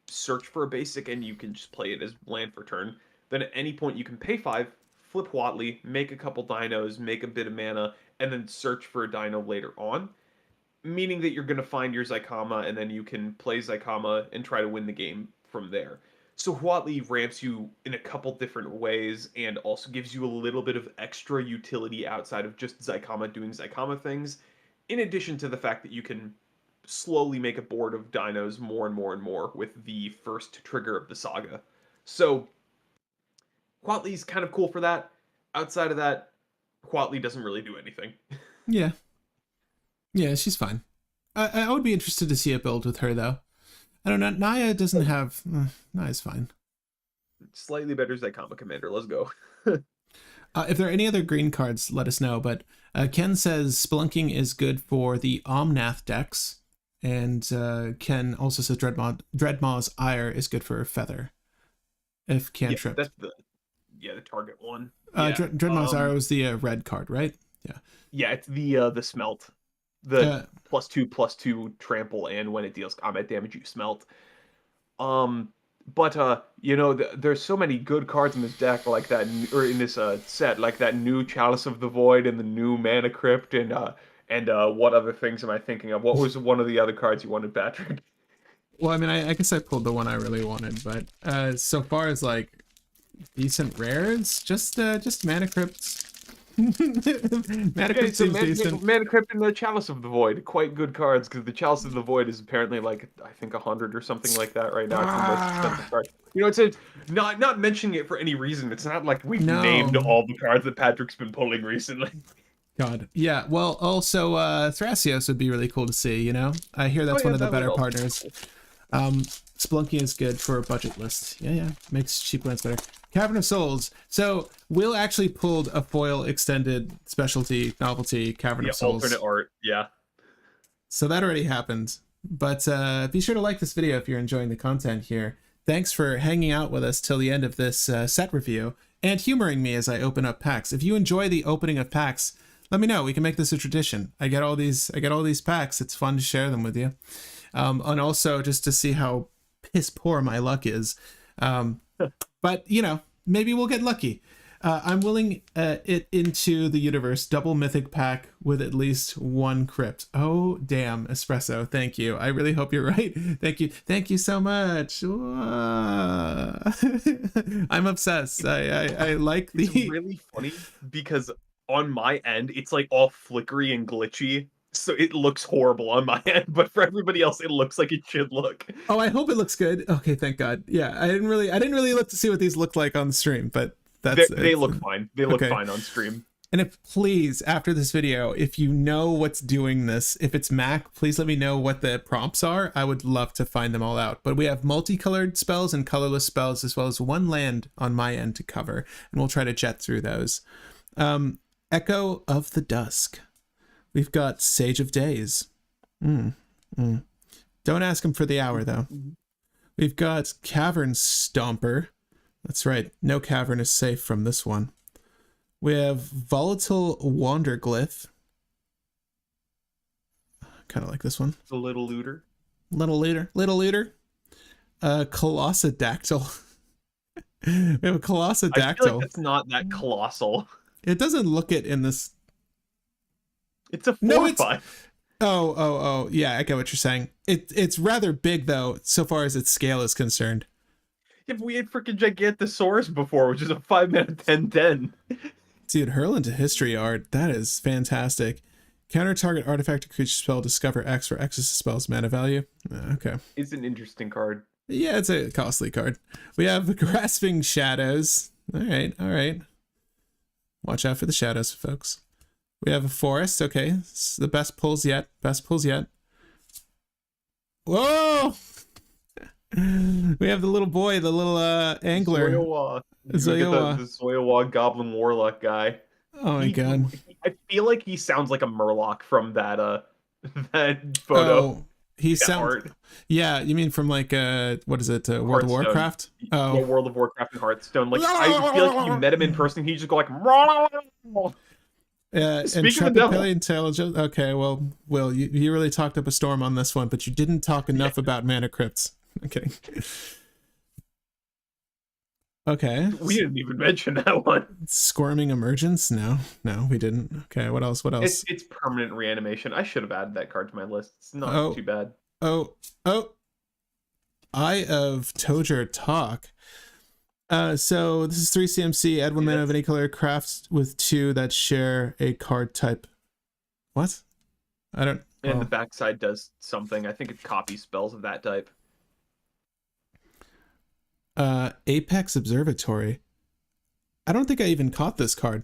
search for a basic, and you can just play it as land for turn. Then at any point you can pay 5, flip Quatley, make a couple dinos, make a bit of mana, and then search for a dino later on. Meaning that you're going to find your Zycama, and then you can play Zycama and try to win the game from there. So Huatli ramps you in a couple different ways, and also gives you a little bit of extra utility outside of just Zycama doing Zycama things, in addition to the fact that you can slowly make a board of dinos more and more and more with the first trigger of the saga. So Huatli's kind of cool for that. Outside of that, Huatli doesn't really do anything. Yeah. Yeah, she's fine. I would be interested to see a build with her, though. I don't know. Naya doesn't have... Naya's fine. Slightly better Zycama commander. Let's go. If there are any other green cards, let us know. But Ken says Spelunking is good for the Omnath decks. And Ken also says Dreadmaw's Ire is good for Feather. If cantrip. Yeah, that's the target one. Dreadmaw's Ire was the red card, right? Yeah. Yeah, it's the smelt. The +2/+2 trample, and when it deals combat damage, you smelt. But there's so many good cards in this deck, like that, or in this set, like that new Chalice of the Void and the new Mana Crypt, and what other things am I thinking of? What was one of the other cards you wanted, Patrick? Well, I mean, I guess I pulled the one I really wanted, but so far as like decent rares, just Mana Crypts. Mana Crypt seems decent. Mana Crypt and the Chalice of the Void, quite good cards, because the Chalice of the Void is apparently like, I think 100 or something like that right now. It's the most expensive card. It's not mentioning it for any reason. It's not like we've named all the cards that Patrick's been pulling recently. God, yeah. Well, also Thrasios would be really cool to see. I hear that's one of the better partners. Spelunking is good for a budget list. Yeah, makes cheap lands better. Cavern of Souls. So Will actually pulled a foil extended specialty novelty Cavern of Souls. Alternate art, yeah. So that already happened. But be sure to like this video if you're enjoying the content here. Thanks for hanging out with us till the end of this set review and humoring me as I open up packs. If you enjoy the opening of packs, let me know. We can make this a tradition. I get all these packs. It's fun to share them with you. And also just to see how piss poor my luck is. But, maybe we'll get lucky. I'm willing it into the universe. Double mythic pack with at least one crypt. Oh, damn. Espresso. Thank you. I really hope you're right. Thank you. Thank you so much. I'm obsessed. I like the... It's really funny because on my end, it's like all flickery and glitchy. So it looks horrible on my end, but for everybody else, it looks like it should look. Oh, I hope it looks good. Okay, thank God. Yeah, I didn't really look to see what these look like on the stream, but they look fine. They look fine on stream. And if please, after this video, if you know what's doing this, if it's Mac, please let me know what the prompts are. I would love to find them all out. But we have multicolored spells and colorless spells, as well as one land on my end to cover, and we'll try to jet through those. Echo of the Dusk. We've got Sage of Days. Don't ask him for the hour, though. We've got Cavern Stomper. That's right. No cavern is safe from this one. We have Volatile Wanderglyph. Kind of like this one. The Little Looter. Little Looter. Colossadactyl. We have a Colossadactyl. I feel like it's not that colossal. It doesn't look it in this. It's a 4/5. Oh. Yeah, I get what you're saying. It's rather big, though, so far as its scale is concerned. Yeah, but we had freaking Gigantosaurus before, which is a 5-mana 10/10. Dude, hurl into history art. That is fantastic. Counter target artifact or creature spell, discover X for X's spell's mana value. Okay. It's an interesting card. Yeah, it's a costly card. We have Grasping Shadows. All right. Watch out for the shadows, folks. We have a Forest. Okay. It's the best pulls yet. Whoa! We have the little boy, the little angler. Zoyowa. Zoyowa. The Zoyowa Goblin Warlock guy. Oh my god. I feel like he sounds like a Murloc from that that photo. Oh, he sounds. Yeah, you mean from like what is it? World of Warcraft? Oh, yeah, World of Warcraft and Hearthstone. Like I feel like if you met him in person, he'd just go like. Intrepid Paleontologist. Okay, well, Will, you really talked up a storm on this one, but you didn't talk enough about mana crypts. Okay. Okay. We didn't even mention that one. Squirming Emergence? No, we didn't. Okay, what else? It's permanent reanimation. I should have added that card to my list. It's not too bad. Oh. Eye of Toger Talk. So this is 3 CMC, add 1 mana of any color, craft with 2 that share a card type. What? I don't. And the backside does something. I think it copies spells of that type. Apex Observatory. I don't think I even caught this card.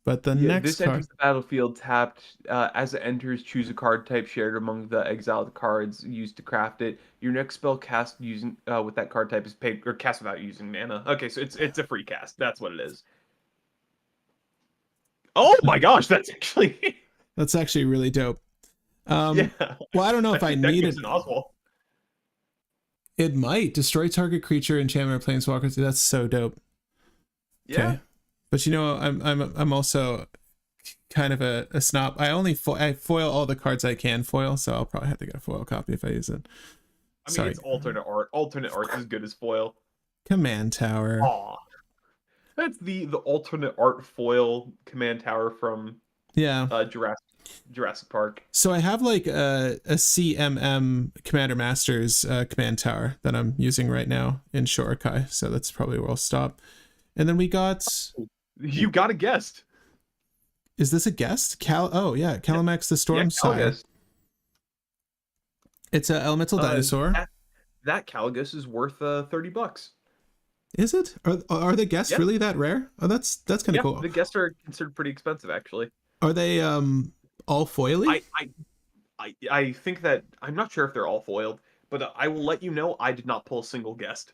But the next this card. Enters the battlefield tapped. As it enters, choose a card type shared among the exiled cards used to craft it. Your next spell cast using with that card type is paid or cast without using mana. Okay, so it's a free cast. That's what it is. Oh my gosh, that's actually really dope. Yeah. Well, I don't know if I need it. Oswald. It might destroy target creature, enchantment, or planeswalker. That's so dope. Yeah. Okay. But you know, I'm also kind of a snob. I foil all the cards I can foil, so I'll probably have to get a foil copy if I use it. I mean, it's alternate art. Alternate art is as good as foil. Command Tower. Aw. That's the alternate art foil command tower from Jurassic Park. So I have like a CMM Commander Masters command tower that I'm using right now in Shorikai, so that's probably where I'll stop. And then we got. You got a guest. Is this a guest? Calamex the Storm Sire. It's an elemental dinosaur. That Calagus is worth $30. Is it? Are the guests really that rare? Oh, that's kind of cool. The guests are considered pretty expensive, actually. Are they all foily? I think that I'm not sure if they're all foiled, but I will let you know I did not pull a single guest.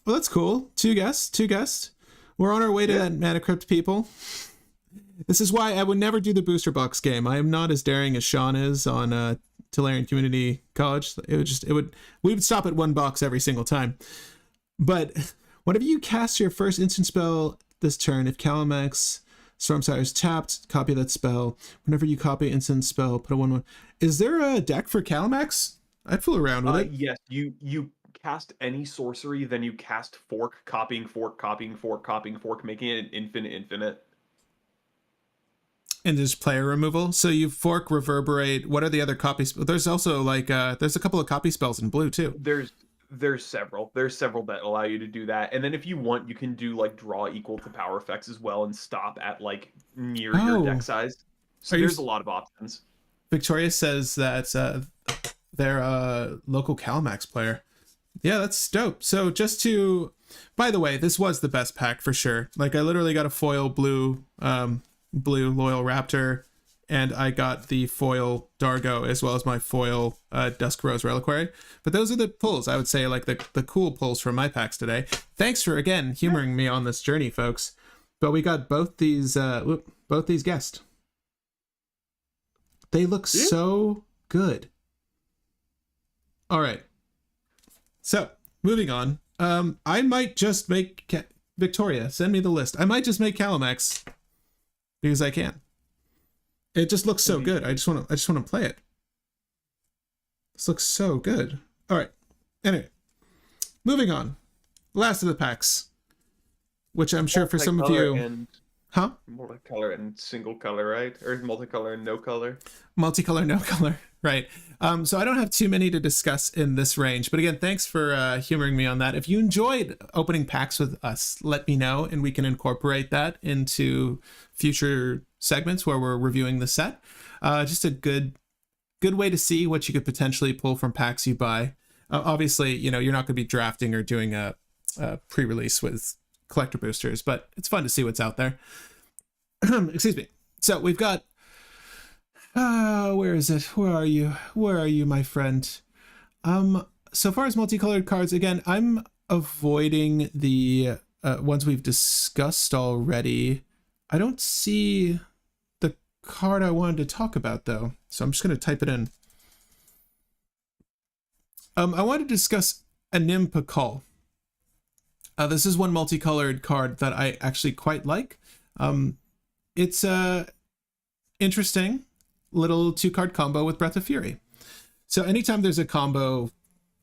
Well, that's cool. Two guests. We're on our way to that Mana Crypt, people. This is why I would never do the booster box game. I am not as daring as Sean is on Tolarian Community College. We would stop at 1 box every single time. But whenever you cast your first instant spell this turn, if Calamex Stormsire is tapped, copy that spell. Whenever you copy instant spell, put a 1/1. Is there a deck for Calamex? I'd fool around with it. Yes, you cast any sorcery, then you cast fork, copying fork, making it an infinite. And there's player removal. So you fork, reverberate. What are the other copies? There's also like there's a couple of copy spells in blue too. There's several that allow you to do that. And then if you want, you can do like draw equal to power effects as well and stop at like near your deck size. So there's a lot of options. Victoria says that they're a local Calamax player. Yeah, that's dope. So by the way, this was the best pack for sure. Like I literally got a foil blue blue Loyal Raptor, and I got the foil Dargo as well as my foil Dusk Rose Reliquary. But those are the pulls, I would say, like the cool pulls from my packs today. Thanks for, again, humoring me on this journey, folks. But we got both these guests. They look so good. All right. So, moving on. I might just make Victoria, send me the list. I might just make Calamex because I can. It just looks so good. I just want to play it. This looks so good. All right. Anyway, moving on. Last of the packs, which I'm sure for some of you, multicolor and single color, right? Or multicolor and no color. Multicolor, no color, right? So I don't have too many to discuss in this range, but again, thanks for humoring me on that. If you enjoyed opening packs with us, let me know, and we can incorporate that into future segments where we're reviewing the set. Just a good way to see what you could potentially pull from packs you buy. Obviously, you're not going to be drafting or doing a pre-release with collector boosters, but it's fun to see what's out there. Excuse me. So we've got where is it? Where are you, my friend? So far as multicolored cards, again, I'm avoiding the ones we've discussed already. I don't see the card I wanted to talk about, though, so I'm just going to type it in. I wanted to discuss Anim Pakal. This is one multicolored card that I actually quite like. It's a interesting little 2-card combo with Breath of Fury. So anytime there's a combo,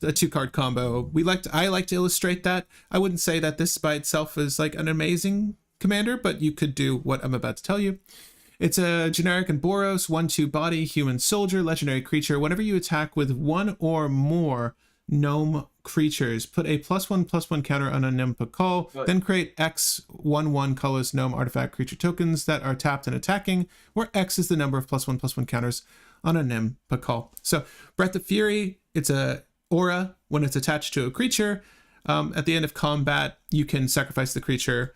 a 2-card combo, I like to illustrate that. I wouldn't say that this by itself is like an amazing commander, but you could do what I'm about to tell you. It's a generic and Boros, 1/2 body, human soldier, legendary creature. Whenever you attack with one or more gnome creatures, put a +1/+1 counter on a Anim Pakal, then create X 1/1 colorless gnome artifact creature tokens that are tapped and attacking, where X is the number of +1/+1 counters on a Anim Pakal. So Breath of Fury, it's a aura. When it's attached to a creature, at the end of combat, you can sacrifice the creature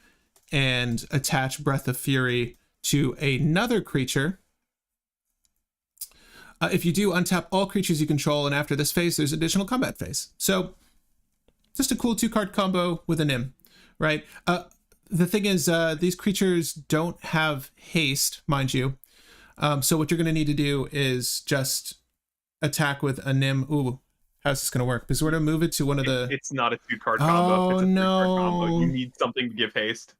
and attach Breath of Fury to another creature. If you do, untap all creatures you control, and after this phase, there's additional combat phase. So, just a cool 2-card combo with a Nim, right? The thing is, these creatures don't have haste, mind you. So what you're going to need to do is just attack with a Nim. Ooh, how's this going to work? Because we're going to move it to one of the... It's not a 2-card combo. Oh, it's a 3-card no. combo. You need something to give haste.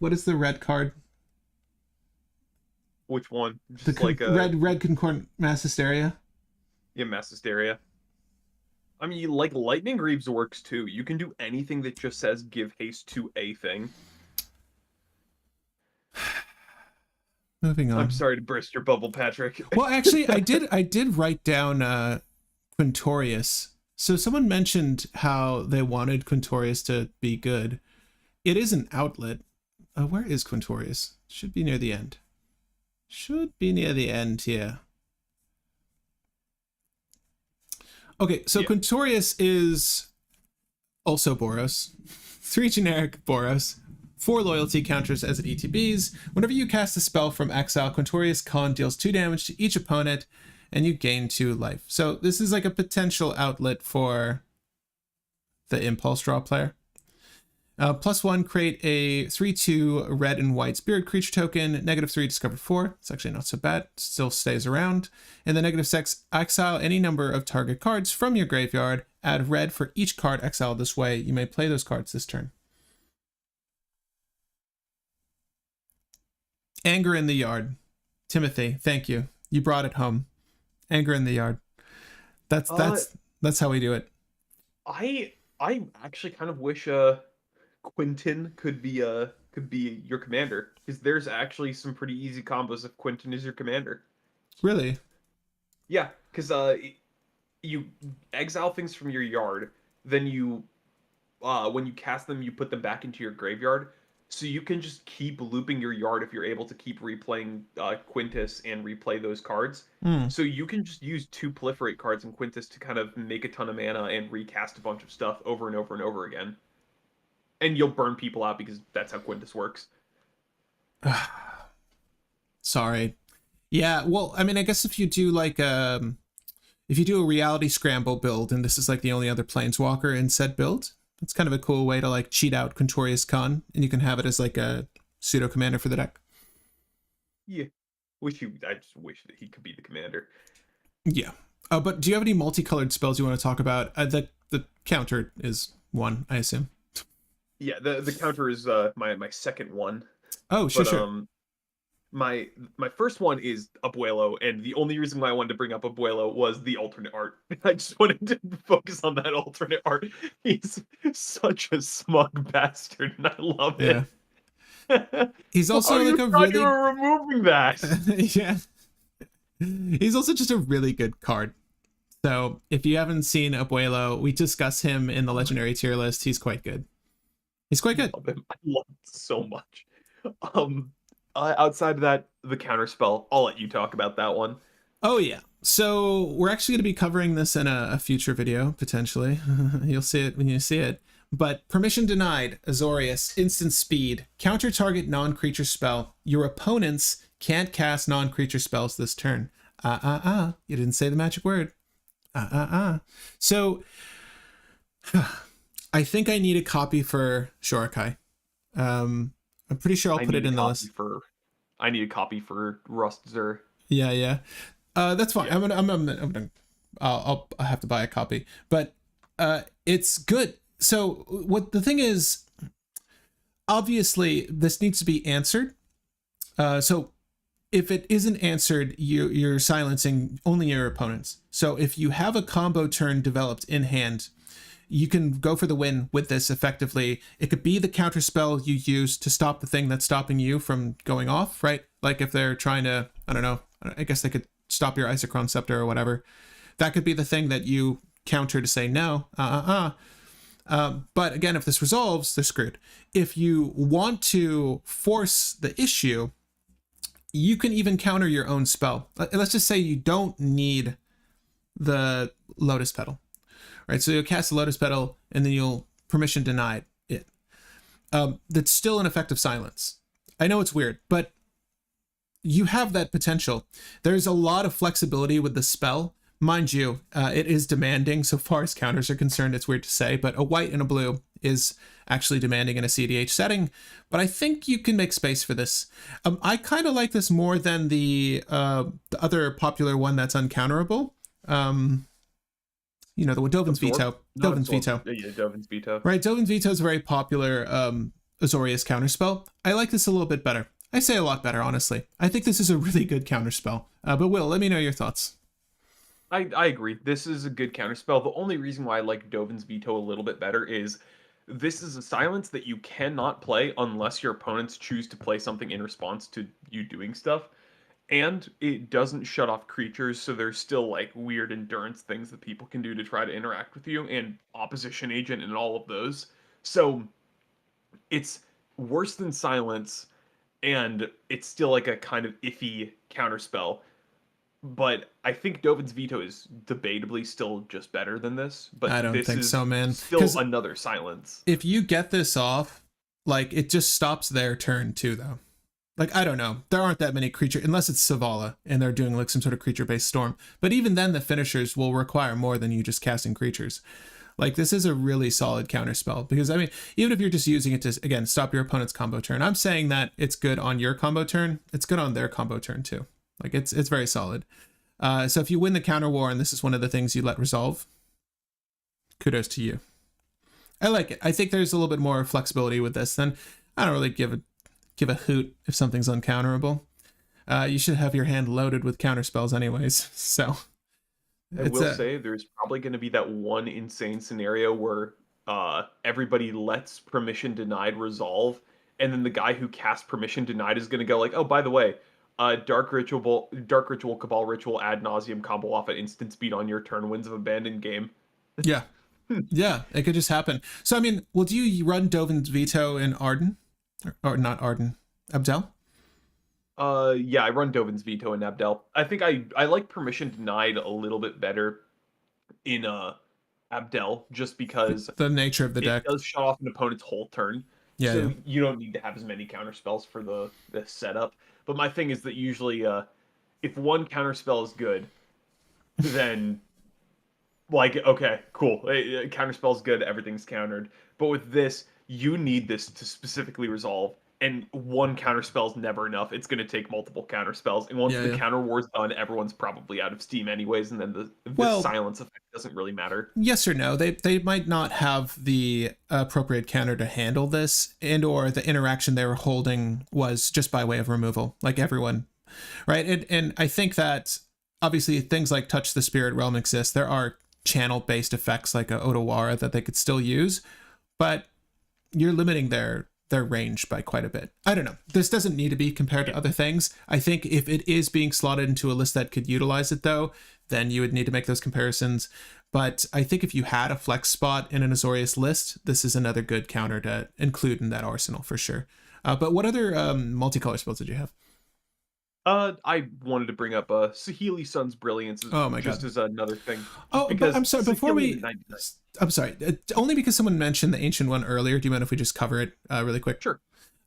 What is the red card? Which one? Just the like red Concordant Mass Hysteria? Yeah, Mass Hysteria. I mean, like Lightning Greaves works too. You can do anything that just says give haste to a thing. Moving on. I'm sorry to burst your bubble, Patrick. Well, actually, I did write down Quintorius. So someone mentioned how they wanted Quintorius to be good. It is an outlet. Where is Quintorius? Should be near the end. Should be near the end here. Okay, so yeah. Quintorius is also Boros. 3 generic Boros. 4 loyalty counters as it ETBs. Whenever you cast a spell from exile, Quintorius Con deals 2 damage to each opponent, and you gain 2 life. So this is like a potential outlet for the Impulse Draw player. +1, create a 3/2 red and white spirit creature token. -3, discover 4. It's actually not so bad. Still stays around. And the -6, exile any number of target cards from your graveyard. Add red for each card exiled this way. You may play those cards this turn. Anger in the Yard. Timothy, thank you. You brought it home. Anger in the Yard. That's how we do it. I actually kind of wish Quinton could be your commander, because there's actually some pretty easy combos if Quinton is your commander. Really? Yeah, because you exile things from your yard, then you when you cast them, you put them back into your graveyard, so you can just keep looping your yard if you're able to keep replaying Quintus and replay those cards. So you can just use 2 proliferate cards in Quintus to kind of make a ton of mana and recast a bunch of stuff over and over and over again. and you'll burn people out because that's how Quintus works. Sorry. Yeah, well, I mean, I guess if you do like if you do a reality scramble build and this is like the only other planeswalker in said build, it's kind of a cool way to like cheat out Contorious Khan, and you can have it as like a pseudo commander for the deck. Yeah, I just wish that he could be the commander. Yeah. But do you have any multicolored spells you want to talk about? The counter is one, I assume. Yeah, the counter is my second one. Oh, sure, But sure. my first one is Abuelo, and the only reason why I wanted to bring up Abuelo was the alternate art. I just wanted to focus on that alternate art. He's such a smug bastard, and I love Yeah. it. He's How also you like a thought you really were removing that? yeah. He's also just a really good card. So if you haven't seen Abuelo, we discuss him in the legendary tier list. He's quite good. He's quite good. Love him. I love him so much. Um, outside of that, the counter spell. I'll let you talk about that one. Oh yeah. So we're actually going to be covering this in a future video potentially. You'll see it when you see it. But permission denied, Azorius, instant speed, counter target non-creature spell. Your opponents can't cast non-creature spells this turn. You didn't say the magic word. So I think I need a copy for Shorakai. I'm pretty sure I'll put it in the list. I need a copy for Rustzer. Yeah. That's fine. Yeah. I'll have to buy a copy, but it's good. So what the thing is, obviously this needs to be answered. So if it isn't answered, you're silencing only your opponents. So if you have a combo turn developed in hand, you can go for the win with this effectively. It could be the counter spell you use to stop the thing that's stopping you from going off, right? Like if they're trying to, I don't know, I guess they could stop your Isochron Scepter or whatever. That could be the thing that you counter to say no. But again, if this resolves, they're screwed. If you want to force the issue, you can even counter your own spell. Let's just say you don't need the Lotus Petal, right? So you'll cast the Lotus Petal and then you'll permission denied it. That's still an effective silence. I know it's weird, but you have that potential. There's a lot of flexibility with the spell. Mind you, it is demanding so far as counters are concerned. It's weird to say, but a white and a blue is actually demanding in a CDH setting. But I think you can make space for this. I kind of like this more than the other popular one that's uncounterable. You know, the Dovin's Veto. Dovin's Veto. Yeah, Dovin's Veto. Right, Dovin's Veto is a very popular Azorius counterspell. I like this a little bit better. I say a lot better, honestly. I think this is a really good counterspell. But Will, let me know your thoughts. I agree. This is a good counterspell. The only reason why I like Dovin's Veto a little bit better is this is a silence that you cannot play unless your opponents choose to play something in response to you doing stuff. And it doesn't shut off creatures, so there's still like weird endurance things that people can do to try to interact with you, and opposition agent and all of those. So it's worse than silence, and it's still like a kind of iffy counterspell. But I think Dovin's Veto is debatably still just better than this. But I don't this think is so, man. still another silence. If you get this off, like, it just stops their turn too, though. Like, I don't know. There aren't that many creatures, unless it's Savala, and they're doing, like, some sort of creature-based storm. But even then, the finishers will require more than you just casting creatures. Like, this is a really solid counterspell. Because, I mean, even if you're just using it to, again, stop your opponent's combo turn, I'm saying that it's good on your combo turn. It's good on their combo turn, too. Like, it's very solid. So if you win the counter war and this is one of the things you let resolve, kudos to you. I like it. I think there's a little bit more flexibility with this. Then I don't really give a hoot if something's uncounterable. You should have your hand loaded with counter spells anyways. So I will say there's probably going to be that one insane scenario where everybody lets permission denied resolve, and then the guy who casts permission denied is going to go like, oh, by the way, Dark Ritual, Cabal Ritual, ad nauseum combo off at instant speed on your turn, wins of abandoned game. Yeah. Yeah, it could just happen. So, I mean, will you run Dovin's Veto in Arden? Or not Arden, Abdel? Yeah, I run Dovin's Veto in Abdel. I think I like permission denied a little bit better in Abdel, just because The nature of the it deck. does shut off an opponent's whole turn. Yeah, So yeah. you don't need to have as many counter spells for the setup. But my thing is that usually if one counter spell is good, then like okay, cool. Counter spell's good, everything's countered. But with this, you need this to specifically resolve. And one counter spell's never enough. It's going to take multiple counter spells. And once Yeah, the yeah. counter war's done, everyone's probably out of steam anyways. And then the Well, silence effect doesn't really matter. yes or no. They might not have the appropriate counter to handle this, and or the interaction they were holding was just by way of removal, like everyone, right? And I think that obviously things like Touch the Spirit Realm exist. There are channel based effects like a Otawara that they could still use, but you're limiting their range by quite a bit. I don't know. This doesn't need to be compared to other things. I think if it is being slotted into a list that could utilize it though, then you would need to make those comparisons. But I think if you had a flex spot in an Azorius list, this is another good counter to include in that arsenal for sure. But what other multicolor spells did you have? I wanted to bring up Sahili Sun's Brilliance Oh my just god. as another thing. Oh, but Because I'm sorry. Before Sahili we, 99 I'm sorry. Only because someone mentioned the ancient one earlier. Do you mind if we just cover it really quick? Sure.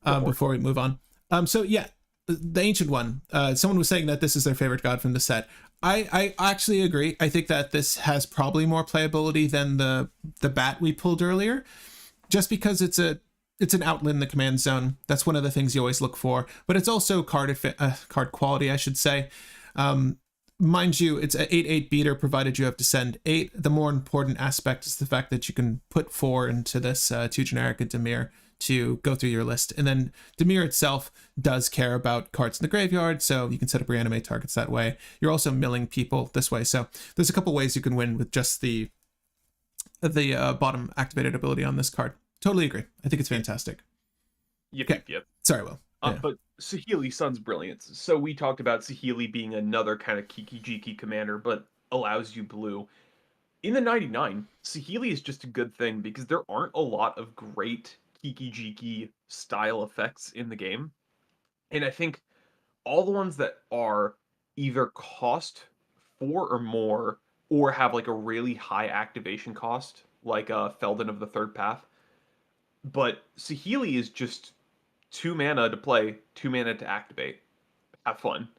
Go for it. Before we move on. So yeah, the ancient one. Someone was saying that this is their favorite god from the set. I actually agree. I think that this has probably more playability than the bat we pulled earlier, just because it's an outlet in the command zone. That's one of the things you always look for. But it's also card quality, I should say. Mind you, it's an 8/8 beater, provided you have to send 8. The more important aspect is the fact that you can put 4 into this 2 generic and Dimir to go through your list. And then Dimir itself does care about cards in the graveyard, so you can set up reanimate targets that way. You're also milling people this way. So there's a couple ways you can win with just the bottom activated ability on this card. Totally agree. I think it's fantastic. Yep. Sorry, Will. Yeah. But Sahili Sun's Brilliance. So we talked about Sahili being another kind of Kiki-Jiki commander, but allows you blue. In the 99, Sahili is just a good thing because there aren't a lot of great Kiki-Jiki style effects in the game. And I think all the ones that are either cost 4 or more, or have like a really high activation cost, like Felden of the Third Path. But Sahili is just 2 mana to play, 2 mana to activate. Have fun.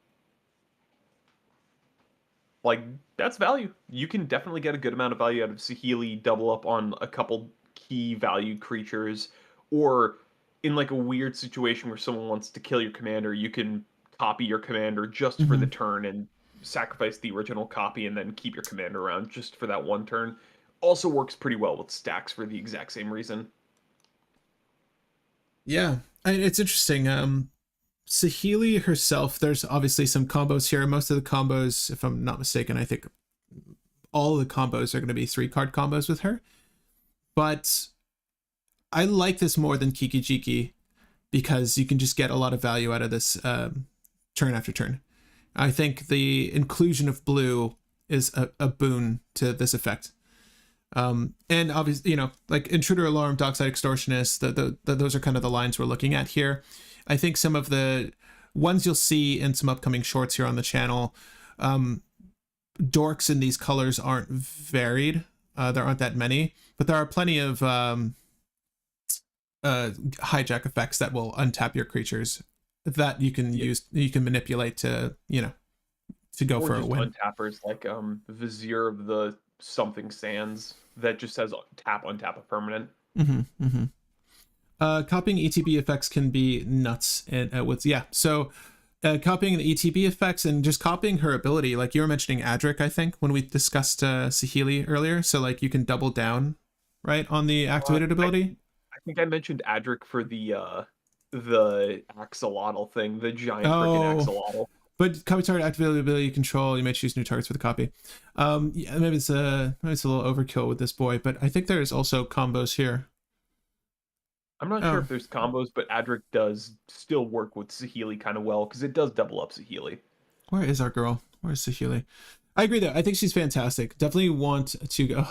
Like, that's value. You can definitely get a good amount of value out of Sahili, double up on a couple key valued creatures, or in like a weird situation where someone wants to kill your commander, you can copy your commander just for the turn and sacrifice the original copy and then keep your commander around just for that one turn. Also works pretty well with stacks for the exact same reason. Yeah, it's interesting. Sahili herself, there's obviously some combos here. Most of the combos, if I'm not mistaken, I think all the combos are going to be 3-card combos with her. But I like this more than Kiki-Jiki because you can just get a lot of value out of this turn after turn. I think the inclusion of blue is a boon to this effect. And obviously, like Intruder Alarm, Dockside Extortionist, those are kind of the lines we're looking at here. I think some of the ones you'll see in some upcoming shorts here on the channel, dorks in these colors aren't varied. There aren't that many, but there are plenty of hijack effects that will untap your creatures that you can use, you can manipulate to, to go or for a just win. untappers like Vizier of the something sands that just says tap untap a permanent. Copying ETB effects can be nuts and so copying the ETB effects and just copying her ability, like you were mentioning Adric, I think, when we discussed Sahili earlier, so like you can double down right on the activated ability. I think I mentioned Adric for the axolotl thing, the giant freaking axolotl. But copy target activated ability you control, you may choose new targets for the copy. Yeah, maybe it's a little overkill with this boy, but I think there's also combos here. I'm not sure if there's combos, but Adric does still work with Sahili kind of well because it does double up Sahili. Where is our girl? Where's Sahili? I agree though. I think she's fantastic. Definitely want to go.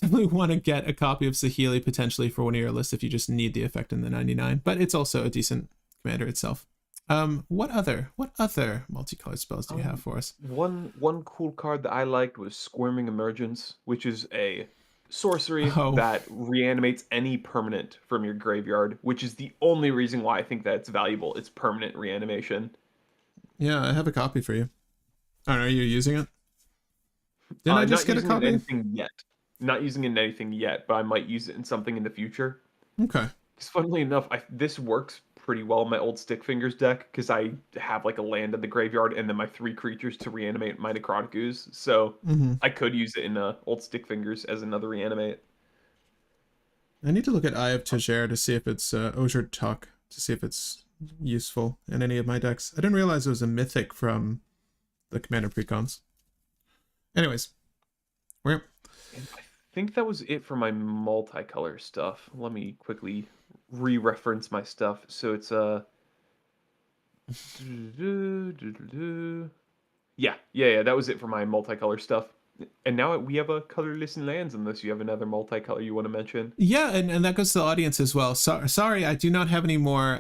Definitely want to get a copy of Sahili potentially for one of your lists if you just need the effect in the 99. But it's also a decent commander itself. What other multicolored spells do you have for us? One cool card that I liked was Squirming Emergence, which is a sorcery Oh, that reanimates any permanent from your graveyard, which is the only reason why I think that it's valuable. It's permanent reanimation. yeah, I have a copy for you. I don't know, are you using it? Didn't I just Not get a using it in copy? anything yet. Not using it in anything yet, but I might use it in something in the future. Okay. Because funnily enough, this works pretty well in my old Stick Fingers deck because I have like a land in the graveyard and then my 3 creatures to reanimate my Necrotic Ooze. So Mm-hmm. I could use it in old Stick Fingers as another reanimate. I need to look at Eye of Tajir to see if it's Osier Tuck to see if it's useful in any of my decks. I didn't realize it was a mythic from the Commander Precons. Anyways, we're And I think that was it for my multicolor stuff. Let me quickly re-reference my stuff. So it's yeah, that was it for my multicolor stuff. And now we have a colorless in lands unless you have another multicolor you want to mention. yeah, and that goes to the audience as well. Sorry, I do not have any more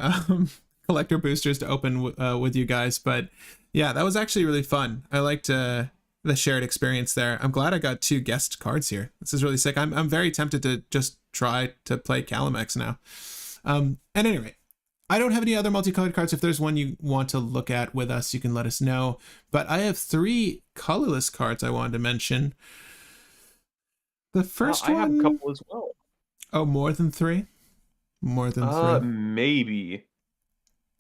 collector boosters to open with you guys, but yeah, that was actually really fun. I liked the shared experience there. I'm glad I got 2 guest cards here. This is really sick. I'm very tempted to just try to play Calamex now. And anyway, I don't have any other multicolored cards. If there's one you want to look at with us, you can let us know. But I have 3 colorless cards I wanted to mention. The first I have a one, couple as well. oh, more than 3? More than 3. Maybe.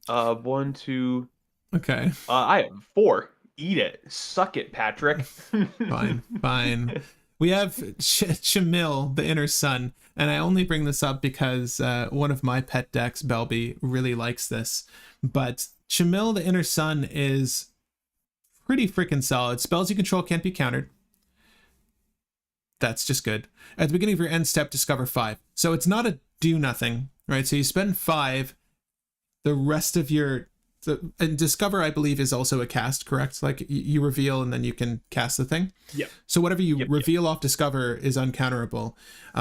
One, two. Okay, I have 4. Eat it. Suck it, Patrick. fine. We have Shamil, the Inner Sun, and I only bring this up because one of my pet decks, Belby, really likes this. But Shamil, the Inner Sun, is pretty freaking solid. Spells you control can't be countered. That's just good. At the beginning of your end step, discover 5. So it's not a do nothing, right? So you spend 5. The rest of your and discover, I believe, is also a cast, correct? Like you reveal and then you can cast the thing. Yep. So whatever you Yep. reveal off discover is uncounterable.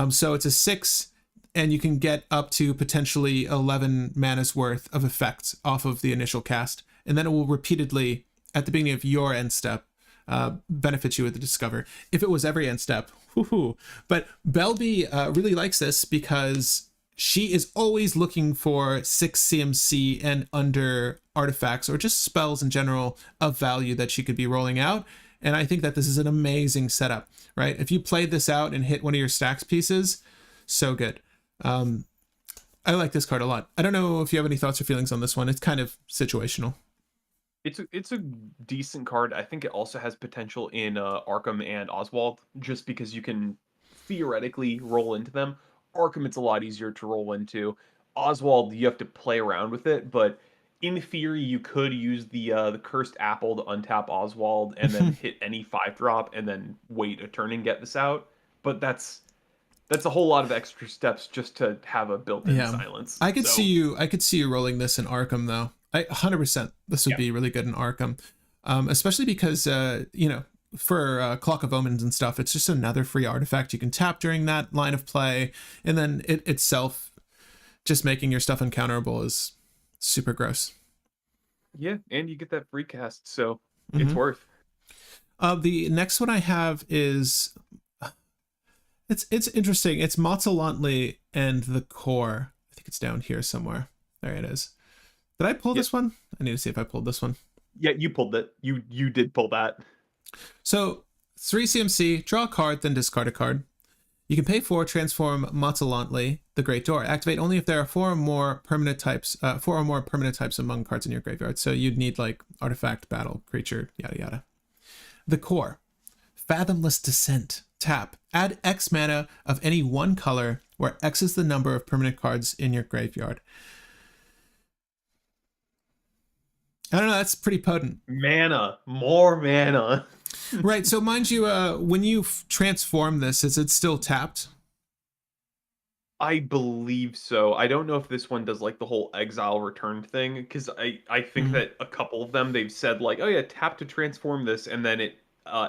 So it's a 6, and you can get up to potentially 11 mana's worth of effects off of the initial cast, and then it will repeatedly at the beginning of your end step benefit you with the discover. If it was every end step, woohoo! But Belby really likes this because she is always looking for 6 CMC and under artifacts or just spells in general of value that she could be rolling out. And I think that this is an amazing setup, right? If you played this out and hit one of your stacks pieces, so good. I like this card a lot. I don't know if you have any thoughts or feelings on this one. It's kind of situational. It's a decent card. I think it also has potential in Arkham and Oswald, just because you can theoretically roll into them. Arkham, it's a lot easier to roll into. Oswald, you have to play around with it, but in theory, you could use the Cursed Apple to untap Oswald and then hit any 5-drop and then wait a turn and get this out. But that's a whole lot of extra steps just to have a built-in silence. I could see you rolling this in Arkham though. 100% this would be really good in Arkham. Especially because for Clock of Omens and stuff, it's just another free artifact you can tap during that line of play, and then it itself just making your stuff uncounterable is super gross. Yeah, and you get that free cast, so it's worth. The next one I have is it's interesting. It's Mozzolantli and the Core. I think it's down here somewhere. There it is. Did I pull this one? I need to see if I pulled this one. Yeah, you pulled it. You did pull that. So 3 CMC, draw a card, then discard a card. You can pay 4, transform Mozzolantli, the Great Door. Activate only if there are 4 or more permanent types among cards in your graveyard. So you'd need like artifact, battle, creature, yada yada. The Core, Fathomless Descent. Tap. Add X mana of any one color, where X is the number of permanent cards in your graveyard. I don't know, that's pretty potent. Mana. More mana. Right, so mind you, when you transform this, is it still tapped? I believe so. I don't know if this one does like the whole exile return thing, because I think that a couple of them they've said like, oh yeah, tap to transform this, and then it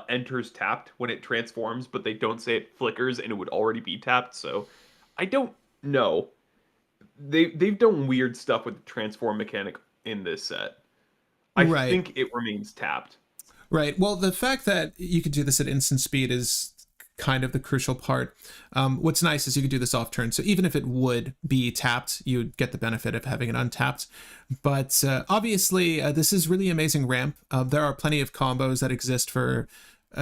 enters tapped when it transforms, but they don't say it flickers and it would already be tapped. So I don't know. They've done weird stuff with the transform mechanic in this set. I Right. think it remains tapped. Right. Well, the fact that you could do this at instant speed is kind of the crucial part. What's nice is you could do this off turn. So even if it would be tapped, you would get the benefit of having it untapped. But obviously, this is really amazing ramp. There are plenty of combos that exist for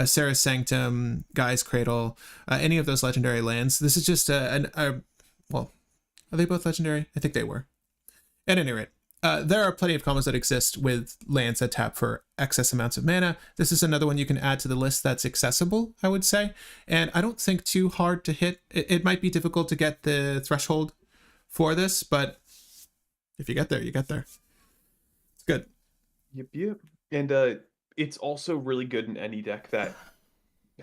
Sarah's Sanctum, Guy's Cradle, any of those legendary lands. This is just well, are they both legendary? I think they were. At any rate, there are plenty of combos that exist with lands that tap for excess amounts of mana. This is another one you can add to the list that's accessible, I would say. And I don't think too hard to hit. It might be difficult to get the threshold for this, but if you get there, you get there. It's good. Yep. And it's also really good in any deck that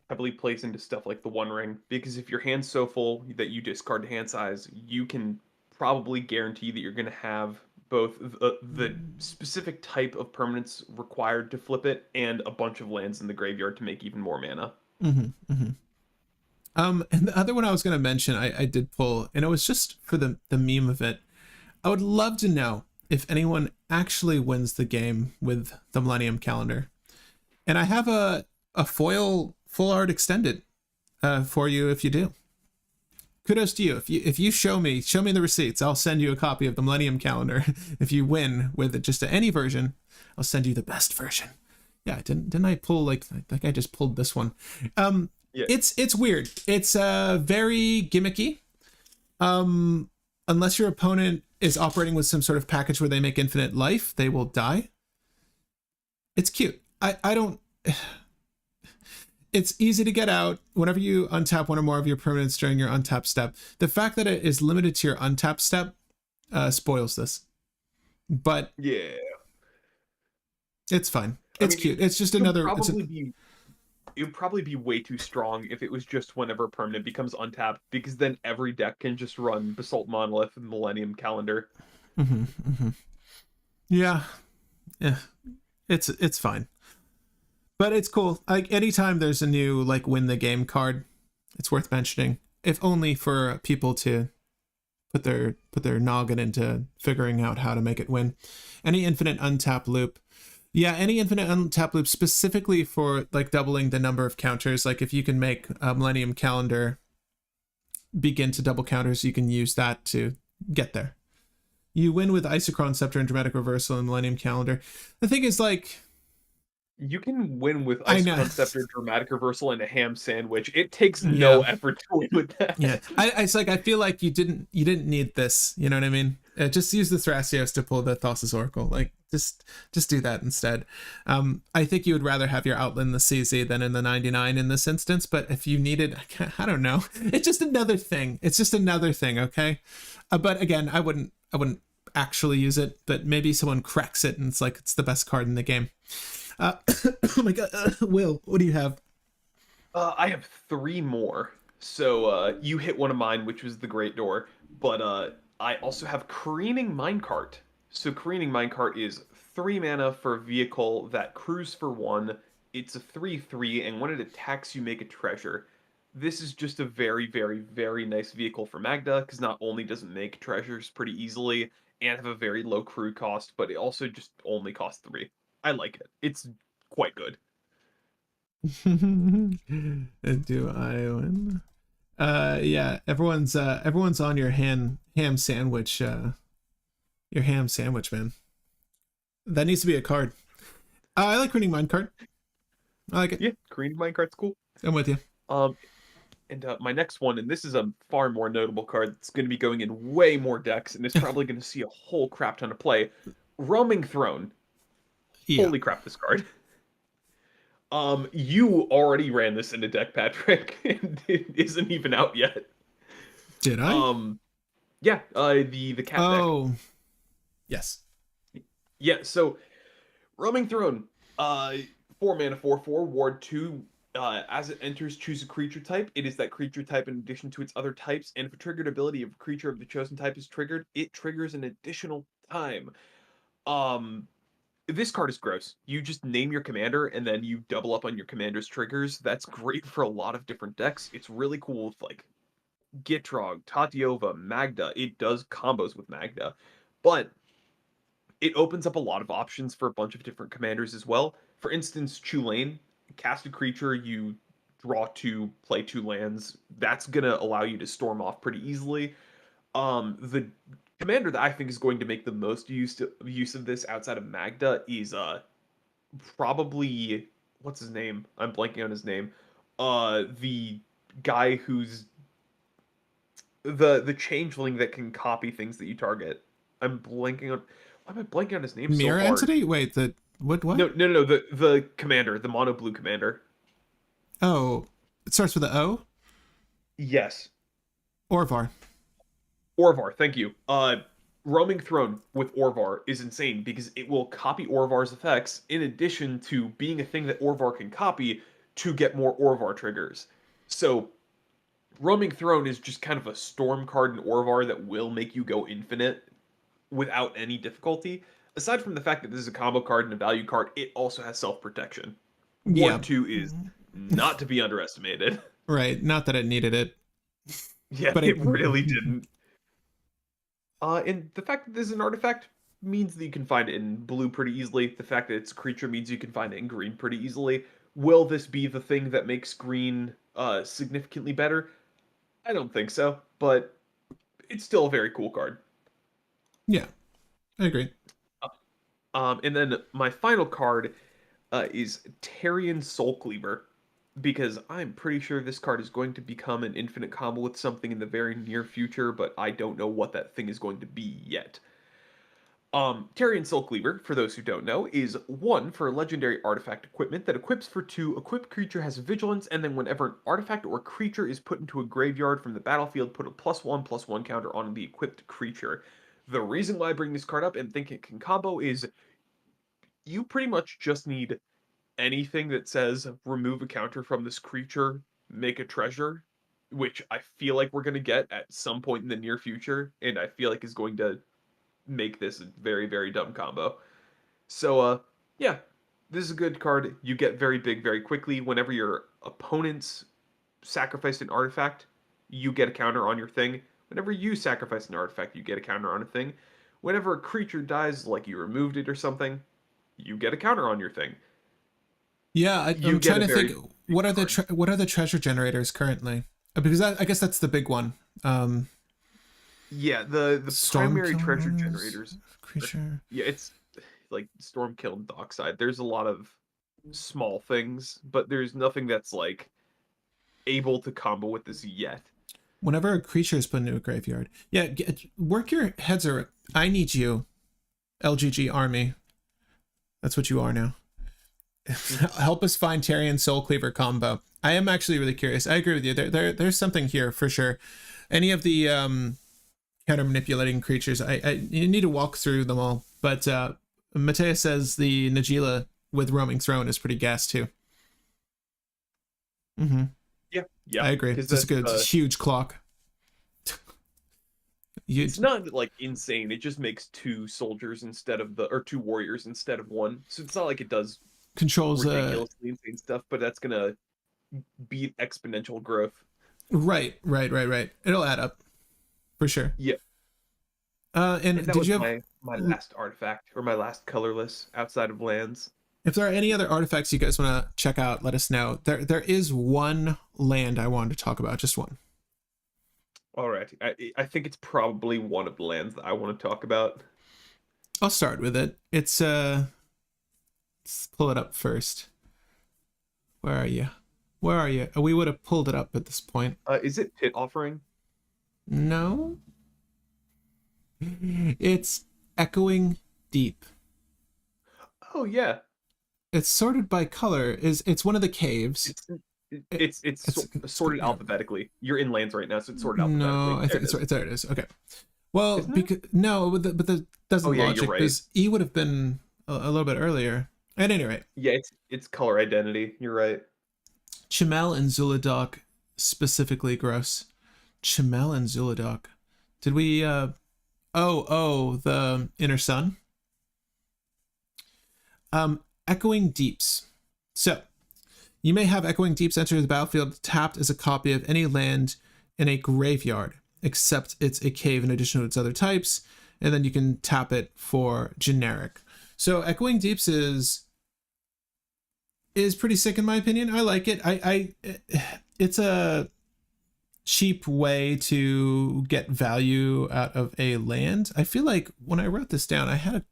heavily plays into stuff like the One Ring, because if your hand's so full that you discard hand size, you can probably guarantee that you're going to have both the specific type of permanents required to flip it and a bunch of lands in the graveyard to make even more mana. And the other one I was going to mention, I did pull, and it was just for the meme of it. I would love to know if anyone actually wins the game with the Millennium Calendar. And I have a foil full art extended for you if you do. Kudos to you. If you show me the receipts, I'll send you a copy of the Millennium Calendar. If you win with just any version, I'll send you the best version. Yeah, didn't I pull like I just pulled this one? Yeah. It's weird. It's very gimmicky. Unless your opponent is operating with some sort of package where they make infinite life, they will die. It's cute. I don't. It's easy to get out whenever you untap one or more of your permanents during your untap step. The fact that it is limited to your untap step spoils this. But yeah, it's fine. It's cute. It's just another. It would probably be way too strong if it was just whenever permanent becomes untapped, because then every deck can just run Basalt Monolith and Millennium Calendar. Yeah. It's fine. But it's cool. Like anytime there's a new like win the game card, it's worth mentioning. If only for people to put their noggin into figuring out how to make it win. Any infinite untap loop. Yeah, any infinite untap loop specifically for like doubling the number of counters. Like if you can make a Millennium Calendar begin to double counters, you can use that to get there. You win with Isochron Scepter and Dramatic Reversal and Millennium Calendar. The thing is like you can win with Isochron Scepter, Dramatic Reversal, and a ham sandwich. It takes no effort to win with that. Yeah, it's like I feel like you didn't need this. You know what I mean? Just use the Thrasios to pull the Thassa's Oracle. Like just do that instead. I think you would rather have your Outland the CZ than in the 99 in this instance. But if you needed, I don't know. It's just another thing. It's just another thing. Okay. But again, I wouldn't actually use it. But maybe someone cracks it and it's like it's the best card in the game. Oh my god, Will, what do you have? I have 3 more. So you hit one of mine, which was the Great Door, but I also have Careening Minecart. So Careening Minecart is 3 mana for a vehicle that crews for 1. It's a 3/3, and when it attacks, you make a treasure. This is just a very, very, very nice vehicle for Magda, because not only does it make treasures pretty easily and have a very low crew cost, but it also just only costs 3. I like it. It's quite good. Do I win? Yeah, everyone's on your ham sandwich. Your ham sandwich, man. That needs to be a card. I like Careening Minecart. I like it. Yeah, Careening Minecart's cool. I'm with you. And my next one, and this is a far more notable card that's going to be going in way more decks, and it's probably going to see a whole crap ton of play. Roaming Throne. Yeah. Holy crap, this card. You already ran this in a deck, Patrick, and it isn't even out yet. Did I? Yeah, the cat deck. Oh. Yes. Yeah, so Roaming Throne, 4 mana, 4/4, ward 2. As it enters, choose a creature type. It is that creature type in addition to its other types, and if a triggered ability of a creature of the chosen type is triggered, it triggers an additional time. This card is gross. You just name your commander and then you double up on your commander's triggers. That's great for a lot of different decks. It's really cool with like Gitrog, Tatiova, Magda. It does combos with Magda. But it opens up a lot of options for a bunch of different commanders as well. For instance, Tulane, cast a creature, you draw 2, play 2 lands. That's gonna allow you to storm off pretty easily. The commander that I think is going to make the most use of this outside of Magda is probably, what's his name? I'm blanking on his name. The guy who's the changeling that can copy things that you target. I'm blanking on. Why am I blanking on his name so Mirror hard? entity? Wait, the what? No. The commander, the mono blue commander. Oh, it starts with an O. Yes, Orvar. Orvar. Thank you. Roaming Throne with Orvar is insane because it will copy Orvar's effects in addition to being a thing that Orvar can copy to get more Orvar triggers. So Roaming Throne is just kind of a storm card in Orvar that will make you go infinite without any difficulty. Aside from the fact that this is a combo card and a value card, it also has self-protection. Yeah. 1/2 is not to be underestimated. Right. Not that it needed it. Yeah, but it really didn't. And the fact that this is an artifact means that you can find it in blue pretty easily. The fact that it's a creature means you can find it in green pretty easily. Will this be the thing that makes green significantly better? I don't think so, but it's still a very cool card. Yeah, I agree. And then my final card is Terrian Soulcleaver, because I'm pretty sure this card is going to become an infinite combo with something in the very near future, but I don't know what that thing is going to be yet. Terrian Soulcleaver, for those who don't know, is 1 for legendary artifact equipment that equips for 2. Equipped creature has vigilance, and then whenever an artifact or creature is put into a graveyard from the battlefield, put a +1/+1 counter on the equipped creature. The reason why I bring this card up and think it can combo is you pretty much just need anything that says remove a counter from this creature, make a treasure, which I feel like we're going to get at some point in the near future, and I feel like is going to make this a very, very dumb combo. So, yeah, this is a good card. You get very big very quickly. Whenever your opponents sacrifice an artifact, you get a counter on your thing. Whenever you sacrifice an artifact, you get a counter on a thing. Whenever a creature dies, like you removed it or something, you get a counter on your thing. Yeah, You I'm get trying a to very think. What are the what are the treasure generators currently? Because I guess that's the big one. Yeah, the Storm primary treasure killers, generators. creature. Yeah, it's like Stormkill and Dockside. There's a lot of small things, but there's nothing that's like able to combo with this yet. Whenever a creature is put into a graveyard, yeah, work your heads around. I need you, LGG army. That's what you are now. Help us find Terrian Soulcleaver combo. I am actually really curious. I agree with you. There's something here for sure. Any of the counter manipulating creatures, I you need to walk through them all. But Matea says the Najila with Roaming Throne is pretty gas too. Mm-hmm. Yeah, I agree. It's a good, huge clock. It's not like insane. It just makes 2 soldiers instead of or 2 warriors instead of 1. So it's not like it does controls ridiculously insane stuff, but that's gonna beat exponential growth. Right. It'll add up for sure. Yeah. And that did was you have my last artifact or my last colorless outside of lands? If there are any other artifacts you guys want to check out, let us know. There is one land I wanted to talk about, just one. All right. I think it's probably one of the lands that I want to talk about. I'll start with it. It's let's pull it up first. Where are you? Where are you? We would have pulled it up at this point. Is it Pit Offering? No. It's Echoing Deep. Oh yeah. It's sorted by color. It's one of the caves. It's sorted alphabetically. You're in lands right now, so it's sorted alphabetically. No, I think there it is. Okay. Well, Isn't because no, but the doesn't logic right. because E would have been a little bit earlier. At any rate. Yeah, it's color identity. You're right. Chimel and Zuladok specifically gross. Chimel and Zuladok. Did we the Inner Sun? Echoing Deeps. So, you may have Echoing Deeps enter the battlefield tapped as a copy of any land in a graveyard, except it's a cave in addition to its other types. and then you can tap it for generic. So Echoing Deeps is pretty sick in my opinion. I like it. It's a cheap way to get value out of a land. I feel like when I wrote this down, I had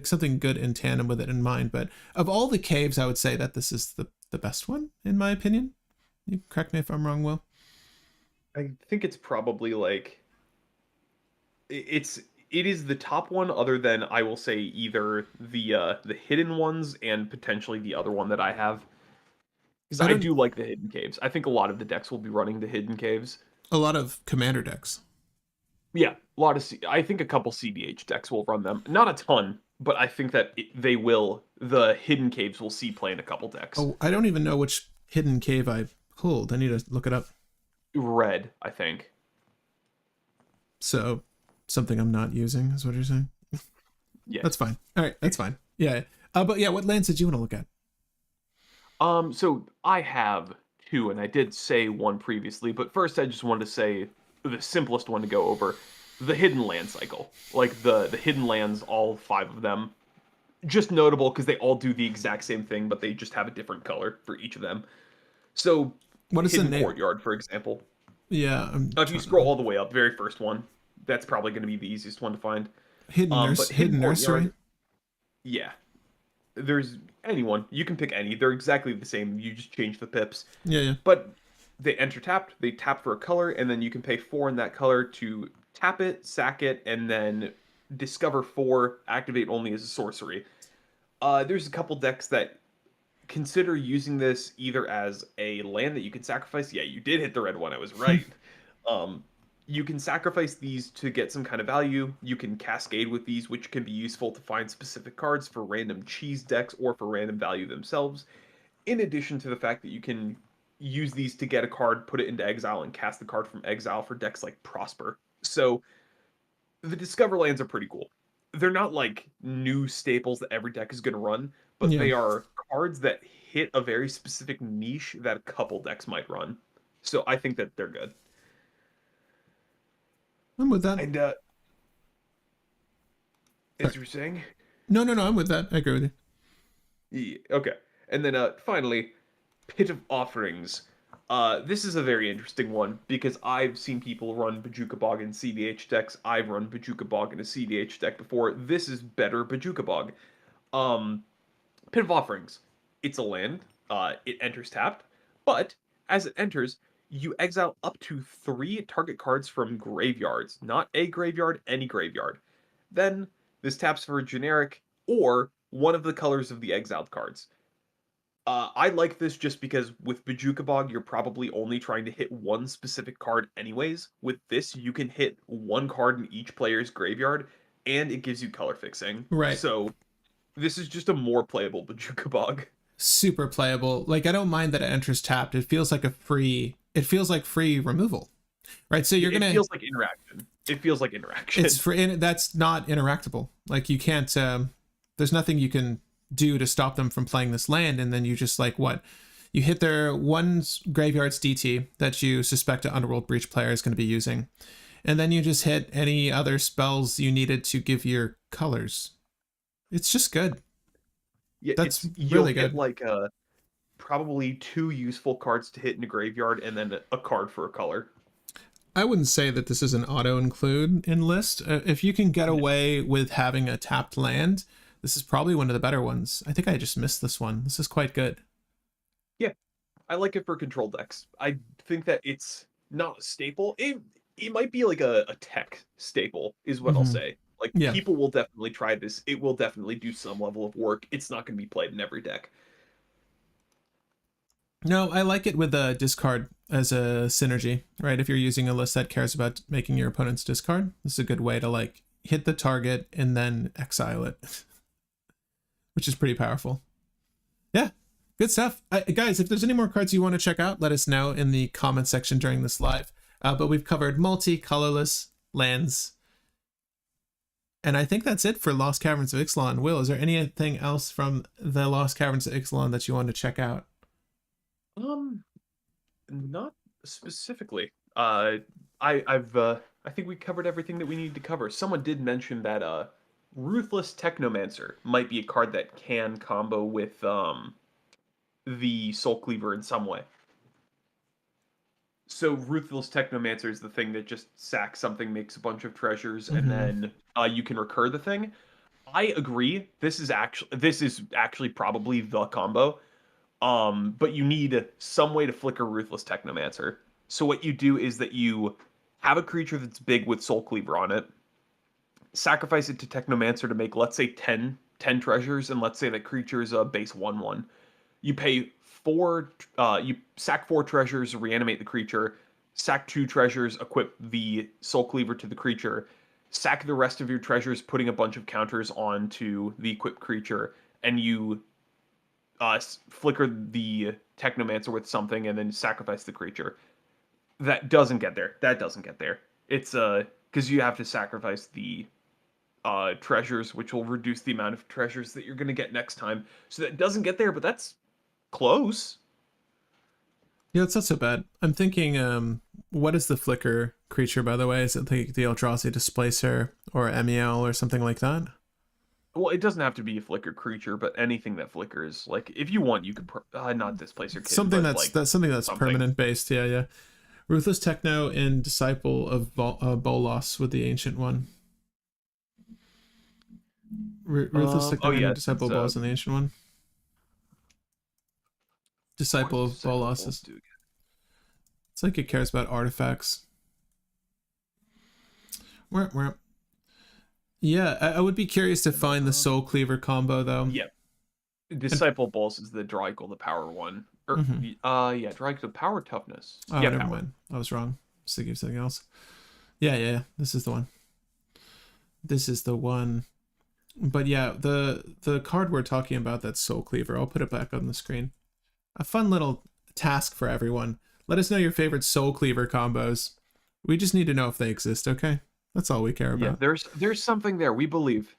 something good in tandem with it in mind. But of all the caves, I would say that this is the best one in my opinion. You correct me if I'm wrong, Will. I think it's probably like it is the top one, other than I will say either the hidden ones and potentially the other one that I have. Because I I don't. do like the hidden caves. I think a lot of the decks will be running the hidden caves. A lot of commander decks. Yeah, a lot of I think a couple CDH decks will run them. Not a ton, but I think that they will. The hidden caves will see play in a couple decks. Oh, I don't even know which hidden cave I pulled. I need to look it up. Red, I think. So something I'm not using is what you're saying. Yeah, That's fine. All right, that's fine. Yeah. But yeah, what lands did you want to look at? So I have two, and I did say one previously, but first I just wanted to say the simplest one to go over, the hidden land cycle. Like the hidden lands, all 5 of them. Just notable because they all do the exact same thing, but they just have a different color for each of them. So, What is the hidden name? courtyard, for example. Yeah, If you scroll all the way up, very first one, that's probably going to be the easiest one to find. But Hidden nursery. Yeah, there's anyone you can pick any. They're exactly the same. You just change the pips. Yeah, yeah. But they enter tapped. They tap for a color, and then you can pay 4 in that color to tap it, sack it, and then discover 4. Activate only as a sorcery. There's a couple decks that consider using this either as a land that you can sacrifice. Yeah, you did hit the red one. I was right. You can sacrifice these to get some kind of value. You can cascade with these, which can be useful to find specific cards for random cheese decks or for random value themselves. In addition to the fact that you can use these to get a card, put it into exile, and cast the card from exile for decks like Prosper. So the Discover lands are pretty cool. They're not like new staples that every deck is going to run, but Yeah. they are cards that hit a very specific niche that a couple decks might run. So I think that they're good. I'm with that. And Sorry. as you were saying, No, no, no. I'm with that. I agree with you. yeah, okay. And then finally, Pit of Offerings. This is a very interesting one because I've seen people run Bajuka Bog in CDH decks. I've run Bajuka Bog in a CDH deck before. This is better Bajuka Bog. Um, Pit of Offerings. It's a land. It enters tapped, but as it enters, you exile up to 3 target cards from graveyards. Not a graveyard, any graveyard. Then this taps for a generic or one of the colors of the exiled cards. I like this just because with Bajuka Bog, you're probably only trying to hit one specific card anyways. With this, you can hit one card in each player's graveyard, and it gives you color fixing. Right. So this is just a more playable Bajuka Bog. Super playable. Like I don't mind that it enters tapped. It feels like free removal. Right? So you're It going to feels like interaction. It feels like interaction. It's free, that's not interactable. Like you can't there's nothing you can do to stop them from playing this land, and then you just like what? You hit their one graveyard's DT that you suspect an Underworld Breach player is going to be using. And then you just hit any other spells you needed to give your colors. It's just good. Yeah, That's you'll really get good. like probably 2 useful cards to hit in a graveyard and then a card for a color. I wouldn't say that this is an auto include in list. If you can get away with having a tapped land, this is probably one of the better ones. I think I just missed this one. This is quite good. Yeah, I like it for control decks. I think that it's not a staple. It might be like a tech staple, is what I'll Mm-hmm. say. Like Yeah. people will definitely try this. It will definitely do some level of work. It's not going to be played in every deck. No, I like it with a discard as a synergy, right? If you're using a list that cares about making your opponent's discard, this is a good way to like hit the target and then exile it, which is pretty powerful. Yeah, good stuff. Guys, if there's any more cards you want to check out, let us know in the comment section during this live. But we've covered colorless lands. And I think that's it for Lost Caverns of Ixalan. Will, is there anything else from the Lost Caverns of Ixalan that you want to check out? Not specifically. I've I think we covered everything that we needed to cover. Someone did mention that Ruthless Technomancer might be a card that can combo with the Soul Cleaver in some way. So Ruthless Technomancer is the thing that just sacks something, makes a bunch of treasures, and then you can recur the thing. I agree. This is actually probably the combo. But you need some way to flicker Ruthless Technomancer. So what you do is that you have a creature that's big with Soul Cleaver on it, sacrifice it to Technomancer to make, let's say, 10 treasures, and let's say that creature is a base 1/1. You pay you sack 4 treasures, reanimate the creature, sack 2 treasures, equip the Soul Cleaver to the creature, sack the rest of your treasures, putting a bunch of counters onto the equipped creature, and you flicker the Technomancer with something, and then sacrifice the creature. That doesn't get there. That doesn't get there. It's because you have to sacrifice the treasures, which will reduce the amount of treasures that you're going to get next time. So that doesn't get there, but that's close. Yeah, it's not so bad. I'm thinking, what is the flicker creature, by the way? Is it the Eldrazi Displacer or Emiel or something like that? Well, it doesn't have to be a flicker creature, but anything that flickers. Like, if you want, you could not Displacer Kid, something but, that's something that's permanent based. Yeah, yeah. Ruthless Techno and Disciple of Bolas with the Ancient One. Ruthless Techno and Disciple of Bolas and the Ancient One. Disciple of Bolas is. It's like it cares about artifacts. Yeah, I would be curious to find the Soul Cleaver combo though. Yeah. Disciple Bolas is the draw equal to power one. Or yeah, draw equal to power toughness. Oh, yeah, never mind. I was wrong. I was thinking of something else. Yeah. This is the one. This is the one. But yeah, the card we're talking about, that's Soul Cleaver. I'll put it back on the screen. A fun little task for everyone. Let us know your favorite Soul Cleaver combos. We just need to know if they exist, okay? That's all we care about. Yeah, there's something there. We believe.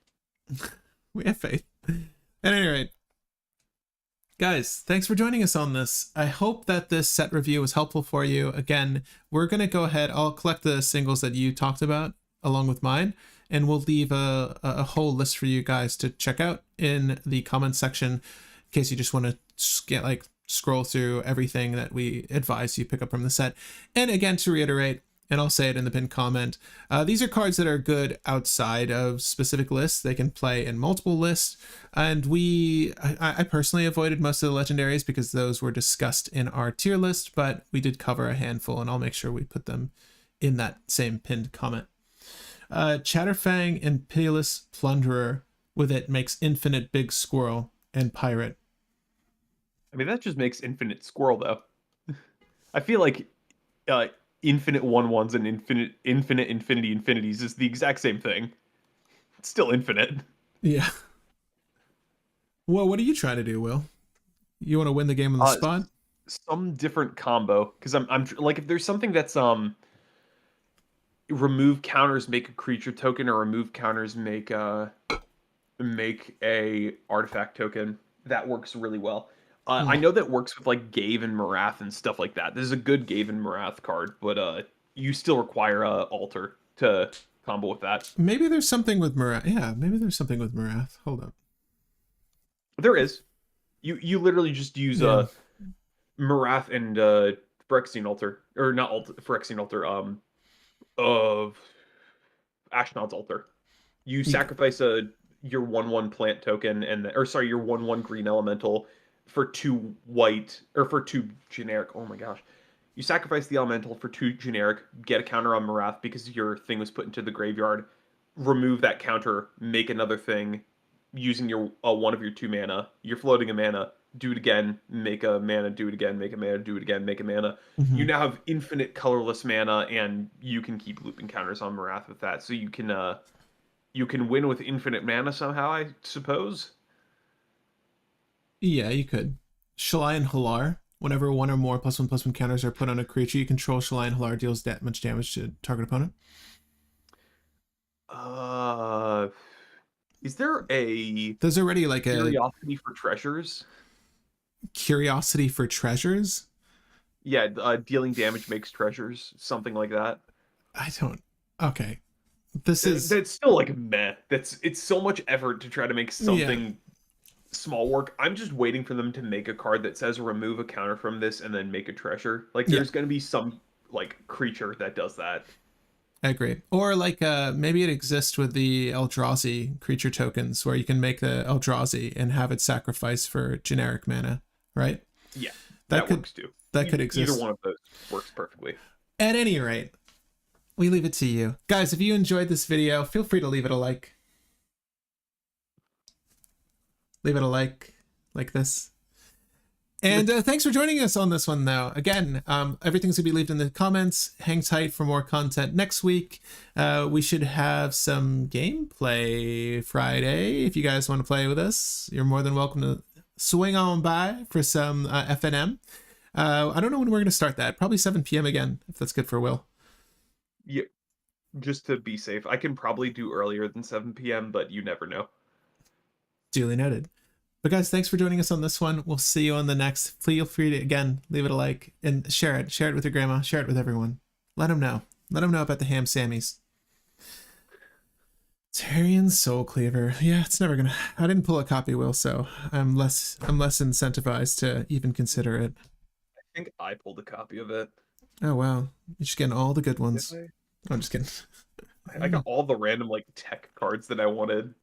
We have faith. At any rate, guys, thanks for joining us on this. I hope that this set review was helpful for you. Again, we're going to go ahead. I'll collect the singles that you talked about along with mine, and we'll leave a whole list for you guys to check out in the comments section in case you just want to scroll through everything that we advise you pick up from the set. And again, to reiterate, and I'll say it in the pinned comment, these are cards that are good outside of specific lists. They can play in multiple lists, and I personally avoided most of the legendaries because those were discussed in our tier list, but we did cover a handful, and I'll make sure we put them in that same pinned comment. Chatterfang and Pitiless Plunderer with it makes Infinite Big Squirrel and Pirate. I mean, that just makes Infinite Squirrel, though. I feel like Infinite 1/1s and Infinity Infinities is the exact same thing. It's still infinite. Yeah. Well, what are you trying to do, Will? You want to win the game on the spot? Some different combo, because I'm like, if there's something that's remove counters, make a creature token, or remove counters, make a artifact token, that works really well. I know that works with like Gave and Marath and stuff like that. This is a good Gave and Marath card, but you still require a altar to combo with that. Maybe there's something with Marath. Yeah, maybe there's something with Marath. Hold up. There is. You literally just use Marath and Phyrexian Altar, or not Phyrexian Altar. Of Ashnod's Altar. You sacrifice your 1/1 plant token your 1/1 green elemental for 2 white, or for 2 generic. Oh my gosh. You sacrifice the elemental for 2 generic, get a counter on Marath because your thing was put into the graveyard, remove that counter, make another thing using your one of your 2 mana. You're floating a mana, do it again, make a mana, do it again, make a mana, do it again, make a mana. You now have infinite colorless mana, and you can keep looping counters on Marath with that. So you can win with infinite mana somehow, I suppose. Yeah, you could. Shalayan Halar. Whenever 1 or more +1/+1 counters are put on a creature you control, Shalayan Halar deals that much damage to target opponent. Is there There's already like Curiosity for Treasures? Curiosity for Treasures? Yeah, dealing damage makes treasures, something like that. I don't Okay. This is, That's still like meh. It's so much effort to try to make yeah, something small work. I'm just waiting for them to make a card that says remove a counter from this and then make a treasure. Like yeah, there's gonna be some like creature that does that. I agree. Or like maybe it exists with the Eldrazi creature tokens where you can make the Eldrazi and have it sacrifice for generic mana, right? Yeah, That that could works too. that could Either exist. one of those works perfectly. At any rate, we leave it to you. Guys, if you enjoyed this video, feel free to leave it a like. Leave it a like this. And thanks for joining us on this one, though. Again, everything's going to be left in the comments. Hang tight for more content next week. We should have some gameplay Friday. If you guys want to play with us, you're more than welcome to swing on by for some FNM. I don't know when we're going to start that. Probably 7 p.m. again, if that's good for Will. Yeah, just to be safe. I can probably do earlier than 7 p.m., but you never know. Duly noted. But guys, thanks for joining us on this one. We'll see you on the next. Feel free to, again, leave it a like and share it. Share it with your grandma. Share it with everyone. Let them know. Let them know about the ham sammies. Tarian Soul Cleaver. Yeah, it's never gonna. I didn't pull a copy, Will, so I'm less incentivized to even consider it. I think I pulled a copy of it. Oh wow, you're just getting all the good Did ones. I? I'm just kidding. I got all the random like tech cards that I wanted.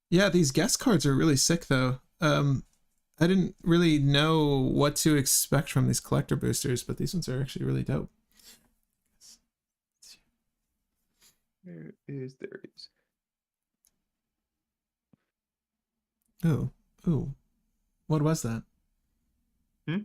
Yeah, these guest cards are really sick though. I didn't really know what to expect from these collector boosters, but these ones are actually really dope. There is. Ooh, ooh, what was that? Hmm?